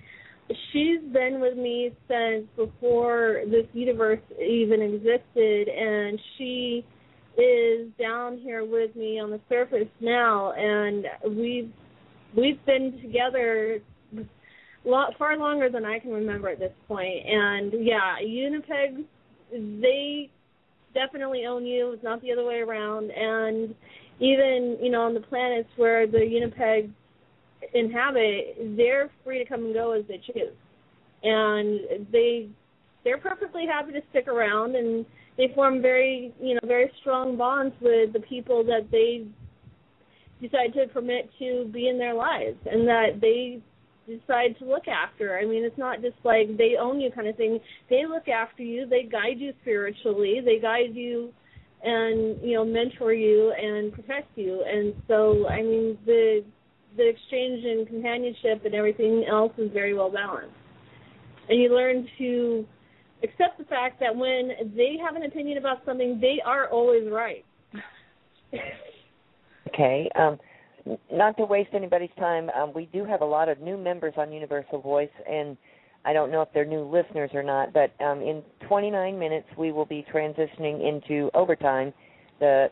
She's been with me since before this universe even existed, and she is down here with me on the surface now, and we've been together far longer than I can remember at this point. And yeah, unipegs, they definitely own you. It's not the other way around. And even on the planets where the unipegs inhabit, they're free to come and go as they choose, and they're perfectly happy to stick around, and they form very strong bonds with the people that they decide to permit to be in their lives and that they decide to look after. I mean, it's not just like they own you kind of thing. They look after you, they guide you spiritually, they guide you and mentor you and protect you. And so, I mean, the exchange and companionship and everything else is very well balanced. And you learn to accept the fact that when they have an opinion about something, they are always right. Okay. Not to waste anybody's time, we do have a lot of new members on Universal Voice, and I don't know if they're new listeners or not, but in 29 minutes we will be transitioning into overtime. The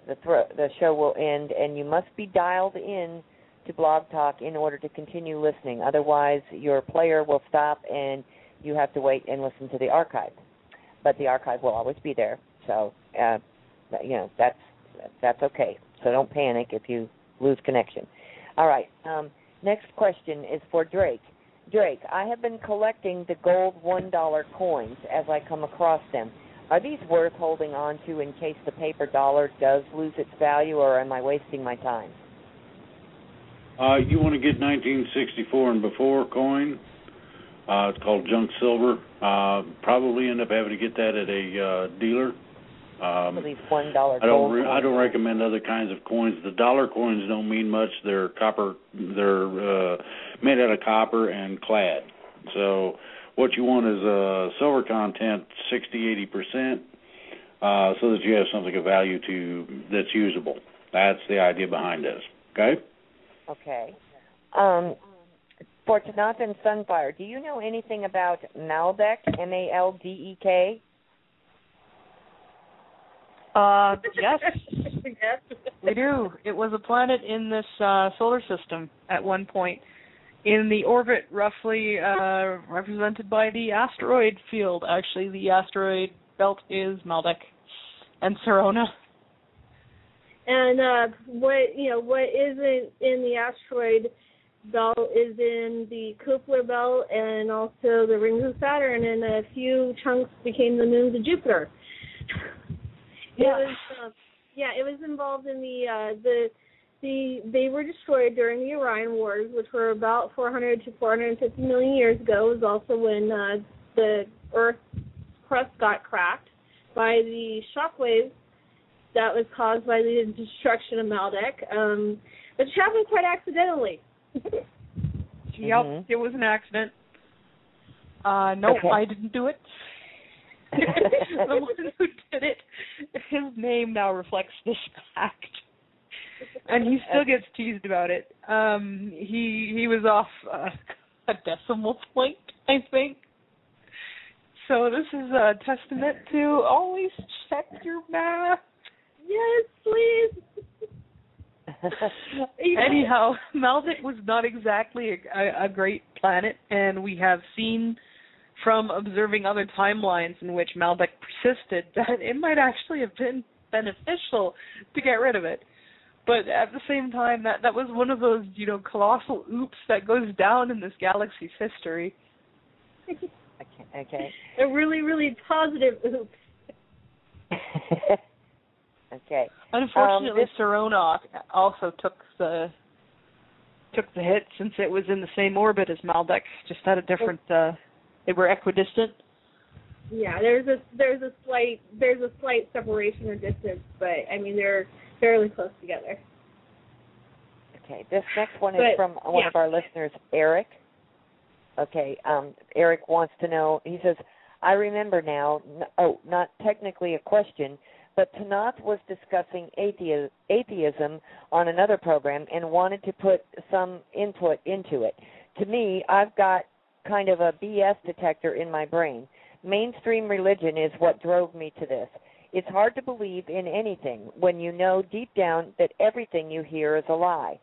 show will end, and you must be dialed in to Blog Talk in order to continue listening. Otherwise, your player will stop, and you have to wait and listen to the archive. But the archive will always be there, so that's okay. So don't panic if you lose connection. All right. Next question is for Drake. Drake, I have been collecting the gold $1 coins as I come across them. Are these worth holding on to in case the paper dollar does lose its value, or am I wasting my time? You want to get 1964 and before coin. It's called junk silver. Probably end up having to get that at a dealer. I believe $1 gold. I don't recommend other kinds of coins. The dollar coins don't mean much. They're copper. They're made out of copper and clad. So what you want is silver content 60-80%, so that you have something of value that's usable. That's the idea behind this. Okay. Okay. For Tanaath and Sunfire, do you know anything about Maldek, Maldek? Yes. Yes. We do. It was a planet in this solar system at one point, in the orbit roughly represented by the asteroid field. Actually, the asteroid belt is Maldek and Serona. And what isn't in the asteroid belt is in the Kepler belt and also the rings of Saturn, and a few chunks became the moons of Jupiter. Yeah. It was involved in they were destroyed during the Orion Wars, which were about 400 to 450 million years ago. It was also when the Earth's crust got cracked by the shock waves that was caused by the destruction of Maldek, which happened quite accidentally. Yep, It was an accident. No, Okay. I didn't do it. The one who did it, his name now reflects this fact. And he still gets teased about it. He was off a decimal point, I think. So this is a testament to always check your math. Yes, please. Anyhow, Maldek was not exactly a great planet, and we have seen from observing other timelines in which Maldek persisted that it might actually have been beneficial to get rid of it. But at the same time, that was one of those, colossal oops that goes down in this galaxy's history. Okay. A really, really positive oops. Okay. Unfortunately, Serona also took the hit since it was in the same orbit as Maldek, just had a different. They were equidistant. Yeah, there's a slight separation or distance, but I mean they're fairly close together. Okay, this next one is from one of our listeners, Eric. Okay, Eric wants to know, he says, I remember now, not technically a question, but Tanaath was discussing atheism on another program and wanted to put some input into it. To me, I've got kind of a BS detector in my brain. Mainstream religion is what drove me to this. It's hard to believe in anything when you know deep down that everything you hear is a lie.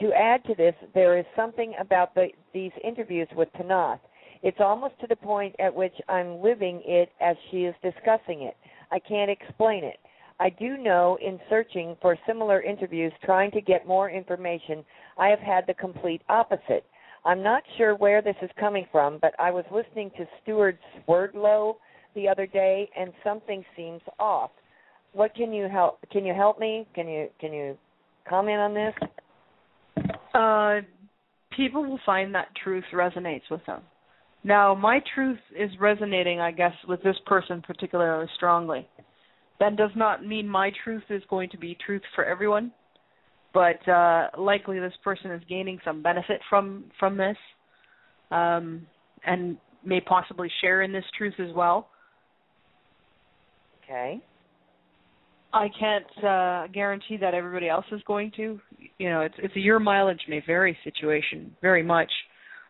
To add to this, there is something about these interviews with Tanaath. It's almost to the point at which I'm living it as she is discussing it. I can't explain it. I do know in searching for similar interviews, trying to get more information, I have had the complete opposite. I'm not sure where this is coming from, but I was listening to Stuart Swerdlow the other day, and something seems off. What can you help? Can you help me? Can you comment on this? People will find that truth resonates with them. Now, my truth is resonating, I guess, with this person particularly strongly. That does not mean my truth is going to be truth for everyone, but likely this person is gaining some benefit from this, and may possibly share in this truth as well. Okay. I can't guarantee that everybody else is going to. It's a your mileage may vary situation very much.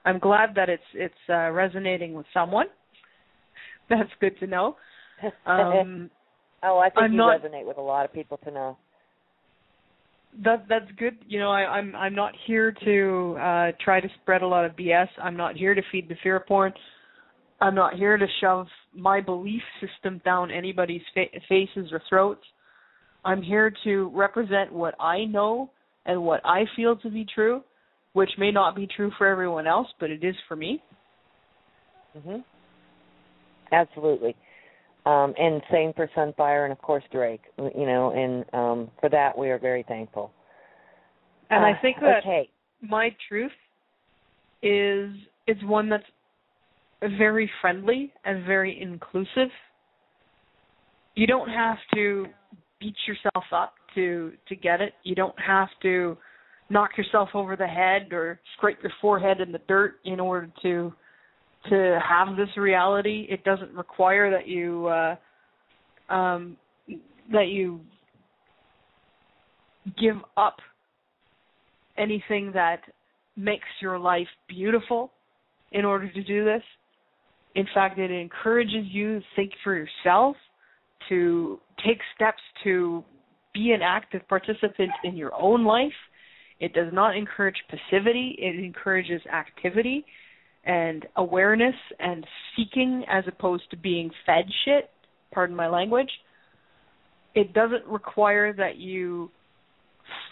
I'm glad that it's resonating with someone. That's good to know. I think you resonate with a lot of people to know. That's good. I'm not here to try to spread a lot of BS. I'm not here to feed the fear porn. I'm not here to shove my belief system down anybody's faces or throats. I'm here to represent what I know and what I feel to be true, which may not be true for everyone else, but it is for me. Mhm. Absolutely. And same for Sunfire and, of course, Drake. And for that we are very thankful. And I think that my truth is one that's very friendly and very inclusive. You don't have to beat yourself up to get it. You don't have to knock yourself over the head or scrape your forehead in the dirt in order to have this reality. It doesn't require that you give up anything that makes your life beautiful in order to do this. In fact, it encourages you to think for yourself, to take steps to be an active participant in your own life. It does not encourage passivity. It encourages activity and awareness and seeking as opposed to being fed shit, pardon my language. It doesn't require that you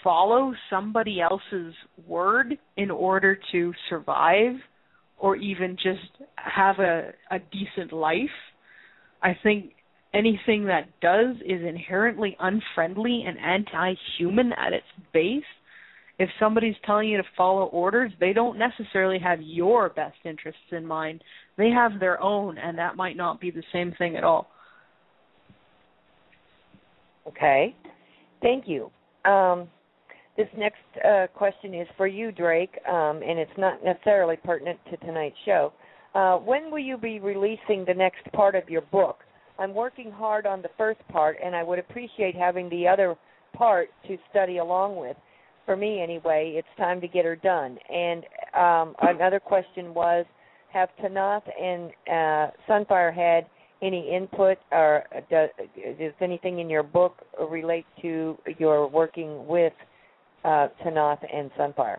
follow somebody else's word in order to survive or even just have a decent life. I think anything that does is inherently unfriendly and anti-human at its base. If somebody's telling you to follow orders, they don't necessarily have your best interests in mind. They have their own, and that might not be the same thing at all. Okay. Thank you. This next question is for you, Drake, and it's not necessarily pertinent to tonight's show. When will you be releasing the next part of your book? I'm working hard on the first part, and I would appreciate having the other part to study along with. For me, anyway, it's time to get her done. And another question was, have Tanaath and Sunfire had any input, or does anything in your book relate to your working with Tanaath and Sunfire?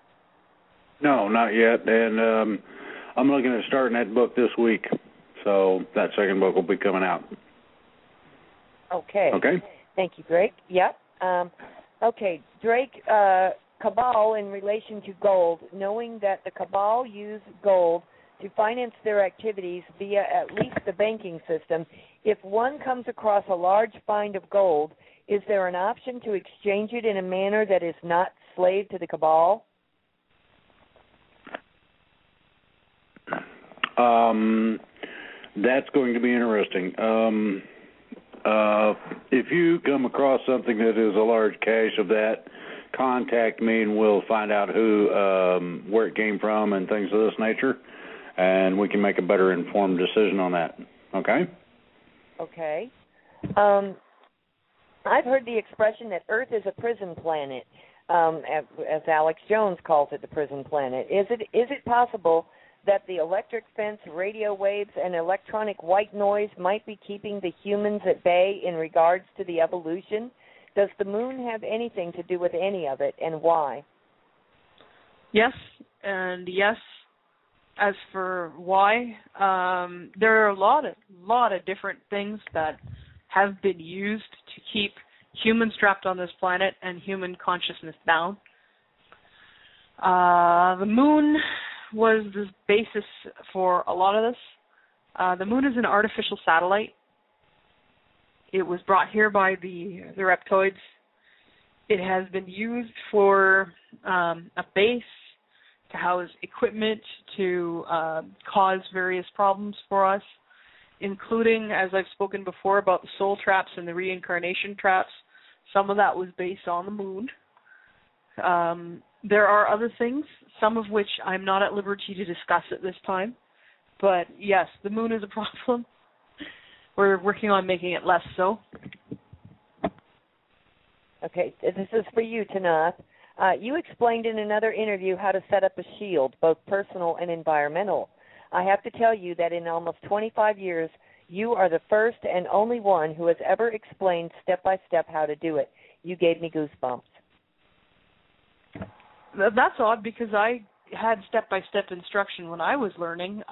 No, not yet. And I'm looking at starting that book this week. So that second book will be coming out. Okay. Okay. Thank you, Drake. Yep. Okay, Drake, Cabal in relation to gold, knowing that the Cabal use gold to finance their activities via at least the banking system, if one comes across a large find of gold, is there an option to exchange it in a manner that is not slave to the Cabal? That's going to be interesting. If you come across something that is a large cache of that, contact me and we'll find out where it came from and things of this nature, and we can make a better informed decision on that. Okay? Okay. I've heard the expression that Earth is a prison planet, as Alex Jones calls it, the prison planet. Is it possible that the electric fence, radio waves, and electronic white noise might be keeping the humans at bay in regards to the evolution? Does the moon have anything to do with any of it, and why? Yes, and yes. As for why, there are a lot of different things that have been used to keep humans trapped on this planet and human consciousness down. The moon was the basis for a lot of this. The moon is an artificial satellite. It was brought here by the reptoids. It has been used for a base to house equipment to cause various problems for us, including, as I've spoken before, about the soul traps and the reincarnation traps. Some of that was based on the moon. There are other things, some of which I'm not at liberty to discuss at this time. But yes, the moon is a problem. We're working on making it less so. Okay, this is for you, Tanaath. You explained in another interview how to set up a shield, both personal and environmental. I have to tell you that in almost 25 years, you are the first and only one who has ever explained step-by-step how to do it. You gave me goosebumps. That's odd because I had step-by-step instruction when I was learning.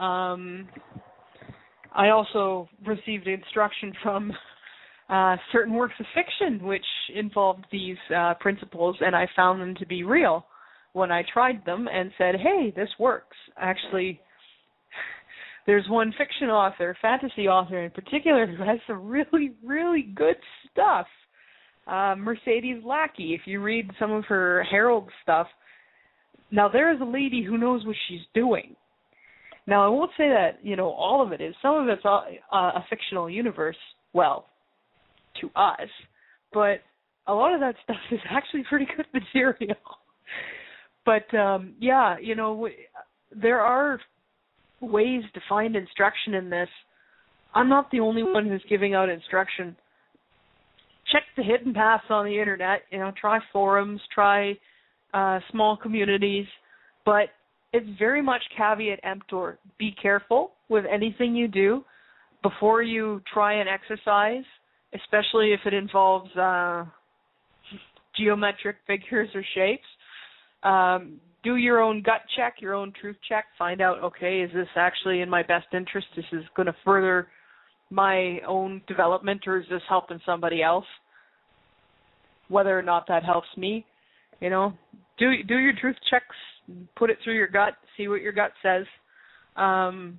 I also received instruction from certain works of fiction which involved these principles, and I found them to be real when I tried them and said, hey, this works. Actually, there's one fiction author, fantasy author in particular, who has some really, really good stuff. Mercedes Lackey, if you read some of her Herald stuff, now there is a lady who knows what she's doing. Now, I won't say that, all of it is. Some of it's a fictional universe, well, to us, but a lot of that stuff is actually pretty good material. But, there are ways to find instruction in this. I'm not the only one who's giving out instruction. Check the hidden paths on the internet, try forums, try small communities, but it's very much caveat emptor. Be careful with anything you do. Before you try an exercise, especially if it involves geometric figures or shapes. Do your own gut check, your own truth check. Find out, okay, is this actually in my best interest? This is going to further my own development, or is this helping somebody else? Whether or not that helps me, do your truth checks, put it through your gut, see what your gut says. I'm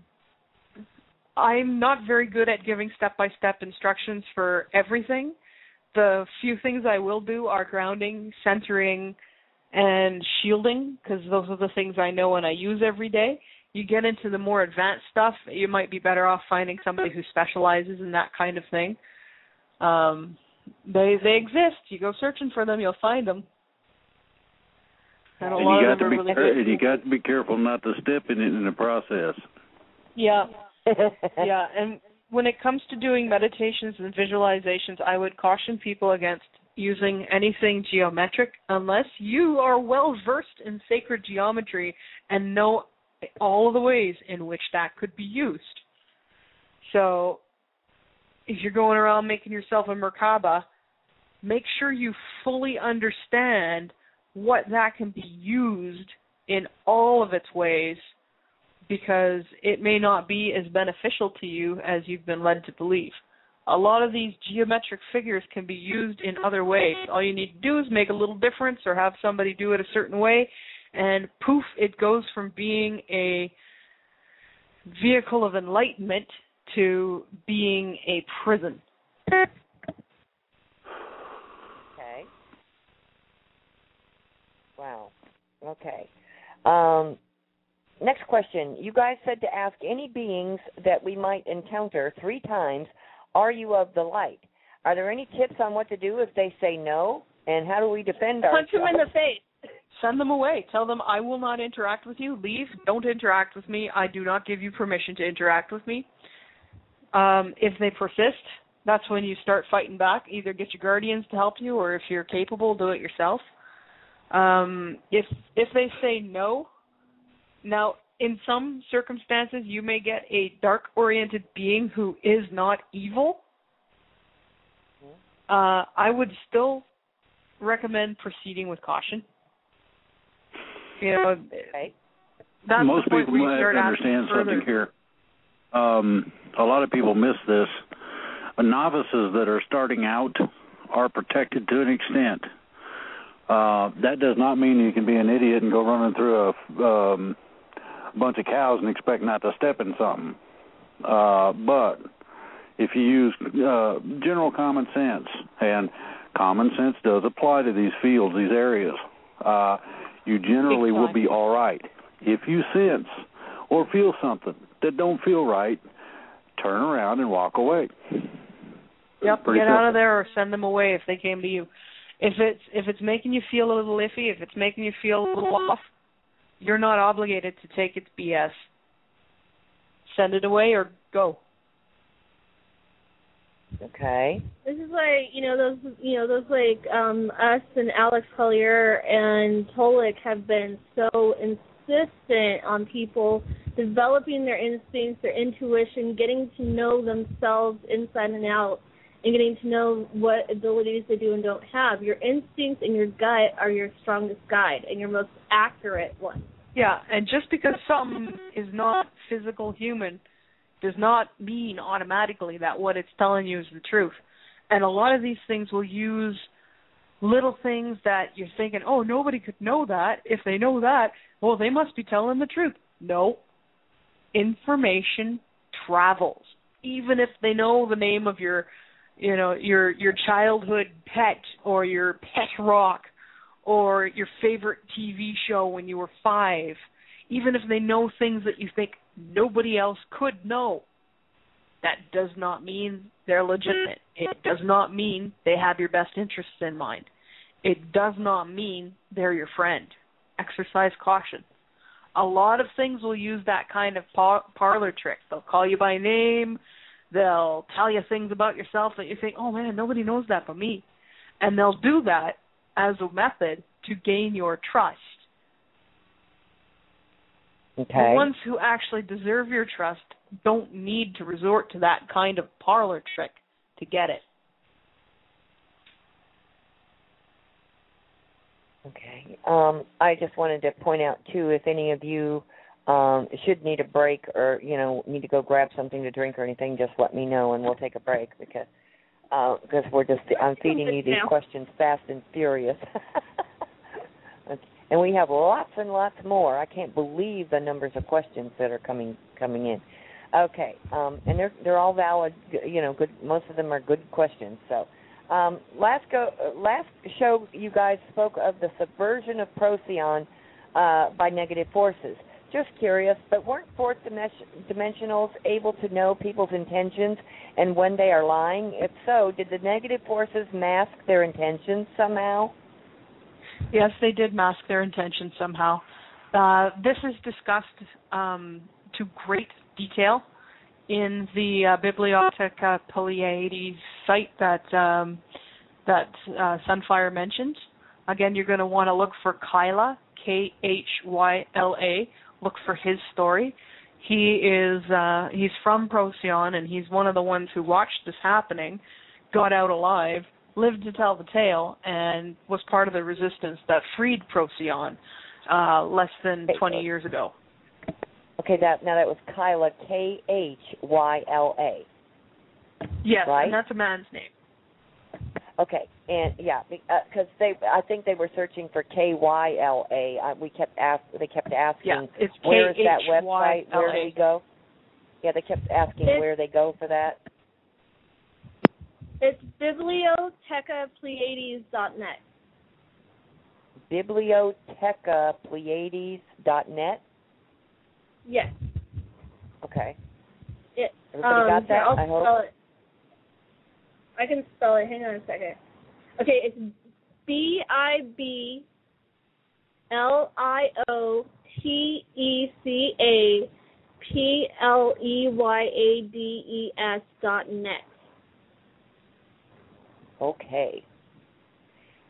not very good at giving step-by-step instructions for everything. The few things I will do are grounding, centering, and shielding, because those are the things I know and I use every day. You get into the more advanced stuff, you might be better off finding somebody who specializes in that kind of thing. They exist. You go searching for them, you'll find them. And you got to be careful not to step in it in the process. Yeah. Yeah, and when it comes to doing meditations and visualizations, I would caution people against using anything geometric unless you are well versed in sacred geometry and know all of the ways in which that could be used. So if you're going around making yourself a Merkaba, make sure you fully understand what that can be used in all of its ways, because it may not be as beneficial to you as you've been led to believe. A lot of these geometric figures can be used in other ways. All you need to do is make a little difference or have somebody do it a certain way, and poof, it goes from being a vehicle of enlightenment to being a prison. Okay. Wow. Okay. Next question. You guys said to ask any beings that we might encounter 3 times, are you of the light? Are there any tips on what to do if they say no? And how do we defend ourselves? Punch them in the face. Send them away. Tell them, I will not interact with you. Leave. Don't interact with me. I do not give you permission to interact with me. If they persist, that's when you start fighting back. Either get your guardians to help you, or if you're capable, do it yourself. If they say no, now in some circumstances you may get a dark-oriented being who is not evil. I would still recommend proceeding with caution. Okay. That's most the point people where you start might understand asking something further. here. A lot of people miss this. Novices that are starting out are protected to an extent. That does not mean you can be an idiot and go running through a bunch of cows and expect not to step in something. But if you use general common sense, and common sense does apply to these fields, these areas, you generally will be all right. If you sense or feel something that don't feel right, turn around and walk away. Yep, get out of there or send them away if they came to you. If it's making you feel a little iffy, if it's making you feel a little off, you're not obligated to take its BS. Send it away or go. Okay. This is like, those like us and Alex Collier and Tolik have been so insistent on people developing their instincts, their intuition, getting to know themselves inside and out, and getting to know what abilities they do and don't have. Your instincts and your gut are your strongest guide and your most accurate one. Yeah, and just because something is not physical human does not mean automatically that what it's telling you is the truth. And a lot of these things will use little things that you're thinking, oh, nobody could know that. If they know that, well, they must be telling the truth. No. Information travels. Even if they know the name of your childhood pet or your pet rock or your favorite TV show when you were 5, even if they know things that you think nobody else could know, that does not mean they're legitimate. It does not mean they have your best interests in mind. It does not mean they're your friend. Exercise caution. A lot of things will use that kind of parlor trick. They'll call you by name. They'll tell you things about yourself that you think, oh, man, nobody knows that but me. And they'll do that as a method to gain your trust. Okay. The ones who actually deserve your trust don't need to resort to that kind of parlor trick to get it. Okay. I just wanted to point out, too, if any of you should need a break or, need to go grab something to drink or anything, just let me know and we'll take a break because I'm feeding you these questions fast and furious. And we have lots and lots more. I can't believe the numbers of questions that are coming in. Okay. And they're all valid, good. Most of them are good questions. So last show you guys spoke of the subversion of Procyon by negative forces. Just curious, but weren't fourth dimensionals able to know people's intentions and when they are lying? If so, did the negative forces mask their intentions somehow? Yes, they did mask their intentions somehow. This is discussed to great detail in the Bibliotheca Pleiades site that Sunfire mentioned. Again, you're going to want to look for Kyla, Khyla. Look for his story. He's from Procyon, and he's one of the ones who watched this happening, got out alive, lived to tell the tale, and was part of the resistance that freed Procyon less than 20 years ago. Okay, that was Kyla, Khyla. Yes, right? And that's a man's name. Okay, and because I think they were searching for Kyla. They kept asking, it's where is that website? Where do we go? Yeah, they kept asking where they go for that. It's bibliotecapleiades.net. Bibliotecapleiades.net. Yes. Okay. Everybody got that? I'll I hope. spell it. I can spell it. Hang on a second. Okay, it's BiblioTecapleiades.net. Okay.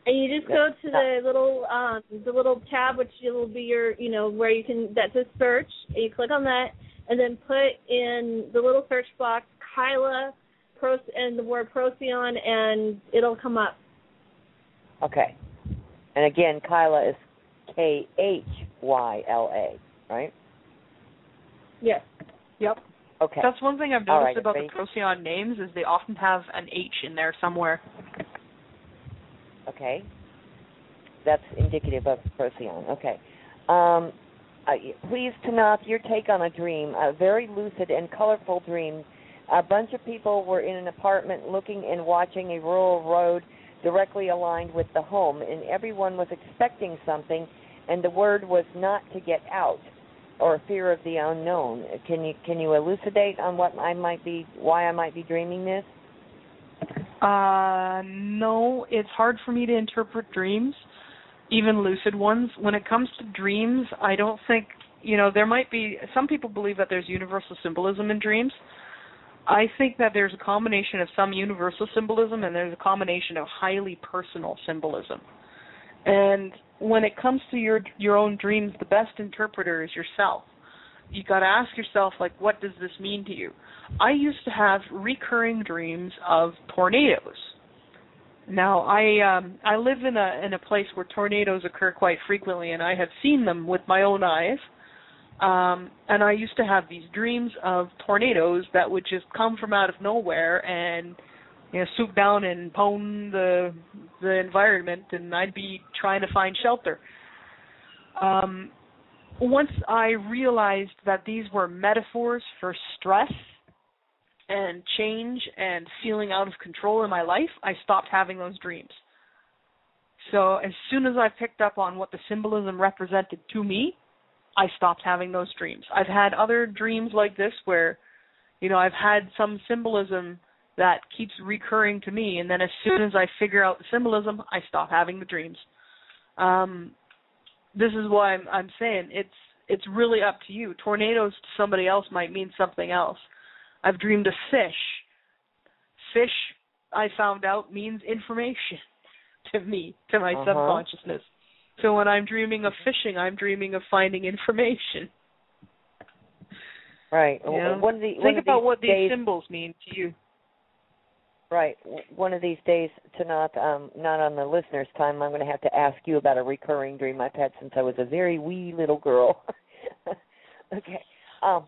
And you just go to the little tab, which will be your, where you can, that says search, and you click on that, and then put in the little search box, Kyla, and the word Procyon, and it'll come up. Okay. And again, Kyla is Khyla, right? Yes. Yep. Okay. That's one thing I've noticed about ready? the Procyon names is they often have an H in there somewhere. Okay. That's indicative of Procyon. Okay. Please, Tanaath, your take on a dream, a very lucid and colorful dream. A bunch of people were in an apartment looking and watching a rural road directly aligned with the home, and everyone was expecting something, and the word was not to get out, or fear of the unknown. Can you elucidate on why I might be dreaming this? No, it's hard for me to interpret dreams, even lucid ones. When it comes to dreams, I don't think, there might be, some people believe that there's universal symbolism in dreams. I think that there's a combination of some universal symbolism and there's a combination of highly personal symbolism. And when it comes to your own dreams, the best interpreter is yourself. You got to ask yourself, what does this mean to you? I used to have recurring dreams of tornadoes. Now, I live in a place where tornadoes occur quite frequently, and I have seen them with my own eyes. And I used to have these dreams of tornadoes that would just come from out of nowhere and swoop down and pwn the environment, and I'd be trying to find shelter. Once I realized that these were metaphors for stress and change and feeling out of control in my life, I stopped having those dreams. So as soon as I picked up on what the symbolism represented to me, I stopped having those dreams. I've had other dreams like this where, I've had some symbolism that keeps recurring to me, and then as soon as I figure out the symbolism, I stop having the dreams. This is why I'm saying it's really up to you. Tornadoes to somebody else might mean something else. I've dreamed of fish. Fish, I found out, means information to me, to my subconsciousness. So when I'm dreaming of fishing, I'm dreaming of finding information. Right. Think about what these symbols mean to you. Right. One of these days, Tanaath, not on the listener's time, I'm going to have to ask you about a recurring dream I've had since I was a very wee little girl. Okay. I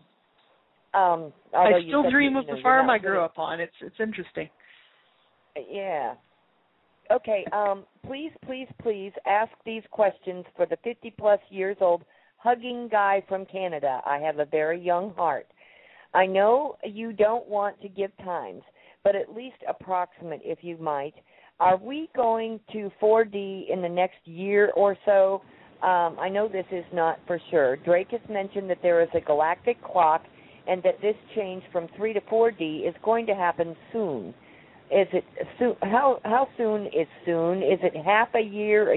still dream of the farm I grew up on. It's interesting. Yeah. Okay. Please ask these questions for the 50-plus years old hugging guy from Canada. I have a very young heart. I know you don't want to give times, but at least approximate, if you might. Are we going to 4D in the next year or so? I know this is not for sure. Drake has mentioned that there is a galactic clock and that this change from 3 to 4D is going to happen soon. Is it soon? How soon is soon? Is it half a year,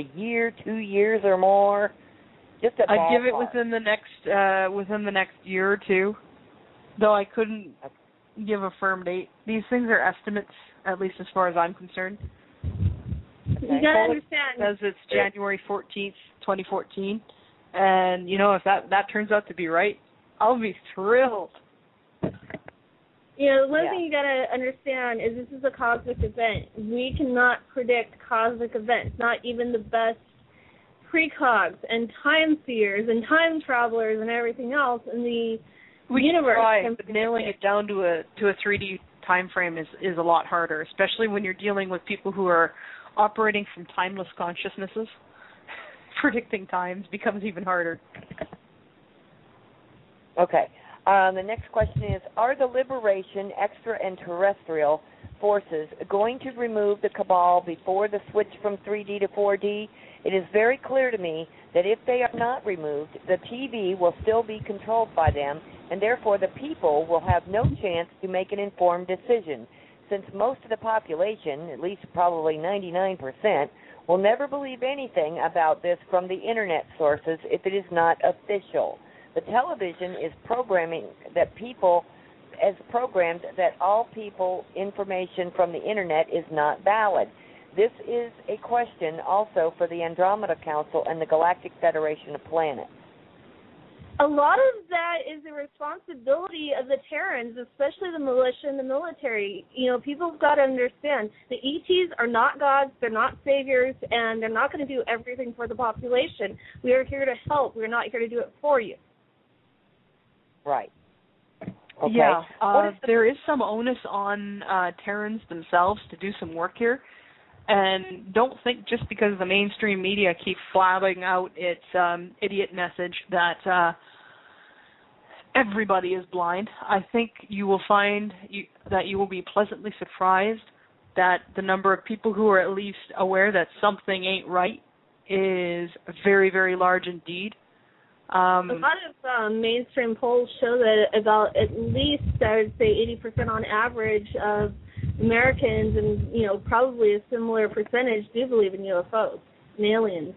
2 years, or more? Just a ballpark. I'd give it within the next year or two, though I couldn't give a firm date. These things are estimates, at least as far as I'm concerned. You gotta understand. Because it's January 14th, 2014, and if that turns out to be right, I'll be thrilled. One thing you gotta understand is this is a cosmic event. We cannot predict cosmic events. Not even the best precogs and time seers and time travelers and everything else in the universe. But nailing it down to a 3D time frame is a lot harder, especially when you're dealing with people who are operating from timeless consciousnesses. Predicting times becomes even harder. Okay. The next question is, are the Liberation extra and terrestrial forces going to remove the Cabal before the switch from 3D to 4D? It is very clear to me that if they are not removed, the TV will still be controlled by them, and therefore the people will have no chance to make an informed decision, since most of the population, at least probably 99%, will never believe anything about this from the Internet sources if it is not official. The television is programmed that all people information from the Internet is not valid. This is a question also for the Andromeda Council and the Galactic Federation of Planets. A lot of that is the responsibility of the Terrans, especially the militia and the military. People have got to understand the ETs are not gods, they're not saviors, and they're not going to do everything for the population. We are here to help. We're not here to do it for you. Right. Okay. Yeah, there is some onus on Terrans themselves to do some work here. And don't think just because the mainstream media keeps blabbing out its idiot message that everybody is blind. I think you will find that you will be pleasantly surprised that the number of people who are at least aware that something ain't right is very, very large indeed. A lot of mainstream polls show that about at least, I would say, 80% on average of Americans and, probably a similar percentage do believe in UFOs and aliens.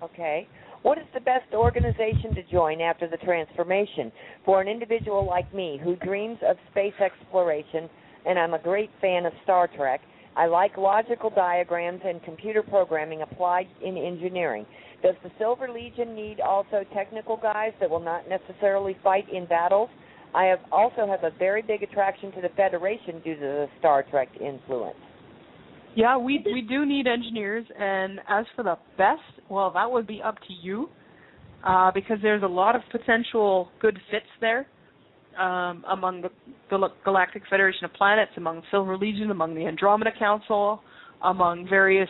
Okay. What is the best organization to join after the transformation? For an individual like me who dreams of space exploration, and I'm a great fan of Star Trek, I like logical diagrams and computer programming applied in engineering. Does the Silver Legion need also technical guys that will not necessarily fight in battles? I also have a very big attraction to the Federation due to the Star Trek influence. Yeah, we do need engineers, and as for the best, well, that would be up to you, because there's a lot of potential good fits there among the Galactic Federation of Planets, among the Silver Legion, among the Andromeda Council, among various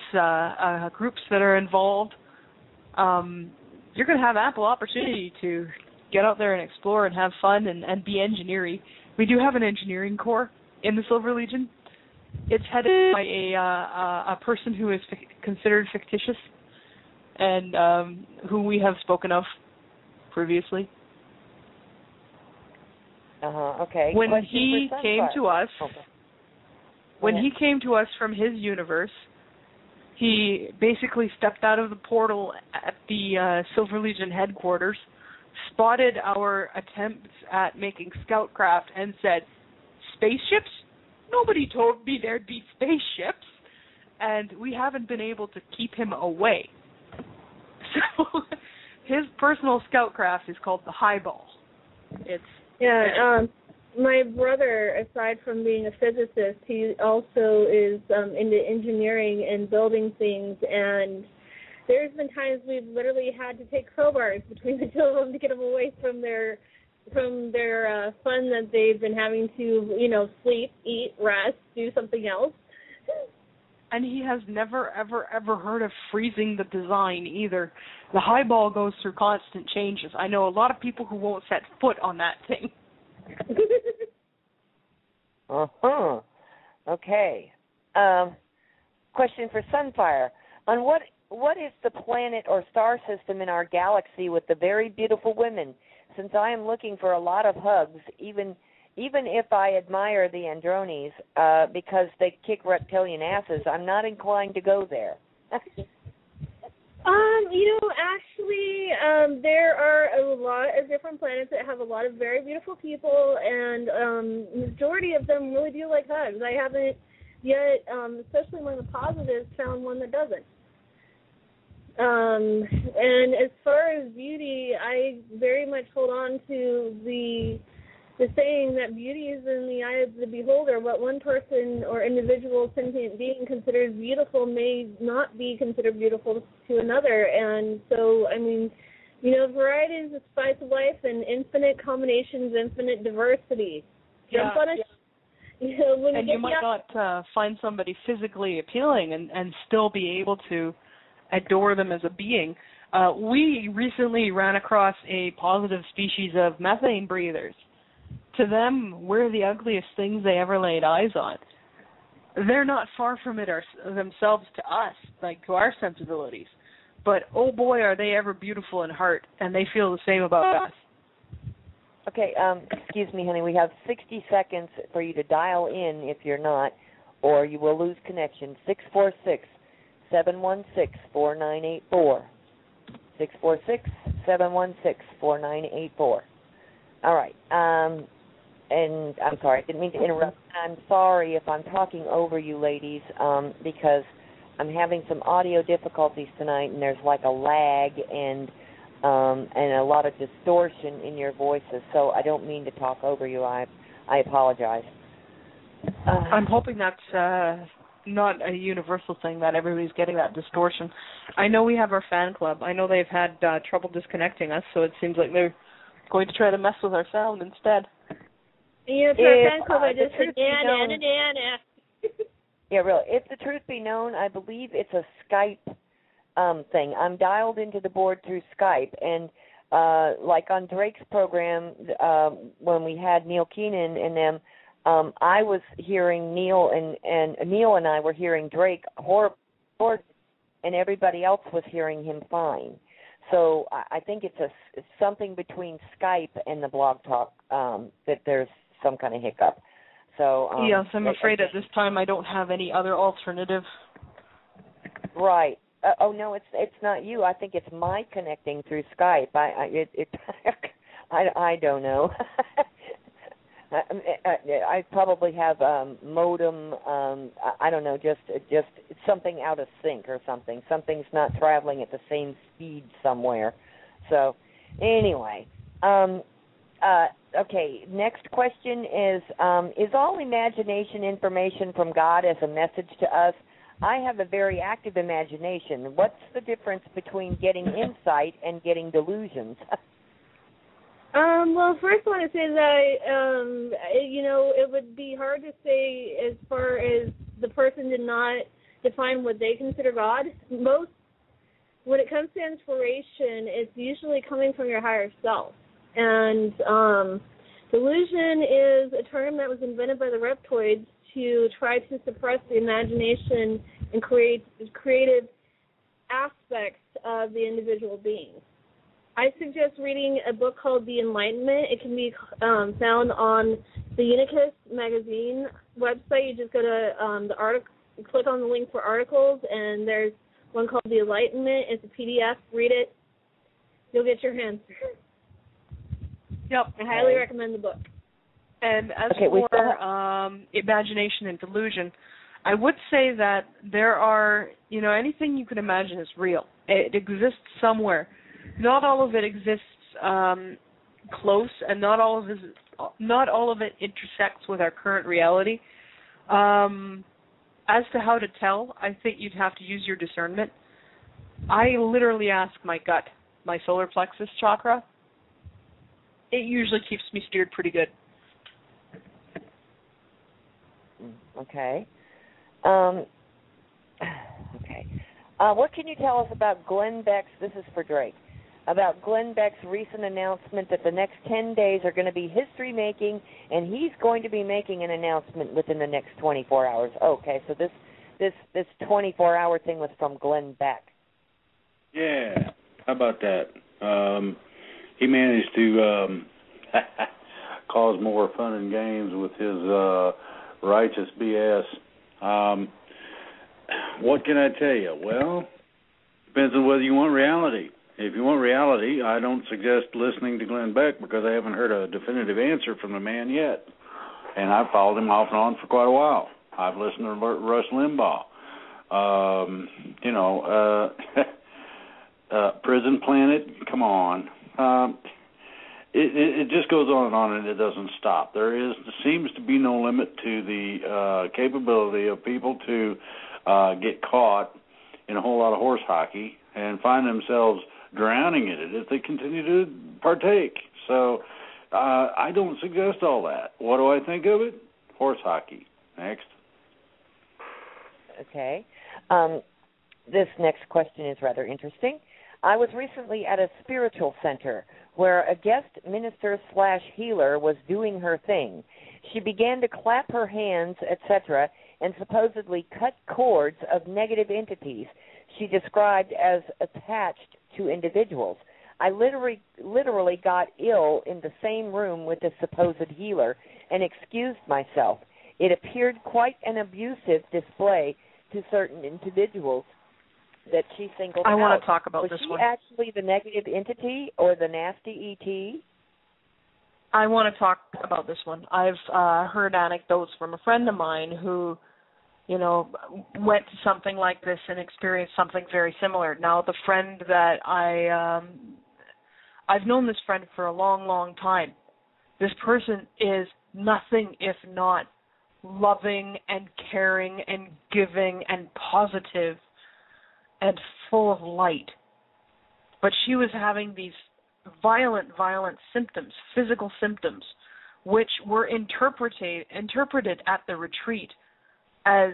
groups that are involved. You're going to have ample opportunity to get out there and explore and have fun and be engineering. We do have an engineering corps in the Silver Legion. It's headed by a person who is considered fictitious and who we have spoken of previously. Okay. When he came to us, he came to us from his universe, he basically stepped out of the portal at the Silver Legion headquarters, spotted our attempts at making scout craft, and said, "Spaceships? Nobody told me there'd be spaceships." And we haven't been able to keep him away. So his personal scout craft is called the Highball. my brother, aside from being a physicist, he also is into engineering and building things, and there's been times we've literally had to take crowbars between the two of them to get them away from their fun that they've been having to, sleep, eat, rest, do something else. And he has never, ever, ever heard of freezing the design either. The highball goes through constant changes. I know a lot of people who won't set foot on that thing. Uh-huh. Okay. Question for Sunfire. On what is the planet or star system in our galaxy with the very beautiful women? Since I am looking for a lot of hugs, even if I admire the Andrones because they kick reptilian asses, I'm not inclined to go there. Actually, there are a lot of different planets that have a lot of very beautiful people, and majority of them really do like hugs. I haven't yet, especially among the positives, found one that doesn't. And as far as beauty, I very much hold on to the saying that beauty is in the eye of the beholder. What one person or individual sentient being considers beautiful may not be considered beautiful to another. And so, variety is the spice of life, and infinite combinations, infinite diversity. Jump on it. And you might not find somebody physically appealing and still be able to adore them as a being. We recently ran across a positive species of methane breathers. To them, we're the ugliest things they ever laid eyes on. They're not far from it themselves to us, like to our sensibilities. But, oh boy, are they ever beautiful in heart, and they feel the same about us. Okay, excuse me, honey. We have 60 seconds for you to dial in if you're not, or you will lose connection. 646-716-4984. 646-716-4984. All right. And I'm sorry, I didn't mean to interrupt. I'm sorry if I'm talking over you ladies because I'm having some audio difficulties tonight, and there's like a lag and a lot of distortion in your voices, so I don't mean to talk over you. I apologize. I'm hoping that's not a universal thing, that everybody's getting that distortion. I know we have our fan club. I know they've had trouble disconnecting us, so it seems like they're going to try to mess with our sound instead. Yeah, for our fan club, I just said, Yeah, really. If the truth be known, I believe it's a Skype thing. I'm dialed into the board through Skype, and like on Drake's program, when we had Neil Keenan and them, I was hearing Neil, and Neil and I were hearing Drake horrible, and everybody else was hearing him fine. So I think it's something between Skype and the Blog Talk that there's some kind of hiccup. So yes, I'm afraid at this time I don't have any other alternative. Right. Oh no, it's not you. I think it's my connecting through Skype. I don't know. I probably have modem. I don't know, just something out of sync or something. Something's not traveling at the same speed somewhere. So, anyway, okay. Next question is all imagination information from God as a message to us? I have a very active imagination. What's the difference between getting insight and getting delusions? Well, first I want to say that, it would be hard to say as far as the person did not define what they consider God. When it comes to inspiration, it's usually coming from your higher self. And delusion is a term that was invented by the reptoids to try to suppress the imagination and creative aspects of the individual being. I suggest reading a book called The Enlightenment. It can be found on the Unicus magazine website. You just go to the article, click on the link for articles, and there's one called The Enlightenment. It's a PDF. Read it. You'll get your answer. Yep. I highly recommend the book. And as for imagination and delusion, I would say that there are, anything you can imagine is real. It exists somewhere. Not all of it exists close, and not all of all of it intersects with our current reality. As to how to tell, I think you'd have to use your discernment. I literally ask my gut, my solar plexus chakra. It usually keeps me steered pretty good. Okay. Okay. What can you tell us about Glenn Beck's, this is for Drake, about Glenn Beck's recent announcement that the next 10 days are going to be history-making, and he's going to be making an announcement within the next 24 hours. Okay, so this 24-hour thing was from Glenn Beck. Yeah, how about that? He managed to cause more fun and games with his righteous BS. What can I tell you? Well, depends on whether you want reality. If you want reality, I don't suggest listening to Glenn Beck because I haven't heard a definitive answer from the man yet. And I've followed him off and on for quite a while. I've listened to Rush Limbaugh. Prison Planet, come on. It just goes on and it doesn't stop. There seems to be no limit to the capability of people to get caught in a whole lot of horse hockey and find themselves drowning in it if they continue to partake. So I don't suggest all that. What do I think of it? Horse hockey. Next. Okay. This next question is rather interesting. I was recently at a spiritual center where a guest minister/healer was doing her thing. She began to clap her hands, etc., and supposedly cut cords of negative entities she described as attached to individuals. I literally got ill in the same room with the supposed healer and excused myself. It appeared quite an abusive display to certain individuals that she singled out. I want to talk about this one. Was she actually the negative entity or the nasty ET? I want to talk about this one. I've heard anecdotes from a friend of mine who, went to something like this and experienced something very similar. Now, the friend that I've known this friend for a long, long time. This person is nothing if not loving and caring and giving and positive and full of light. But she was having these violent symptoms, physical symptoms, which were interpreted at the retreat as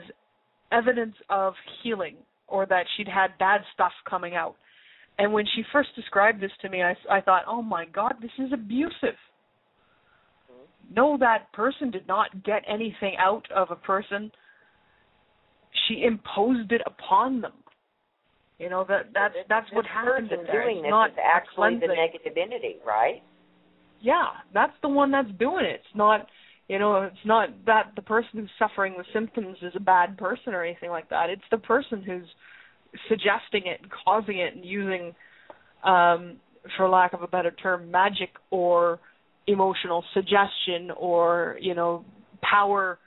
evidence of healing or that she'd had bad stuff coming out. And when she first described this to me, I thought, oh my God, this is abusive. No, that person did not get anything out of a person. She imposed it upon them. That's what happened in there. Doing this not is actually the negative entity, right? Yeah, that's the one that's doing it. It's not, it's not that the person who's suffering the symptoms is a bad person or anything like that. It's the person who's suggesting it and causing it and using, for lack of a better term, magic or emotional suggestion or, power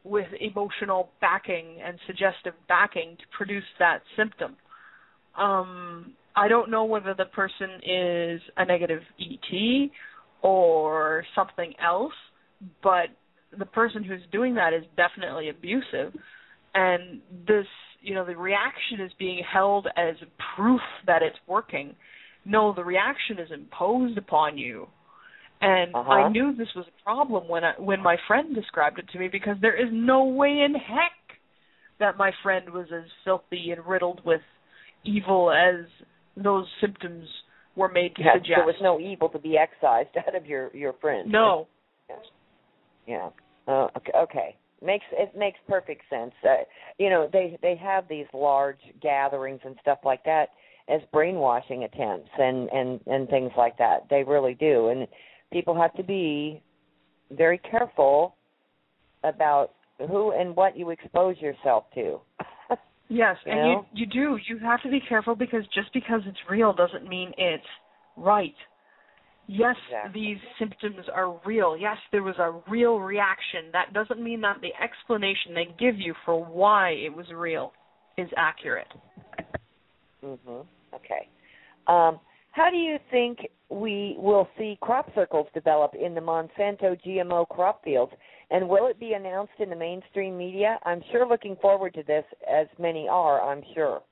with emotional backing and suggestive backing to produce that symptom. I don't know whether the person is a negative ET or something else, but the person who's doing that is definitely abusive. And this, the reaction is being held as proof that it's working. No, the reaction is imposed upon you. And I knew this was a problem when my friend described it to me, because there is no way in heck that my friend was as filthy and riddled with evil as those symptoms were made to suggest. There was no evil to be excised out of your friend. No. Yeah. Okay. It makes perfect sense. They have these large gatherings and stuff like that as brainwashing attempts and things like that. They really do. And people have to be very careful about who and what you expose yourself to. Yes, and you do. You have to be careful, because just because it's real doesn't mean it's right. Yes, These symptoms are real. Yes, there was a real reaction. That doesn't mean that the explanation they give you for why it was real is accurate. Okay. How do you think we will see crop circles develop in the Monsanto GMO crop fields, and will it be announced in the mainstream media? I'm sure looking forward to this, as many are, I'm sure.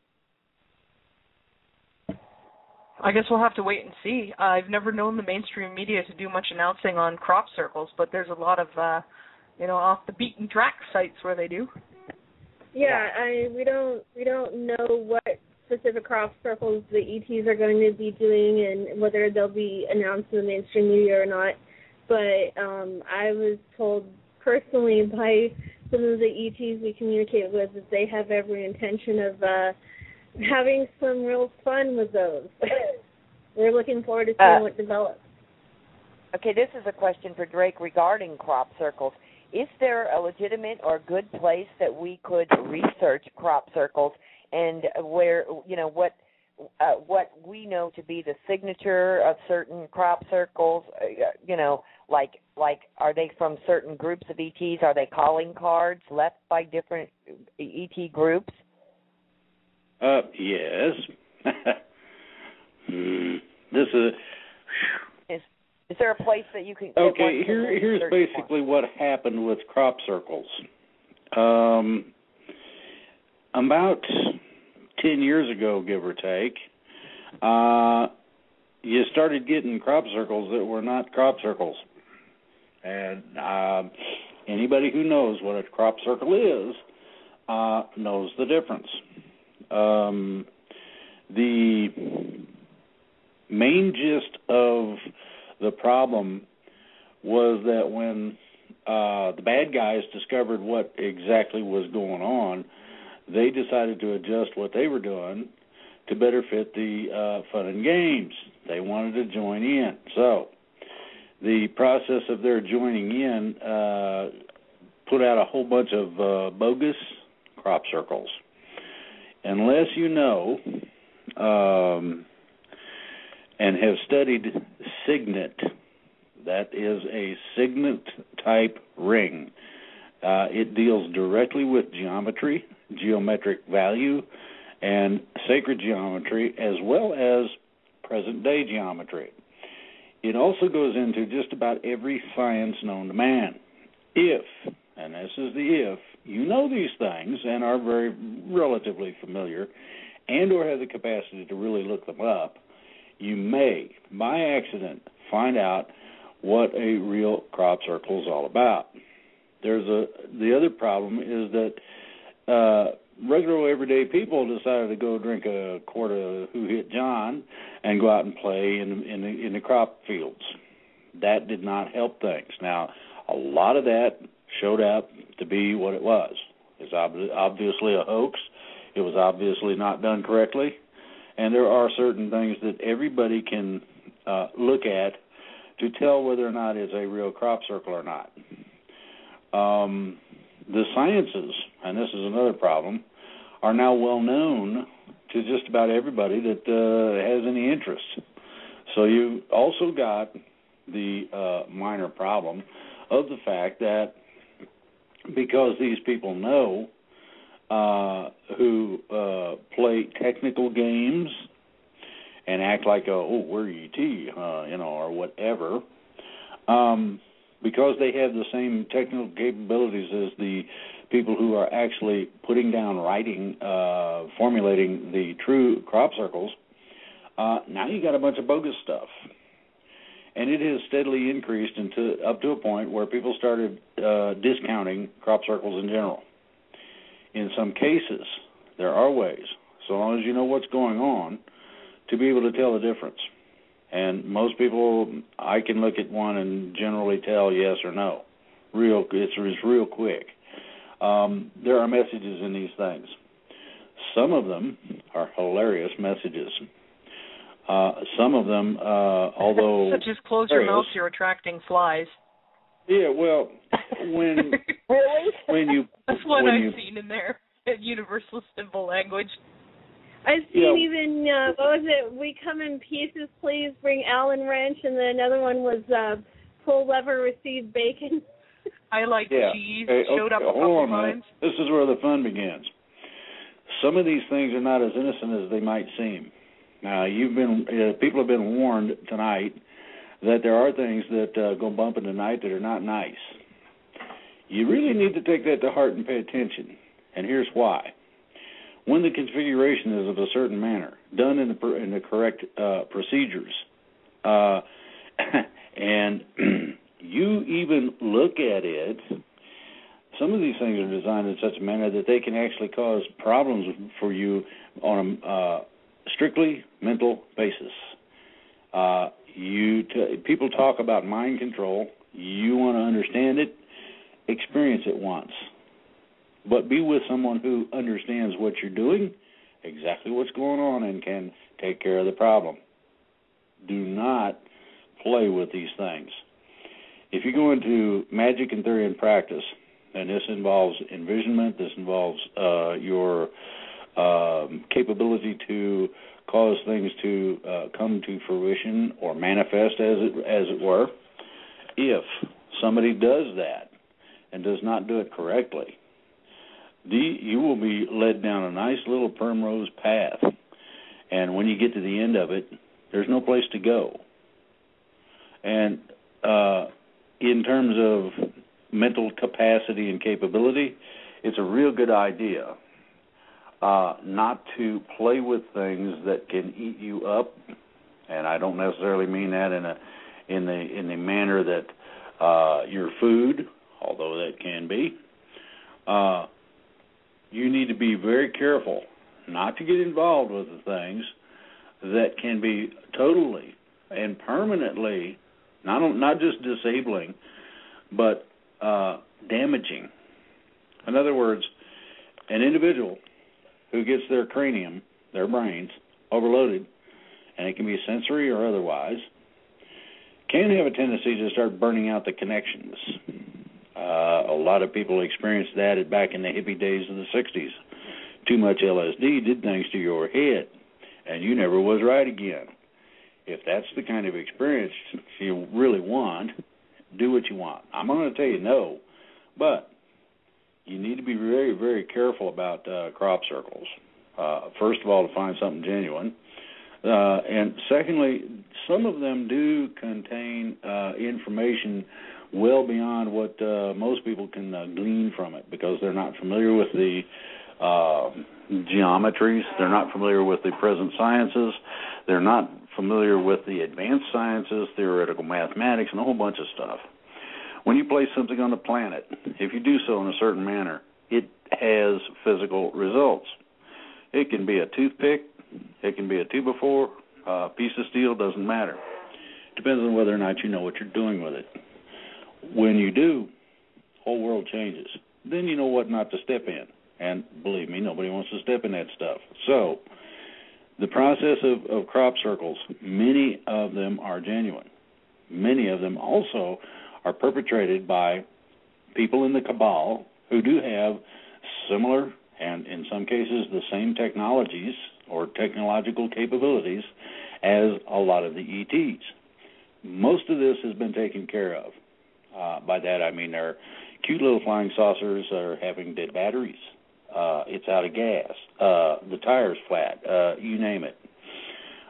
I guess we'll have to wait and see. I've never known the mainstream media to do much announcing on crop circles, but there's a lot of, off the beaten track sites where they do. Yeah, we don't know what specific crop circles the ETs are going to be doing and whether they'll be announced in the mainstream media or not. But I was told personally by some of the ETs we communicate with that they have every intention of having some real fun with those. We're looking forward to seeing what develops. Okay, this is a question for Drake regarding crop circles. Is there a legitimate or good place that we could research crop circles, and where, what we know to be the signature of certain crop circles, like are they from certain groups of ETs? Are they calling cards left by different ET groups? Yes. This is. Is there a place that you can? Okay, here's basically what happened with crop circles. About 10 years ago, give or take, you started getting crop circles that were not crop circles. And anybody who knows what a crop circle is knows the difference. The main gist of the problem was that when the bad guys discovered what exactly was going on, they decided to adjust what they were doing to better fit the fun and games. They wanted to join in. So the process of their joining in put out a whole bunch of bogus crop circles. Unless you know and have studied signet, that is a signet-type ring. It deals directly with geometry, geometric value, and sacred geometry, as well as present-day geometry. It also goes into just about every science known to man. If, and this is the if, you know these things and are very relatively familiar and or have the capacity to really look them up, you may, by accident, find out what a real crop circle is all about. The other problem is that regular everyday people decided to go drink a quart of Who Hit John and go out and play in the crop fields. That did not help things. Now, a lot of that showed up to be what it was. It's obviously a hoax. It was obviously not done correctly. And there are certain things that everybody can look at to tell whether or not it's a real crop circle or not. The sciences, and this is another problem, are now well known to just about everybody that has any interest. So you also got the minor problem of the fact that because these people know who play technical games and act like, we're ET, or whatever, because they have the same technical capabilities as the people who are actually putting down, writing, formulating the true crop circles, now you got a bunch of bogus stuff. And it has steadily increased up to a point where people started discounting crop circles in general. In some cases, there are ways, so long as you know what's going on, to be able to tell the difference. And most people, I can look at one and generally tell yes or no. It's real quick. There are messages in these things. Some of them are hilarious messages. Some of them, although such as close your mouth, you're attracting flies. Yeah, well, when really? when you that's what I've seen in there at Universal Symbol Language. I've seen even what was it? We come in pieces, please bring Allen wrench, and then another one was pull lever, receive bacon. I like cheese. Showed up a couple times. This is where the fun begins. Some of these things are not as innocent as they might seem. Now, people have been warned tonight that there are things that go bump in the night that are not nice. You really need to take that to heart and pay attention, and here's why. When the configuration is of a certain manner, done in the correct procedures, and you even look at it, some of these things are designed in such a manner that they can actually cause problems for you on a strictly mental basis. People talk about mind control. You want to understand it, experience it once. But be with someone who understands what you're doing, exactly what's going on, and can take care of the problem. Do not play with these things. If you go into magic and theory and practice, and this involves envisionment, this involves your capability to cause things to come to fruition or manifest, as it were. If somebody does that and does not do it correctly, you will be led down a nice little primrose path, and when you get to the end of it, there's no place to go. And in terms of mental capacity and capability, it's a real good idea not to play with things that can eat you up, and I don't necessarily mean that in the manner that your food, although that can be. You need to be very careful not to get involved with the things that can be totally and permanently not just disabling, but damaging. In other words, an individual who gets their cranium, their brains, overloaded, and it can be sensory or otherwise, can have a tendency to start burning out the connections. A lot of people experienced that back in the hippie days of the 60s. Too much LSD did things to your head, and you never was right again. If that's the kind of experience you really want, do what you want. I'm going to tell you no, but you need to be very, very careful about crop circles. First of all, to find something genuine. And secondly, some of them do contain information well beyond what most people can glean from it, because they're not familiar with the geometries, they're not familiar with the present sciences, they're not familiar with the advanced sciences, theoretical mathematics, and a whole bunch of stuff. When you place something on the planet, if you do so in a certain manner, it has physical results. It can be a toothpick, it can be a 2x4, a piece of steel, doesn't matter. Depends on whether or not you know what you're doing with it. When you do, the whole world changes. Then you know what not to step in. And believe me, nobody wants to step in that stuff. So, the process of crop circles, many of them are genuine. Many of them also are perpetrated by people in the cabal who do have similar, and in some cases the same technologies or technological capabilities as a lot of the ETs. Most of this has been taken care of. By that I mean their cute little flying saucers are having dead batteries. It's out of gas. The tire's flat. You name it.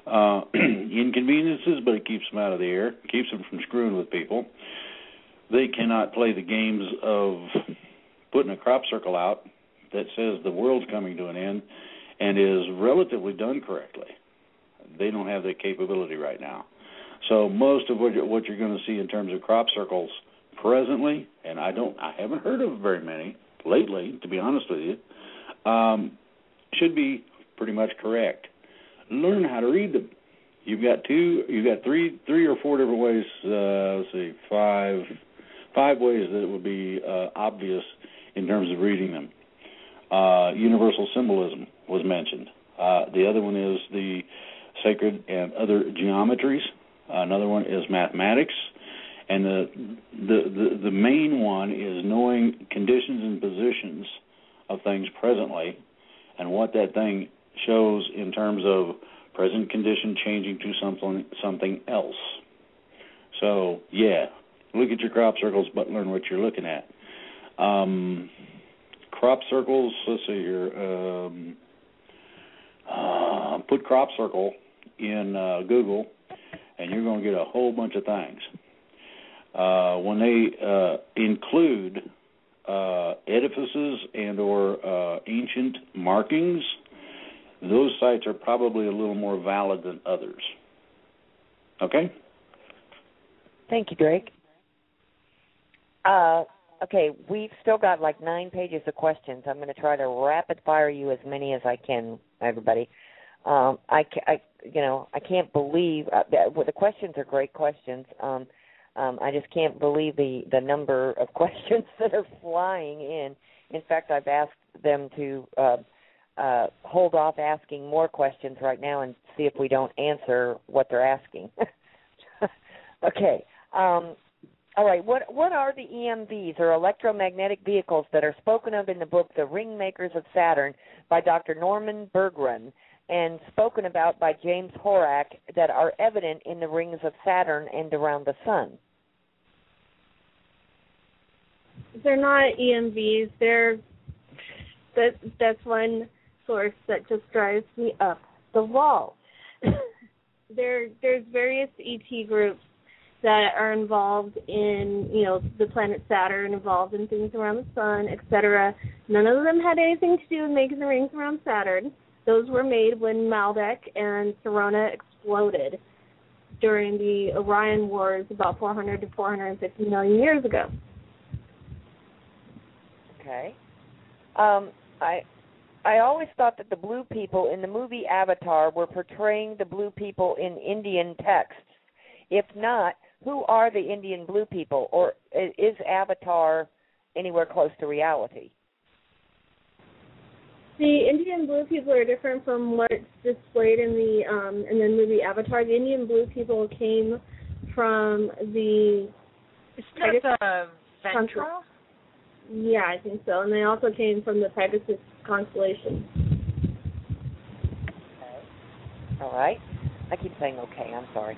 Inconveniences, but it keeps them out of the air, keeps them from screwing with people. They cannot play the games of putting a crop circle out that says the world's coming to an end and is relatively done correctly. They don't have that capability right now. So most of what you're going to see in terms of crop circles presently, and I haven't heard of very many lately, to be honest with you, should be pretty much correct. Learn how to read them. You've got three or four different ways. Five ways that it would be obvious in terms of reading them. Universal symbolism was mentioned. The other one is the sacred and other geometries. Another one is mathematics, and the main one is knowing conditions and positions of things presently, and what that thing shows in terms of present condition changing to something else. So yeah, look at your crop circles, but learn what you're looking at. Crop circles. Let's see here. Put crop circle in Google, and you're going to get a whole bunch of things. When they include edifices and or ancient markings, those sites are probably a little more valid than others. Okay? Thank you, Drake. Okay, we've still got like 9 pages of questions. I'm going to try to rapid fire you as many as I can, everybody. I can't believe the questions are great questions. I just can't believe the number of questions that are flying in. In fact, I've asked them to hold off asking more questions right now and see if we don't answer what they're asking. Okay. All right. What are the EMVs, or electromagnetic vehicles, that are spoken of in the book The Ringmakers of Saturn by Dr. Norman Berggren and spoken about by James Horak that are evident in the rings of Saturn and around the Sun? They're not EMVs. That's one source that just drives me up the wall. There's various ET groups that are involved in, the planet Saturn, involved in things around the Sun, etc. None of them had anything to do with making the rings around Saturn. Those were made when Maldek and Corona exploded during the Orion Wars about 400 to 450 million years ago. Okay. I always thought that the blue people in the movie Avatar were portraying the blue people in Indian texts. If not, who are the Indian blue people, or is Avatar anywhere close to reality? The Indian blue people are different from what's displayed in the movie Avatar. The Indian blue people came from the... Isn't that Ventra? Yeah, I think so. And they also came from the Pegasus constellation. Okay. All right. I keep saying okay. I'm sorry.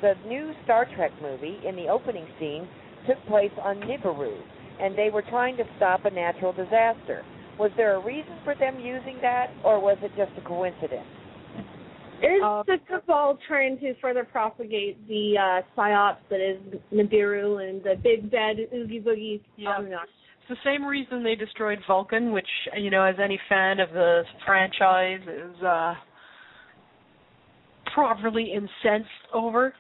The new Star Trek movie, in the opening scene, took place on Nibiru, and they were trying to stop a natural disaster. Was there a reason for them using that, or was it just a coincidence? It's the cabal trying to further propagate the psyops that is Nibiru and the big bad oogie boogie. Yeah. It's the same reason they destroyed Vulcan, which, as any fan of the franchise is properly incensed over.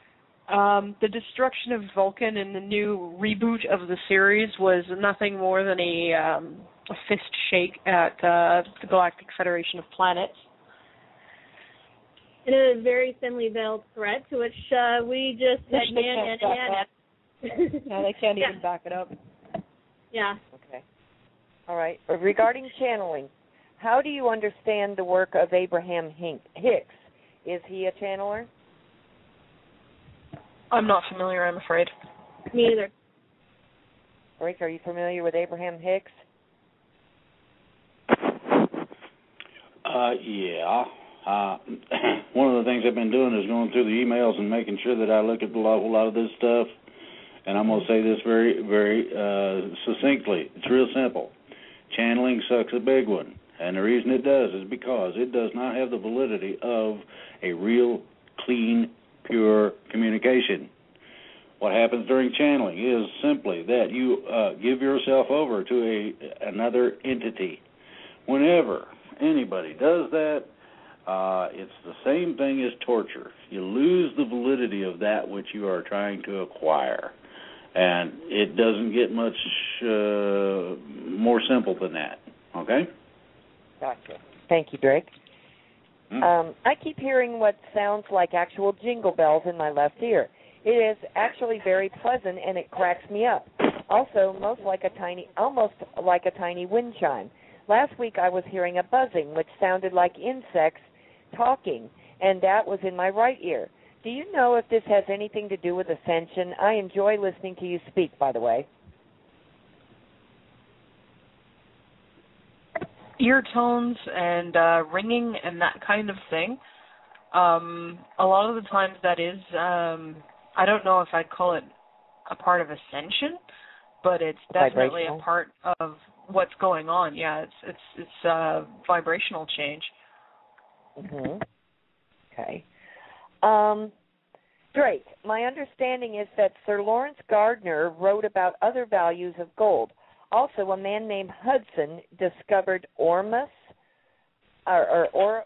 The destruction of Vulcan in the new reboot of the series was nothing more than a fist shake at the Galactic Federation of Planets. And a very thinly veiled threat to which we just said, Yeah, they can't even back it up. Yeah. Okay. All right. Regarding channeling, how do you understand the work of Abraham Hicks? Is he a channeler? I'm not familiar, I'm afraid. Me either. Rick, are you familiar with Abraham Hicks? Yeah. One of the things I've been doing is going through the emails and making sure that I look at a lot of this stuff. And I'm going to say this very, very succinctly. It's real simple. Channeling sucks a big one. And the reason it does is because it does not have the validity of a real, clean, pure communication. What happens during channeling is simply that you give yourself over to another entity. Whenever anybody does that, it's the same thing as torture. You lose the validity of that which you are trying to acquire. And it doesn't get much more simple than that. Okay? Gotcha. Thank you, Drake. I keep hearing what sounds like actual jingle bells in my left ear. It is actually very pleasant, and it cracks me up. Also, almost like a tiny wind chime. Last week I was hearing a buzzing, which sounded like insects talking, and that was in my right ear. Do you know if this has anything to do with ascension? I enjoy listening to you speak, by the way. Ear tones and ringing and that kind of thing. A lot of the times that is, I don't know if I'd call it a part of ascension, but it's definitely a part of what's going on. Yeah, it's vibrational change. Mm-hmm. Okay. Drake, my understanding is that Sir Lawrence Gardner wrote about other values of gold. Also, a man named Hudson discovered Ormus, ORMUS,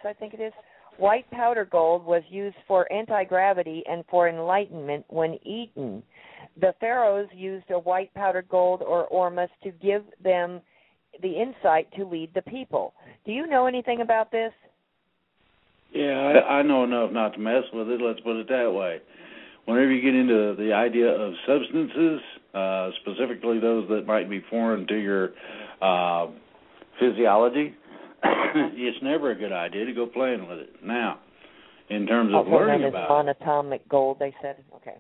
I think it is. White powder gold was used for anti-gravity and for enlightenment when eaten. The pharaohs used a white powdered gold or ormus to give them the insight to lead the people. Do you know anything about this? Yeah, I know enough not to mess with it, let's put it that way. Whenever you get into the idea of substances, specifically those that might be foreign to your physiology, it's never a good idea to go playing with it. Now, in terms of learning about it... monatomic gold, they said? Okay.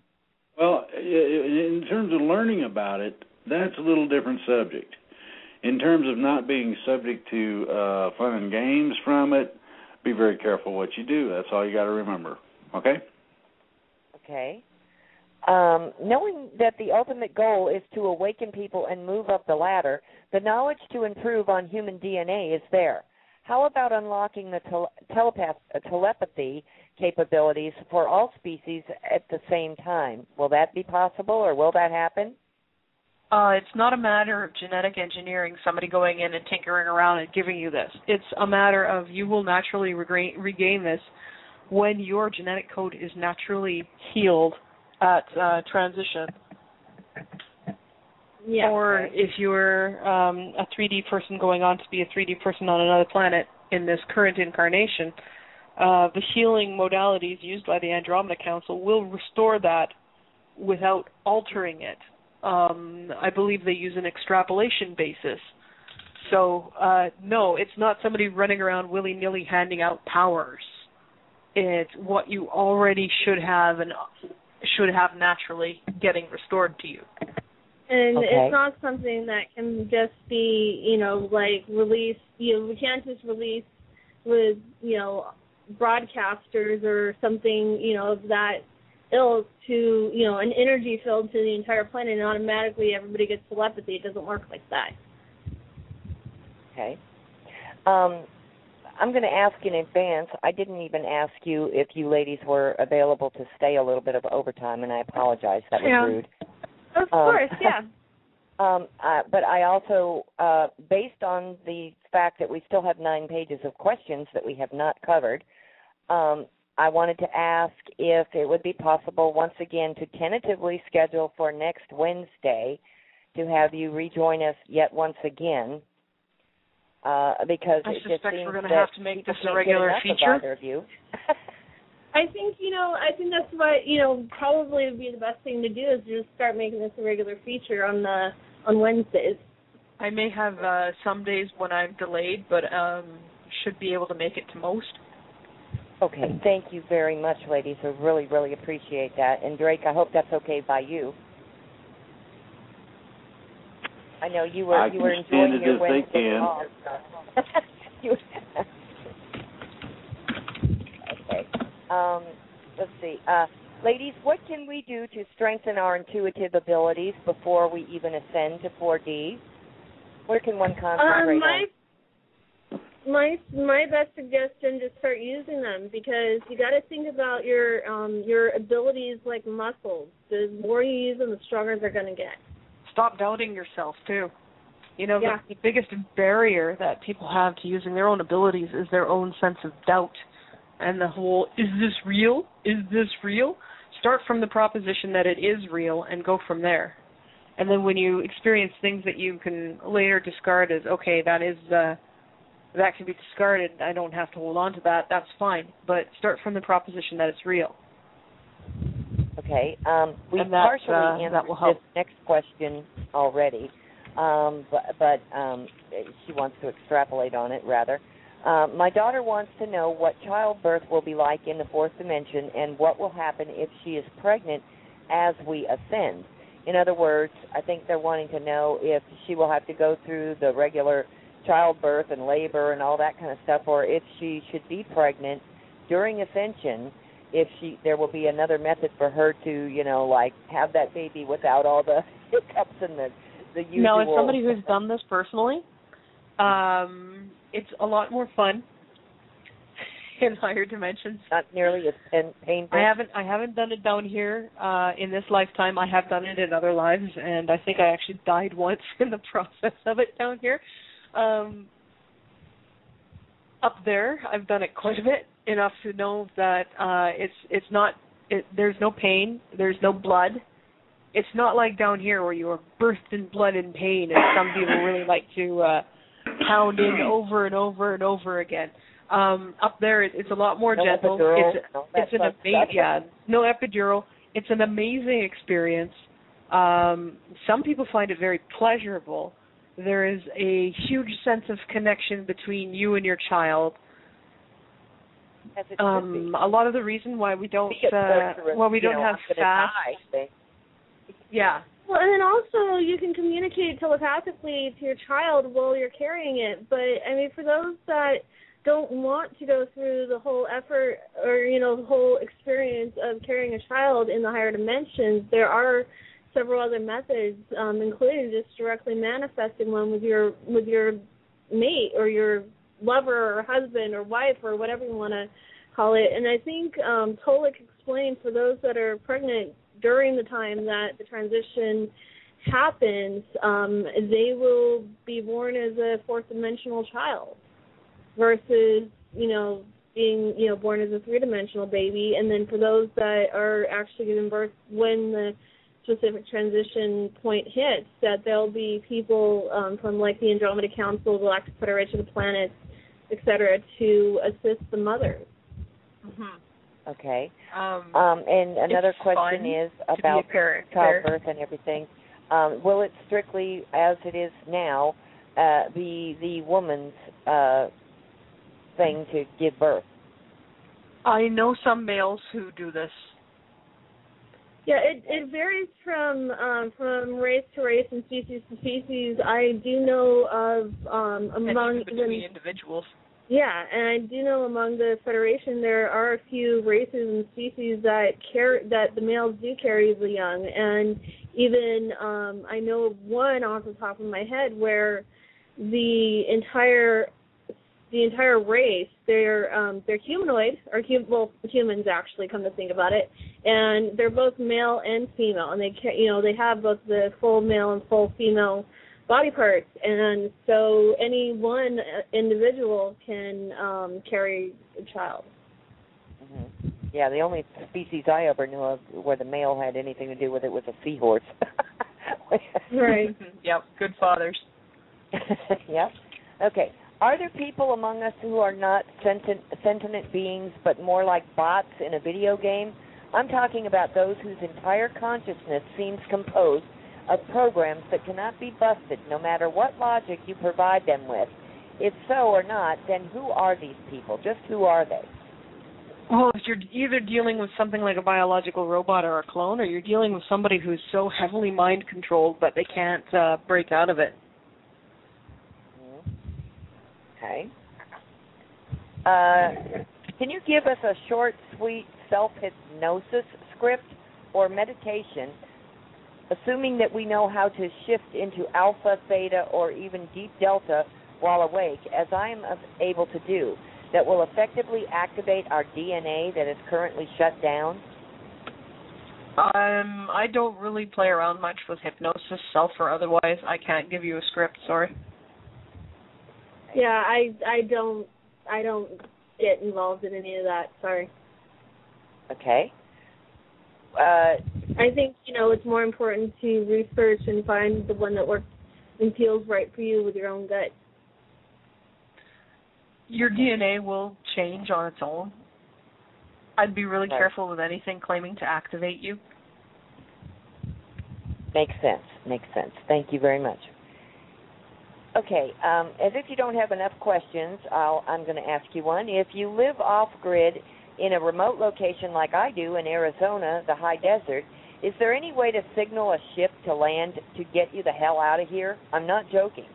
Well, in terms of learning about it, that's a little different subject. In terms of not being subject to fun and games from it, be very careful what you do. That's all you got to remember. Okay? Okay. Knowing that the ultimate goal is to awaken people and move up the ladder, the knowledge to improve on human DNA is there. How about unlocking the telepathy capabilities for all species at the same time? Will that be possible, or will that happen? It's not a matter of genetic engineering, somebody going in and tinkering around and giving you this. It's a matter of you will naturally regain this when your genetic code is naturally healed at transition. Yeah. Or if you're a 3D person going on to be a 3D person on another planet in this current incarnation, the healing modalities used by the Andromeda Council will restore that without altering it. I believe they use an extrapolation basis. So, no, it's not somebody running around willy-nilly handing out powers. It's what you already should have and should have naturally getting restored to you. And okay. It's not something that can just be, like released. We can't just release with, broadcasters or something, of that ilk to, an energy field to the entire planet and automatically everybody gets telepathy. It doesn't work like that. Okay. I'm going to ask in advance. I didn't even ask you if you ladies were available to stay a little bit of overtime, and I apologize. That was rude. Of course, yeah. But I also, based on the fact that we still have 9 pages of questions that we have not covered, I wanted to ask if it would be possible once again to tentatively schedule for next Wednesday to have you rejoin us yet once again, because I it just suspect seems we're going to that have to make this a regular feature. Either of you. I think, I think that's what, probably would be the best thing to do is just start making this a regular feature on Wednesdays. I may have some days when I'm delayed, but should be able to make it to most. Okay, thank you very much, ladies. I really, really appreciate that. And Drake, I hope that's okay by you. I know you were enjoying your Wednesday off. Okay. Let's see. Ladies, what can we do to strengthen our intuitive abilities before we even ascend to 4D? Where can one concentrate on? My best suggestion is start using them, because you got to think about your abilities like muscles. The more you use them, the stronger they're going to get. Stop doubting yourself too. The biggest barrier that people have to using their own abilities is their own sense of doubt. And the whole, is this real? Is this real? Start from the proposition that it is real and go from there. And then when you experience things that you can later discard as, okay, that can be discarded, I don't have to hold on to that, that's fine. But start from the proposition that it's real. Okay. We partially answered this next question already, but she wants to extrapolate on it, rather. My daughter wants to know what childbirth will be like in the 4th dimension and what will happen if she is pregnant as we ascend. In other words, I think they're wanting to know if she will have to go through the regular childbirth and labor and all that kind of stuff, or if she should be pregnant during ascension, if there will be another method for her to, have that baby without all the hiccups and the usual. Now, as somebody who's done this personally, It's a lot more fun in higher dimensions. Not nearly as painful. I haven't done it down here in this lifetime. I have done it in other lives, and I think I actually died once in the process of it down here. Up there, I've done it quite a bit, enough to know that there's no pain, there's no blood. It's not like down here where you are birthed in blood and pain, and some people really like to pound in over and over and over again. Up there, it's a lot more gentle. It's an amazing, no epidural. It's an amazing experience. Some people find it very pleasurable. There is a huge sense of connection between you and your child. A lot of the reason why we don't have fast. Yeah. Well, and then also you can communicate telepathically to your child while you're carrying it. But I mean, for those that don't want to go through the whole effort or the whole experience of carrying a child in the higher dimensions, there are several other methods, including just directly manifesting one with your mate or your lover or husband or wife or whatever you want to call it. And I think Tolik explained for those that are pregnant during the time that the transition happens, they will be born as a fourth-dimensional child versus, being, born as a three-dimensional baby. And then for those that are actually giving birth when the specific transition point hits, that there'll be people from like the Andromeda Council, Galactic Federation of the Planets, etc., to assist the mothers. Mm-hmm. Okay. And another question is about childbirth and everything. Will it strictly, as it is now, be the woman's thing to give birth? I know some males who do this. Yeah, it varies from race to race and species to species. I do know of among between individuals. Yeah, and I do know among the Federation there are a few races and species that the males do carry the young, and even I know of one off the top of my head where the entire race, they're humanoid, or humans actually, come to think about it, and they're both male and female, and they have both the full male and full female body parts, and so any one individual can carry a child. Mm-hmm. Yeah, the only species I ever knew of where the male had anything to do with it was a seahorse. Right. Yep, good fathers. Yep. Okay. Are there people among us who are not sentient beings, but more like bots in a video game? I'm talking about those whose entire consciousness seems composed of programs that cannot be busted, no matter what logic you provide them with. If so or not, then who are these people? Just who are they? Well, if you're either dealing with something like a biological robot or a clone, or you're dealing with somebody who's so heavily mind-controlled that they can't break out of it. Okay. Can you give us a short, sweet self-hypnosis script or meditation, assuming that we know how to shift into alpha, theta, or even deep delta while awake, as I am able to do, that will effectively activate our DNA that is currently shut down? I don't really play around much with hypnosis, self or otherwise. I can't give you a script, sorry. Yeah, I don't get involved in any of that. Sorry. Okay. I think it's more important to research and find the one that works and feels right for you with your own gut. Your DNA will change on its own. I'd be really careful with anything claiming to activate you. Makes sense. Thank you very much. Okay, as if you don't have enough questions, I'm going to ask you one. If you live off-grid in a remote location like I do in Arizona, the high desert, is there any way to signal a ship to land to get you the hell out of here? I'm not joking.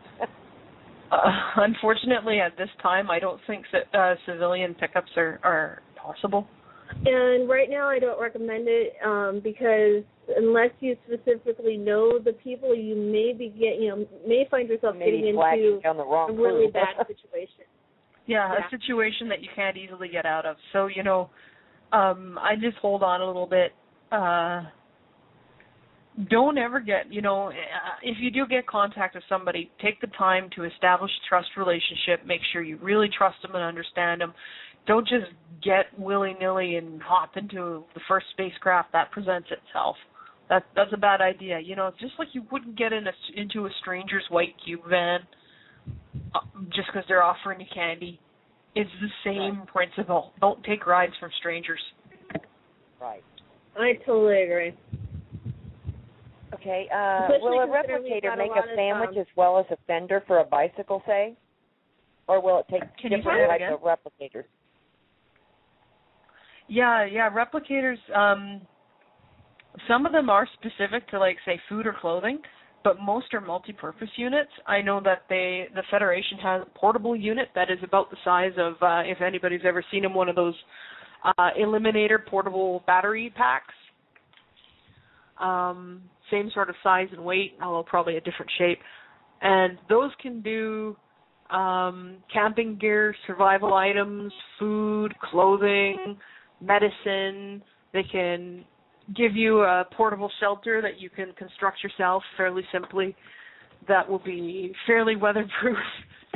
Unfortunately, at this time, I don't think that civilian pickups are possible. And right now, I don't recommend it because unless you specifically know the people, you may find yourself getting into on the wrong a really bad situation. a situation that you can't easily get out of. So, I just hold on a little bit. Don't ever get, if you do get contact with somebody, take the time to establish a trust relationship. Make sure you really trust them and understand them. Don't just get willy-nilly and hop into the first spacecraft that presents itself. That's a bad idea. It's just like you wouldn't get into a stranger's white cube van just because they're offering you candy. It's the same principle. Don't take rides from strangers. Right. I totally agree. Okay. Will a replicator make a sandwich as well as a fender for a bicycle, say? Or will it take different types of replicators? Yeah, replicators, some of them are specific to, like, say, food or clothing, but most are multi-purpose units. I know that the Federation has a portable unit that is about the size of, if anybody's ever seen them, one of those Eliminator portable battery packs. Same sort of size and weight, although probably a different shape. And those can do camping gear, survival items, food, clothing, medicine. They can give you a portable shelter that you can construct yourself fairly simply that will be fairly weatherproof.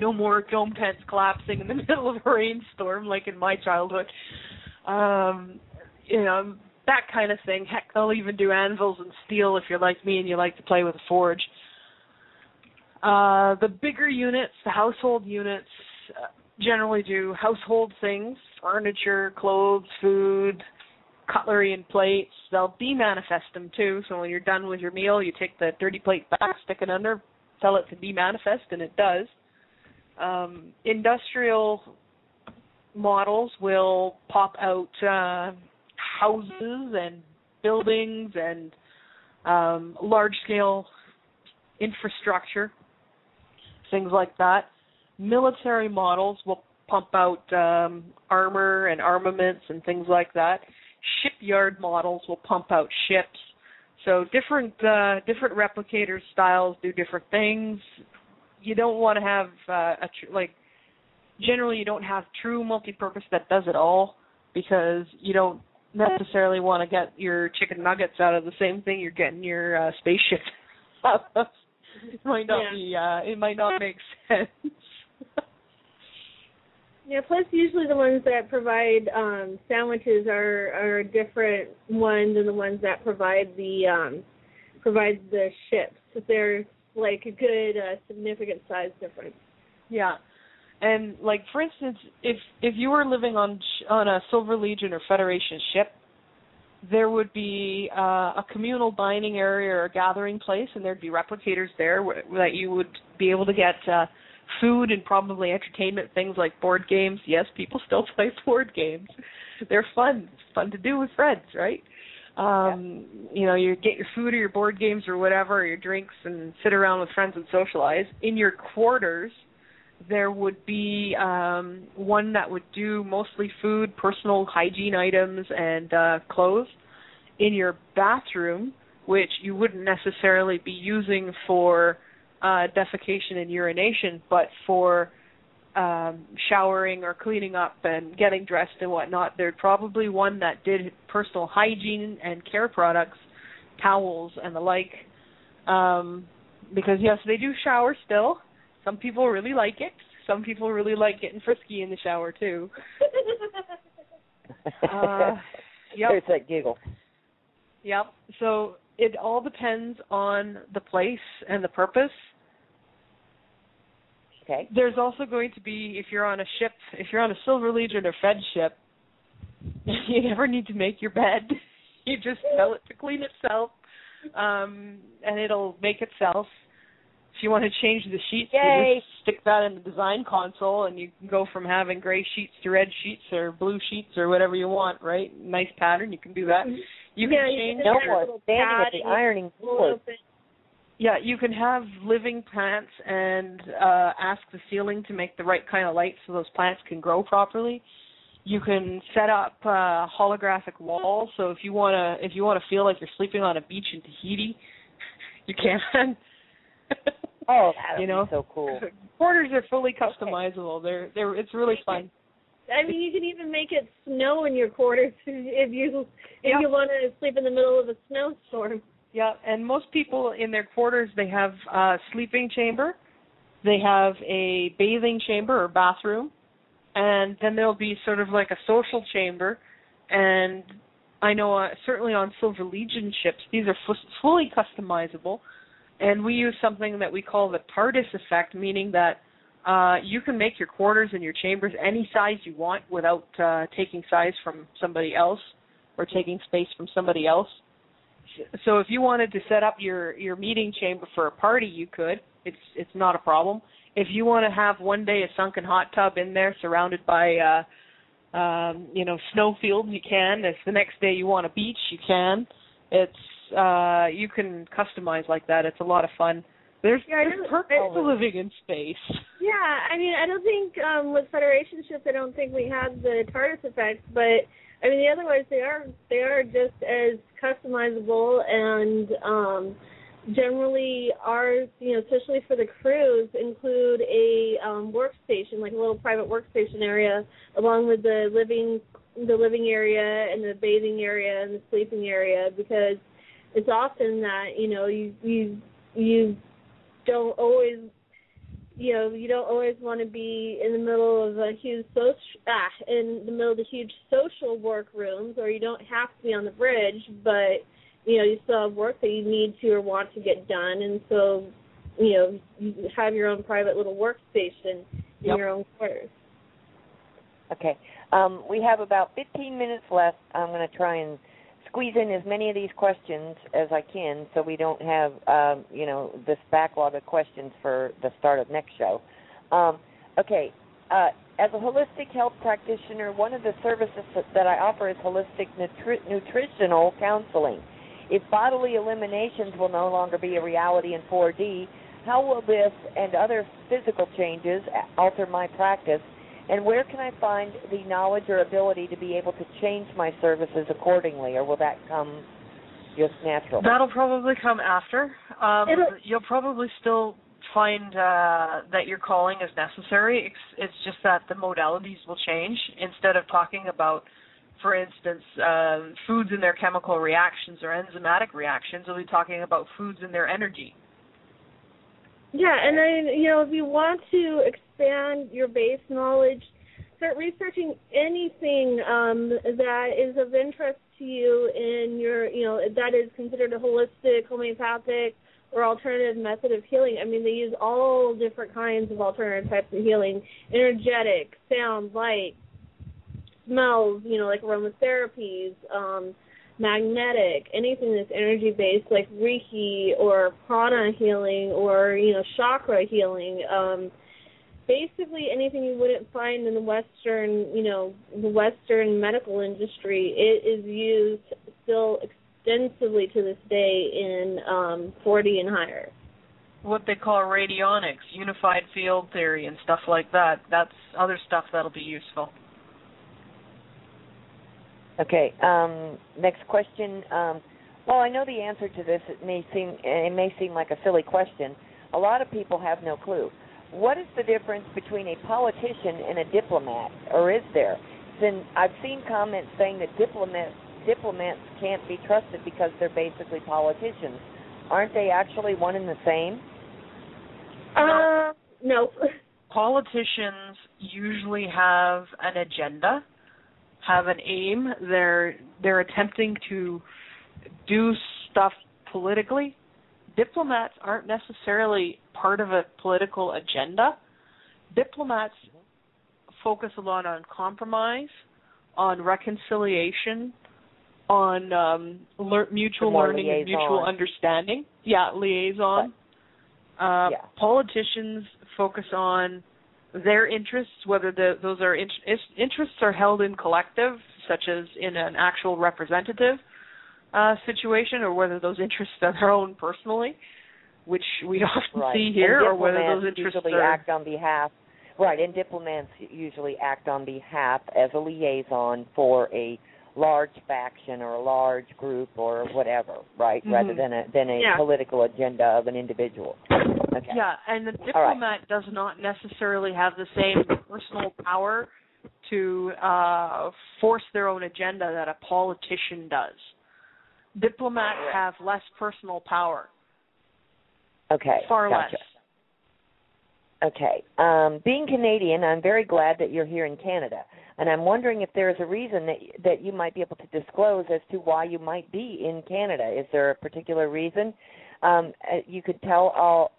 No more dome tents collapsing in the middle of a rainstorm like in my childhood. That kind of thing. Heck, they'll even do anvils and steel if you're like me and you like to play with a forge. The bigger units, the household units, generally do household things, furniture, clothes, food, cutlery and plates. They'll demanifest them too, so when you're done with your meal, you take the dirty plate back, stick it under, tell it to demanifest, and it does. Industrial models will pop out houses and buildings and large-scale infrastructure, things like that. Military models will pump out armor and armaments and things like that. Shipyard models will pump out ships. So different replicator styles do different things. You don't want to have generally you don't have true multi-purpose that does it all, because you don't necessarily want to get your chicken nuggets out of the same thing you're getting your spaceship out of. It might not be. It might not make sense. Yeah. Plus, usually the ones that provide sandwiches are a different one than the ones that provide the ships. There's like a good significant size difference. Yeah. And, like, for instance, if you were living on a Silver Legion or Federation ship, there would be a communal dining area or a gathering place, and there'd be replicators there that you would be able to get food and probably entertainment things like board games. Yes, people still play board games. They're fun. It's fun to do with friends, right? You get your food or your board games or whatever, or your drinks, and sit around with friends and socialize. In your quarters, there would be one that would do mostly food, personal hygiene items, and clothes. In your bathroom, which you wouldn't necessarily be using for defecation and urination, but for showering or cleaning up and getting dressed and whatnot, there'd probably one that did personal hygiene and care products, towels and the like. Because, yes, they do shower still. Some people really like it. Some people really like getting frisky in the shower, too. Yep. There's that giggle. Yep. So it all depends on the place and the purpose. Okay. There's also going to be, if you're on a ship, if you're on a Silver Legion or Fed ship, you never need to make your bed. You just tell it to clean itself, and it'll make itself. If you want to change the sheets, you just stick that in the design console, and you can go from having gray sheets to red sheets or blue sheets or whatever you want, right? Nice pattern, you can do that. You can change standing at the ironing board. Yeah, you can have living plants and ask the ceiling to make the right kind of light so those plants can grow properly. You can set up holographic walls, so if you want to feel like you're sleeping on a beach in Tahiti, you can. Oh, that would be so cool. Quarters are fully customizable. It's really fun. I mean, you can even make it snow in your quarters if you want to sleep in the middle of a snowstorm. Yeah, and most people in their quarters, they have a sleeping chamber, they have a bathing chamber or bathroom, and then there'll be sort of like a social chamber. And I know certainly on Silver Legion ships, these are fully customizable, and we use something that we call the TARDIS effect, meaning that you can make your quarters and your chambers any size you want without taking size from somebody else or taking space from somebody else. So if you wanted to set up your meeting chamber for a party, you could. It's not a problem. If you want to have one day a sunken hot tub in there surrounded by snowfields, you can. If the next day you want a beach, you can. You can customize like that. It's a lot of fun. There's perks to living in space. Yeah, I mean, I don't think with Federation ships, I don't think we have the TARDIS effect, but I mean, the other ones they are just as customizable, and generally ours, especially for the crews, include a workstation, like a little private workstation area, along with the living area and the bathing area and the sleeping area, because it's often that you don't always want to be in the middle of a huge social work rooms, or you don't have to be on the bridge, but you still have work that you need to or want to get done, and so you have your own private little workstation in your own quarters. Okay, we have about 15 minutes left. I'm going to try and squeeze in as many of these questions as I can, so we don't have this backlog of questions for the start of next show. As a holistic health practitioner, one of the services that I offer is holistic nutritional counseling. If bodily eliminations will no longer be a reality in 4D, how will this and other physical changes alter my practice? And where can I find the knowledge or ability to be able to change my services accordingly, or will that come just natural? That'll probably come after. You'll probably still find that your calling is necessary. It's just that the modalities will change. Instead of talking about, for instance, foods and their chemical reactions or enzymatic reactions, we'll be talking about foods and their energy. Yeah, and then, if you want to expand your base knowledge, start researching anything that is of interest to you in your, that is considered a holistic, homeopathic, or alternative method of healing. I mean, they use all different kinds of alternative types of healing: energetic, sound, light, smells, like aromatherapies, magnetic, anything that's energy-based, like Reiki or prana healing or, chakra healing. Basically anything you wouldn't find in the Western medical industry, it is used still extensively to this day in 4D and higher. What they call radionics, unified field theory and stuff like that. That's other stuff that'll be useful. Okay, next question. Well, I know the answer to this. It may seem like a silly question. A lot of people have no clue. What is the difference between a politician and a diplomat, or is there? Then I've seen comments saying that diplomats can't be trusted because they're basically politicians. Aren't they actually one and the same? No. Politicians usually have an agenda, have an aim. They're attempting to do stuff politically. Diplomats aren't necessarily part of a political agenda. Diplomats focus a lot on compromise, on reconciliation, on mutual learning and mutual understanding. Yeah, liaison. Politicians focus on their interests, whether those are interests are held in collective, such as in an actual representative situation, or whether those interests are their own personally, which we often see here, or whether those interests act on behalf. Right, and diplomats usually act on behalf as a liaison for a large faction or a large group or whatever, right? Mm-hmm. Rather than a political agenda of an individual. Okay. Yeah, and the diplomat does not necessarily have the same personal power to force their own agenda that a politician does. Diplomats have less personal power. Okay. Far less. Okay. Being Canadian, I'm very glad that you're here in Canada, and I'm wondering if there is a reason that you might be able to disclose as to why you might be in Canada. Is there a particular reason? You could tell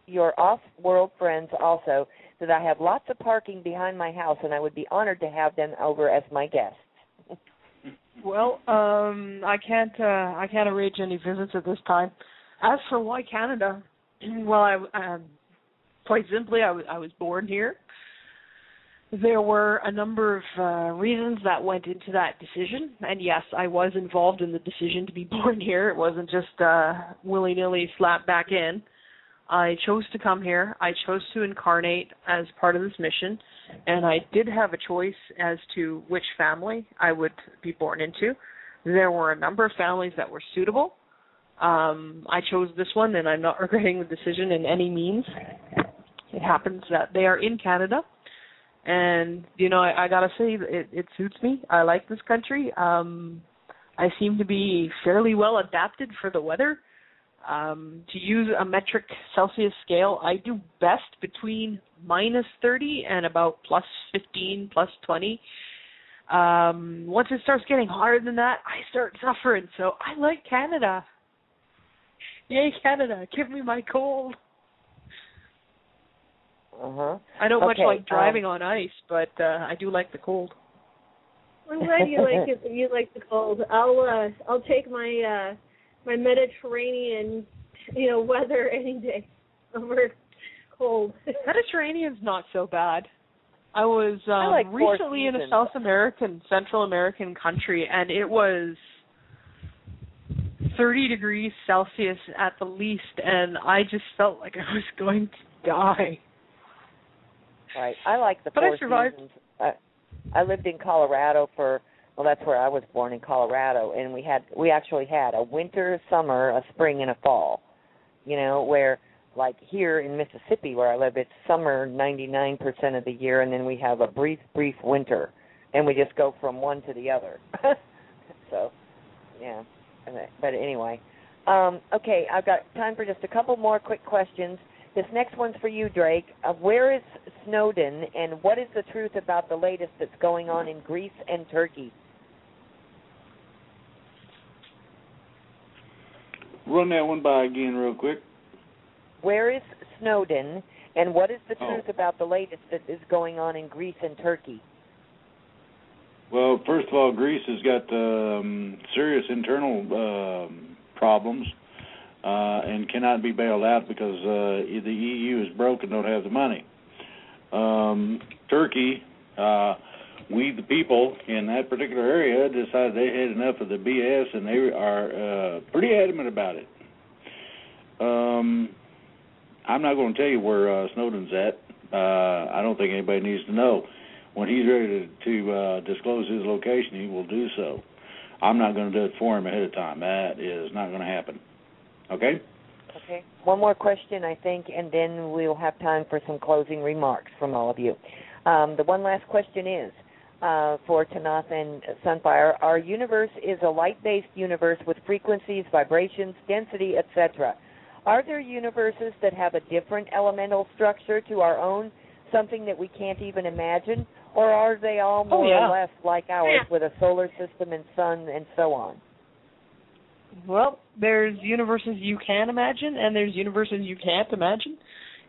your off-world friends also that I have lots of parking behind my house, and I would be honored to have them over as my guests. Well, I can't arrange any visits at this time. As for why Canada, well, quite simply, I was born here. There were a number of reasons that went into that decision, and yes, I was involved in the decision to be born here. It wasn't just willy-nilly slapped back in. I chose to come here. I chose to incarnate as part of this mission, and I did have a choice as to which family I would be born into. There were a number of families that were suitable. I chose this one, and I'm not regretting the decision in any means. It happens that they are in Canada, and, you know, I got to say, it suits me. I like this country. I seem to be fairly well adapted for the weather. To use a metric Celsius scale, I do best between minus 30 and about plus 15, plus 20. Once it starts getting hotter than that, I start suffering. So I like Canada. Yay, Canada. Give me my cold. I don't much like driving on ice, but I do like the cold. I'm glad you like it. You like the cold. I'll take my my Mediterranean, weather any day over cold. Mediterranean's not so bad. I was like recently in a Central American country, and it was 30 degrees Celsius at the least, and I just felt like I was going to die. Right. I like the four seasons. I lived in Colorado that's where I was born, in Colorado, and we actually had a winter, summer, a spring, and a fall. Where like here in Mississippi where I live, it's summer 99% of the year, and then we have a brief winter, and we just go from one to the other. So, yeah. But anyway, okay, I've got time for just a couple more quick questions. This next one's for you, Drake. Where is Snowden, and what is the truth about the latest that's going on in Greece and Turkey? Run that one by again real quick. Where is Snowden, and what is the truth about the latest that is going on in Greece and Turkey? Well, first of all, Greece has got serious internal problems. And cannot be bailed out because the EU is broke and don't have the money. Turkey, we the people in that particular area decided they had enough of the BS, and they are pretty adamant about it. I'm not going to tell you where Snowden's at. I don't think anybody needs to know. When he's ready to disclose his location, he will do so. I'm not going to do it for him ahead of time. That is not going to happen. Okay? Okay. One more question, I think, and then we'll have time for some closing remarks from all of you. The one last question is for Tanaath and Sunfire. Our universe is a light-based universe with frequencies, vibrations, density, etc. Are there universes that have a different elemental structure to our own, something that we can't even imagine, or are they all more or less like ours with a solar system and sun and so on? Well, there's universes you can imagine, and there's universes you can't imagine.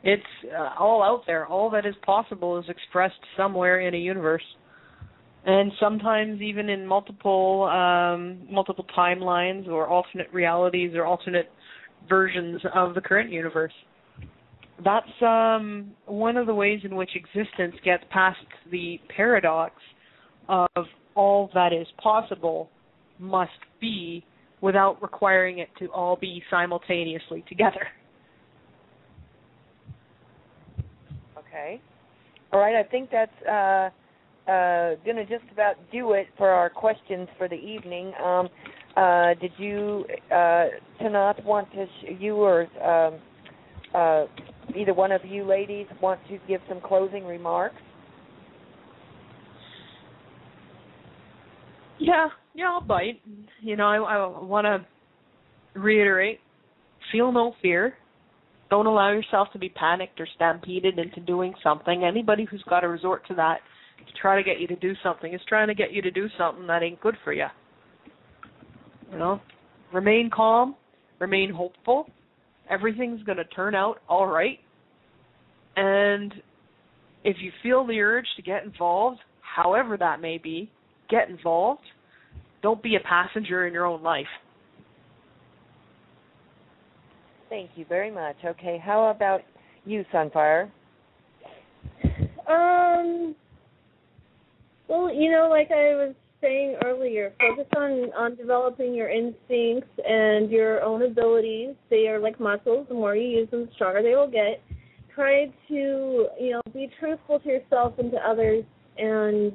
It's all out there. All that is possible is expressed somewhere in a universe, and sometimes even in multiple timelines or alternate realities or alternate versions of the current universe. That's one of the ways in which existence gets past the paradox of all that is possible must be, without requiring it to all be simultaneously together. Okay. All right, I think that's going to just about do it for our questions for the evening. Did you, Tanaath, want to, you or either one of you ladies want to give some closing remarks? Yeah, I'll bite. I want to reiterate, feel no fear. Don't allow yourself to be panicked or stampeded into doing something. Anybody who's got to resort to that to try to get you to do something is trying to get you to do something that ain't good for you. Remain calm, remain hopeful. Everything's going to turn out all right. And if you feel the urge to get involved, however that may be, get involved. Don't be a passenger in your own life. Thank you very much. Okay, how about you, Sunfire? Well, like I was saying earlier, focus on developing your instincts and your own abilities. They are like muscles. The more you use them, the stronger they will get. Try to, be truthful to yourself and to others. And,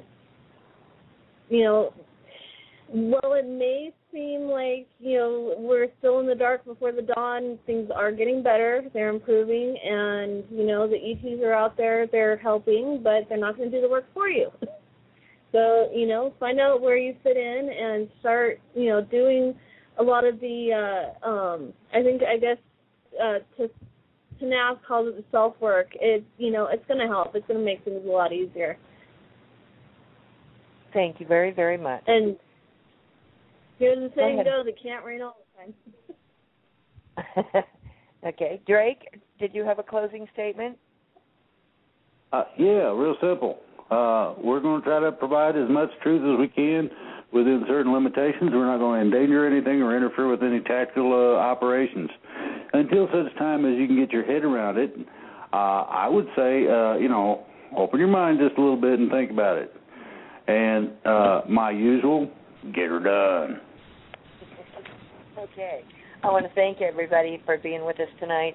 while it may seem like, we're still in the dark before the dawn, things are getting better. They're improving. And, the ETs are out there. They're helping, but they're not going to do the work for you. So, find out where you fit in and start, doing a lot of the, Tanaath calls it the self-work. It's going to help. It's going to make things a lot easier. Thank you very, very much. And here's the saying goes, it can't rain all the time. Okay. Drake, did you have a closing statement? Yeah, real simple. We're going to try to provide as much truth as we can within certain limitations. We're not going to endanger anything or interfere with any tactical operations. Until such time as you can get your head around it, I would say, open your mind just a little bit and think about it. And my usual, get her done. Okay. I want to thank everybody for being with us tonight.